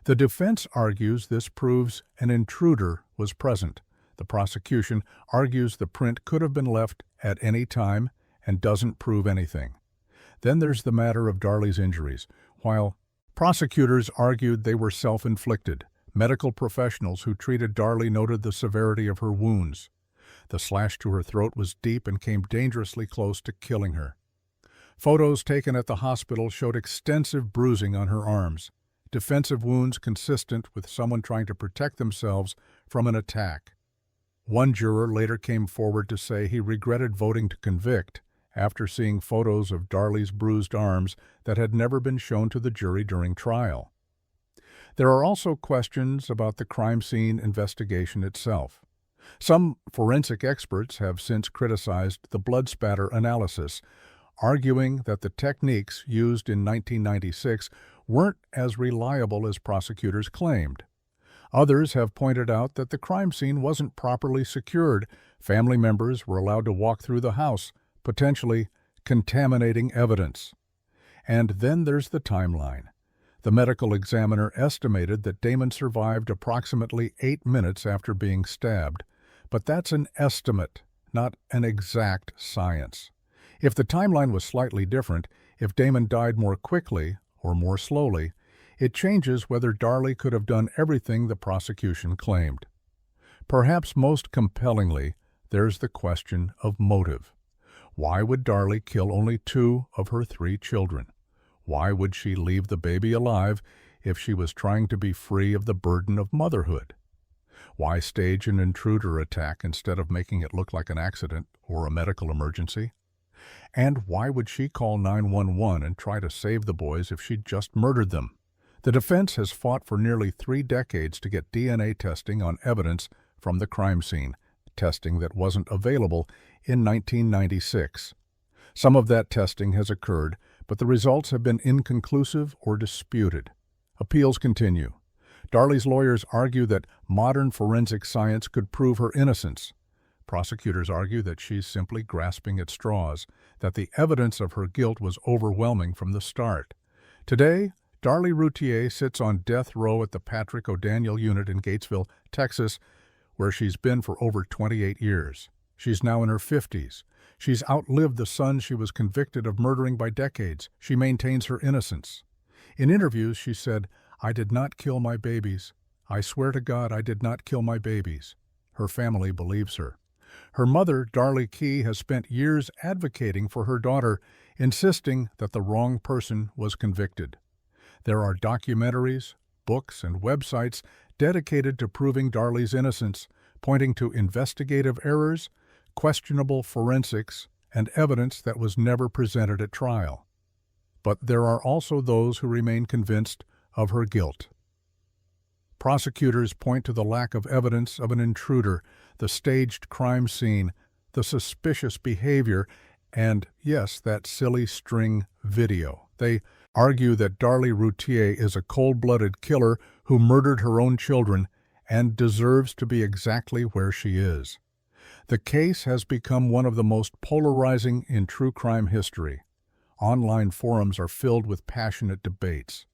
[SPEAKER 1] The defense argues this proves an intruder was present. The prosecution argues the print could have been left at any time and doesn't prove anything. Then there's the matter of Darlie's injuries. While prosecutors argued they were self-inflicted, medical professionals who treated Darlie noted the severity of her wounds. The slash to her throat was deep and came dangerously close to killing her. Photos taken at the hospital showed extensive bruising on her arms, defensive wounds consistent with someone trying to protect themselves from an attack. One juror later came forward to say he regretted voting to convict after seeing photos of Darlie's bruised arms that had never been shown to the jury during trial. There are also questions about the crime scene investigation itself. Some forensic experts have since criticized the blood spatter analysis, arguing that the techniques used in 1996 weren't as reliable as prosecutors claimed. Others have pointed out that the crime scene wasn't properly secured. Family members were allowed to walk through the house, potentially contaminating evidence. And then there's the timeline. The medical examiner estimated that Damon survived approximately 8 minutes after being stabbed, but that's an estimate, not an exact science. If the timeline was slightly different, if Damon died more quickly or more slowly, it changes whether Darlie could have done everything the prosecution claimed. Perhaps most compellingly, there's the question of motive. Why would Darlie kill only 2 of her 3 children? Why would she leave the baby alive if she was trying to be free of the burden of motherhood? Why stage an intruder attack instead of making it look like an accident or a medical emergency? And why would she call 911 and try to save the boys if she'd just murdered them? The defense has fought for nearly 3 decades to get DNA testing on evidence from the crime scene, testing that wasn't available in 1996. Some of that testing has occurred, but the results have been inconclusive or disputed. Appeals continue. Darlie's lawyers argue that modern forensic science could prove her innocence. Prosecutors argue that she's simply grasping at straws, that the evidence of her guilt was overwhelming from the start. Today, Darlie Routier sits on death row at the Patrick O'Daniel unit in Gatesville, Texas, where she's been for over 28 years. She's now in her 50s. She's outlived the son she was convicted of murdering by decades. She maintains her innocence. In interviews, she said, "I did not kill my babies. I swear to God I did not kill my babies." Her family believes her. Her mother, Darlie Key, has spent years advocating for her daughter, insisting that the wrong person was convicted. There are documentaries, books, and websites dedicated to proving Darlie's innocence, pointing to investigative errors, questionable forensics, and evidence that was never presented at trial. But there are also those who remain convinced of her guilt. Prosecutors point to the lack of evidence of an intruder, the staged crime scene, the suspicious behavior, and, yes, that silly string video. They argue that Darlie Routier is a cold-blooded killer who murdered her own children and deserves to be exactly where she is. The case has become one of the most polarizing in true crime history. online forums are filled with passionate debates.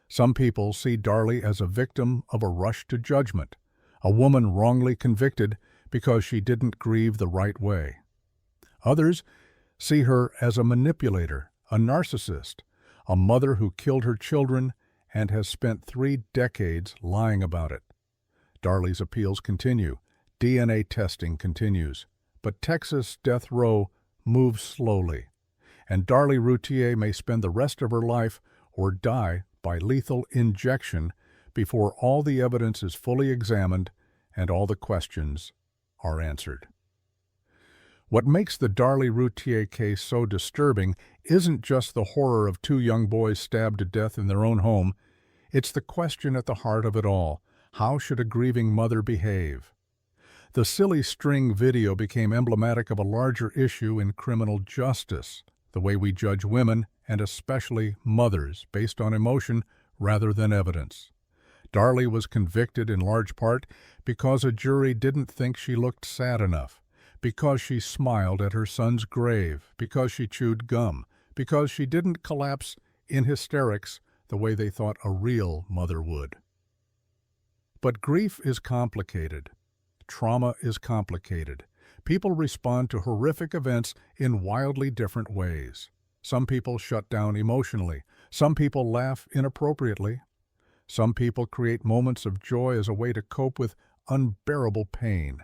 [SPEAKER 1] Some people see Darlie as a victim of a rush to judgment, a woman wrongly convicted because she didn't grieve the right way. Others see her as a manipulator, a narcissist, a mother who killed her children and has spent 3 decades lying about it. Darlie's appeals continue. DNA testing continues. But Texas death row moves slowly, and Darlie Routier may spend the rest of her life or die by lethal injection before all the evidence is fully examined and all the questions are answered. What makes the Darlie Routier case so disturbing isn't just the horror of 2 young boys stabbed to death in their own home. It's the question at the heart of it all: how should a grieving mother behave? The silly string video became emblematic of a larger issue in criminal justice, the way we judge women, and especially mothers, based on emotion rather than evidence. Darlie was convicted in large part because a jury didn't think she looked sad enough, because she smiled at her son's grave, because she chewed gum, because she didn't collapse in hysterics the way they thought a real mother would. But grief is complicated. Trauma is complicated. People respond to horrific events in wildly different ways. Some people shut down emotionally. Some people laugh inappropriately. Some people create moments of joy as a way to cope with unbearable pain.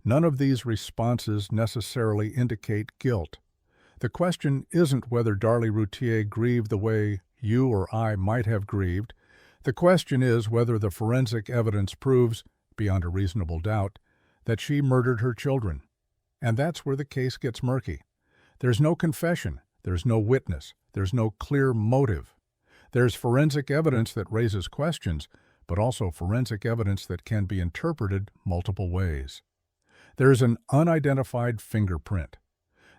[SPEAKER 1] None of these responses necessarily indicate guilt. The question isn't whether Darlie Routier grieved the way you or I might have grieved. The question is whether the forensic evidence proves, beyond a reasonable doubt, that she murdered her children. And that's where the case gets murky. There's no confession, there's no witness, there's no clear motive. There's forensic evidence that raises questions, but also forensic evidence that can be interpreted multiple ways. There's an unidentified fingerprint.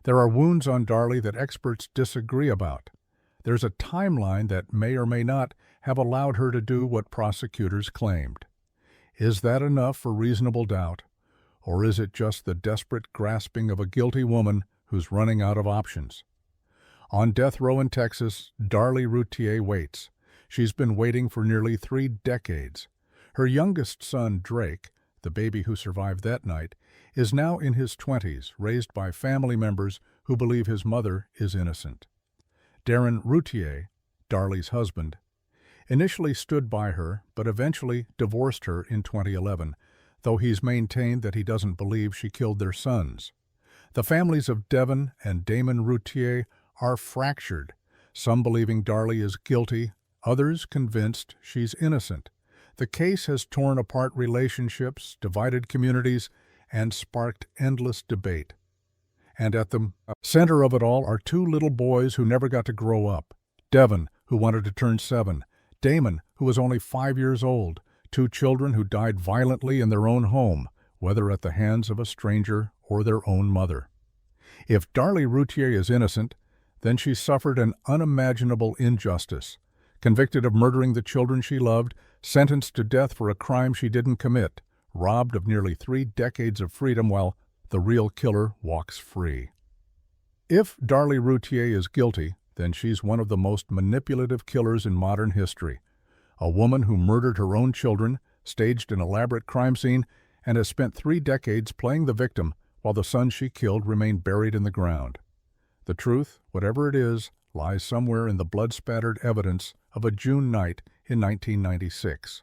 [SPEAKER 1] There are wounds on Darlie that experts disagree about. There's a timeline that may or may not have allowed her to do what prosecutors claimed. Is that enough for reasonable doubt, or is it just the desperate grasping of a guilty woman who's running out of options? On death row in Texas, Darlie Routier waits. She's been waiting for nearly 3 decades. Her youngest son, Drake, the baby who survived that night, is now in his 20s, raised by family members who believe his mother is innocent. Darren Routier, Darlie's husband, initially stood by her, but eventually divorced her in 2011, though he's maintained that he doesn't believe she killed their sons. The families of Devin and Damon Routier are fractured, some believing Darlie is guilty, others convinced she's innocent. The case has torn apart relationships, divided communities, and sparked endless debate. And at the center of it all are 2 little boys who never got to grow up. Devin, who wanted to turn 7, Damon, who was only 5 years old, 2 children who died violently in their own home, whether at the hands of a stranger or their own mother. If Darlie Routier is innocent, then she suffered an unimaginable injustice. Convicted of murdering the children she loved, sentenced to death for a crime she didn't commit, robbed of nearly 3 decades of freedom while the real killer walks free. If Darlie Routier is guilty, then she's one of the most manipulative killers in modern history. A woman who murdered her own children, staged an elaborate crime scene, and has spent 3 decades playing the victim while the sons she killed remain buried in the ground. The truth, whatever it is, lies somewhere in the blood-spattered evidence of a June night in 1996.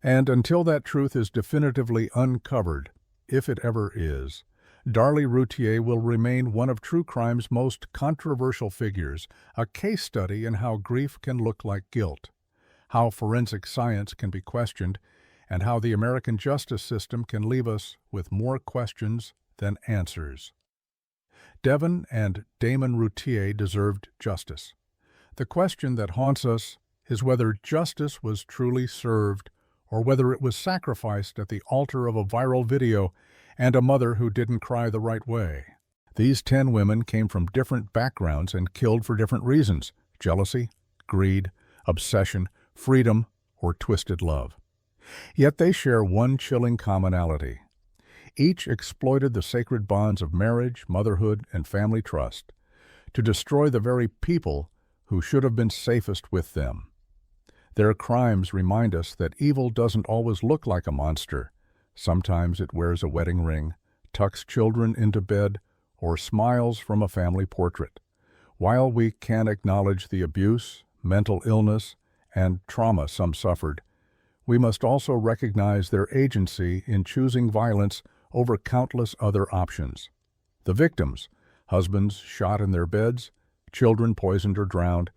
[SPEAKER 1] And until that truth is definitively uncovered, if it ever is, Darlie Routier will remain one of true crime's most controversial figures, a case study in how grief can look like guilt, how forensic science can be questioned, and how the American justice system can leave us with more questions than answers. Devin and Damon Routier deserved justice. The question that haunts us is whether justice was truly served or whether it was sacrificed at the altar of a viral video and a mother who didn't cry the right way. These 10 women came from different backgrounds and killed for different reasons: jealousy, greed, obsession, freedom, or twisted love. Yet they share one chilling commonality. Each exploited the sacred bonds of marriage, motherhood, and family trust to destroy the very people who should have been safest with them. Their crimes remind us that evil doesn't always look like a monster. Sometimes it wears a wedding ring, tucks children into bed, or smiles from a family portrait. While we can acknowledge the abuse, mental illness, and trauma some suffered, we must also recognize their agency in choosing violence over countless other options. The victims, husbands shot in their beds, children poisoned or drowned,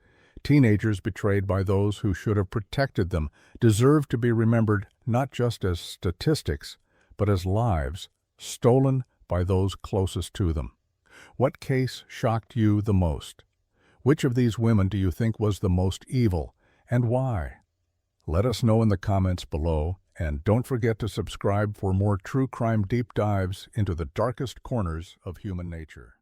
[SPEAKER 1] teenagers betrayed by those who should have protected them, deserve to be remembered not just as statistics, but as lives stolen by those closest to them. What case shocked you the most? Which of these women do you think was the most evil, and why? Let us know in the comments below, and don't forget to subscribe for more true crime deep dives into the darkest corners of human nature.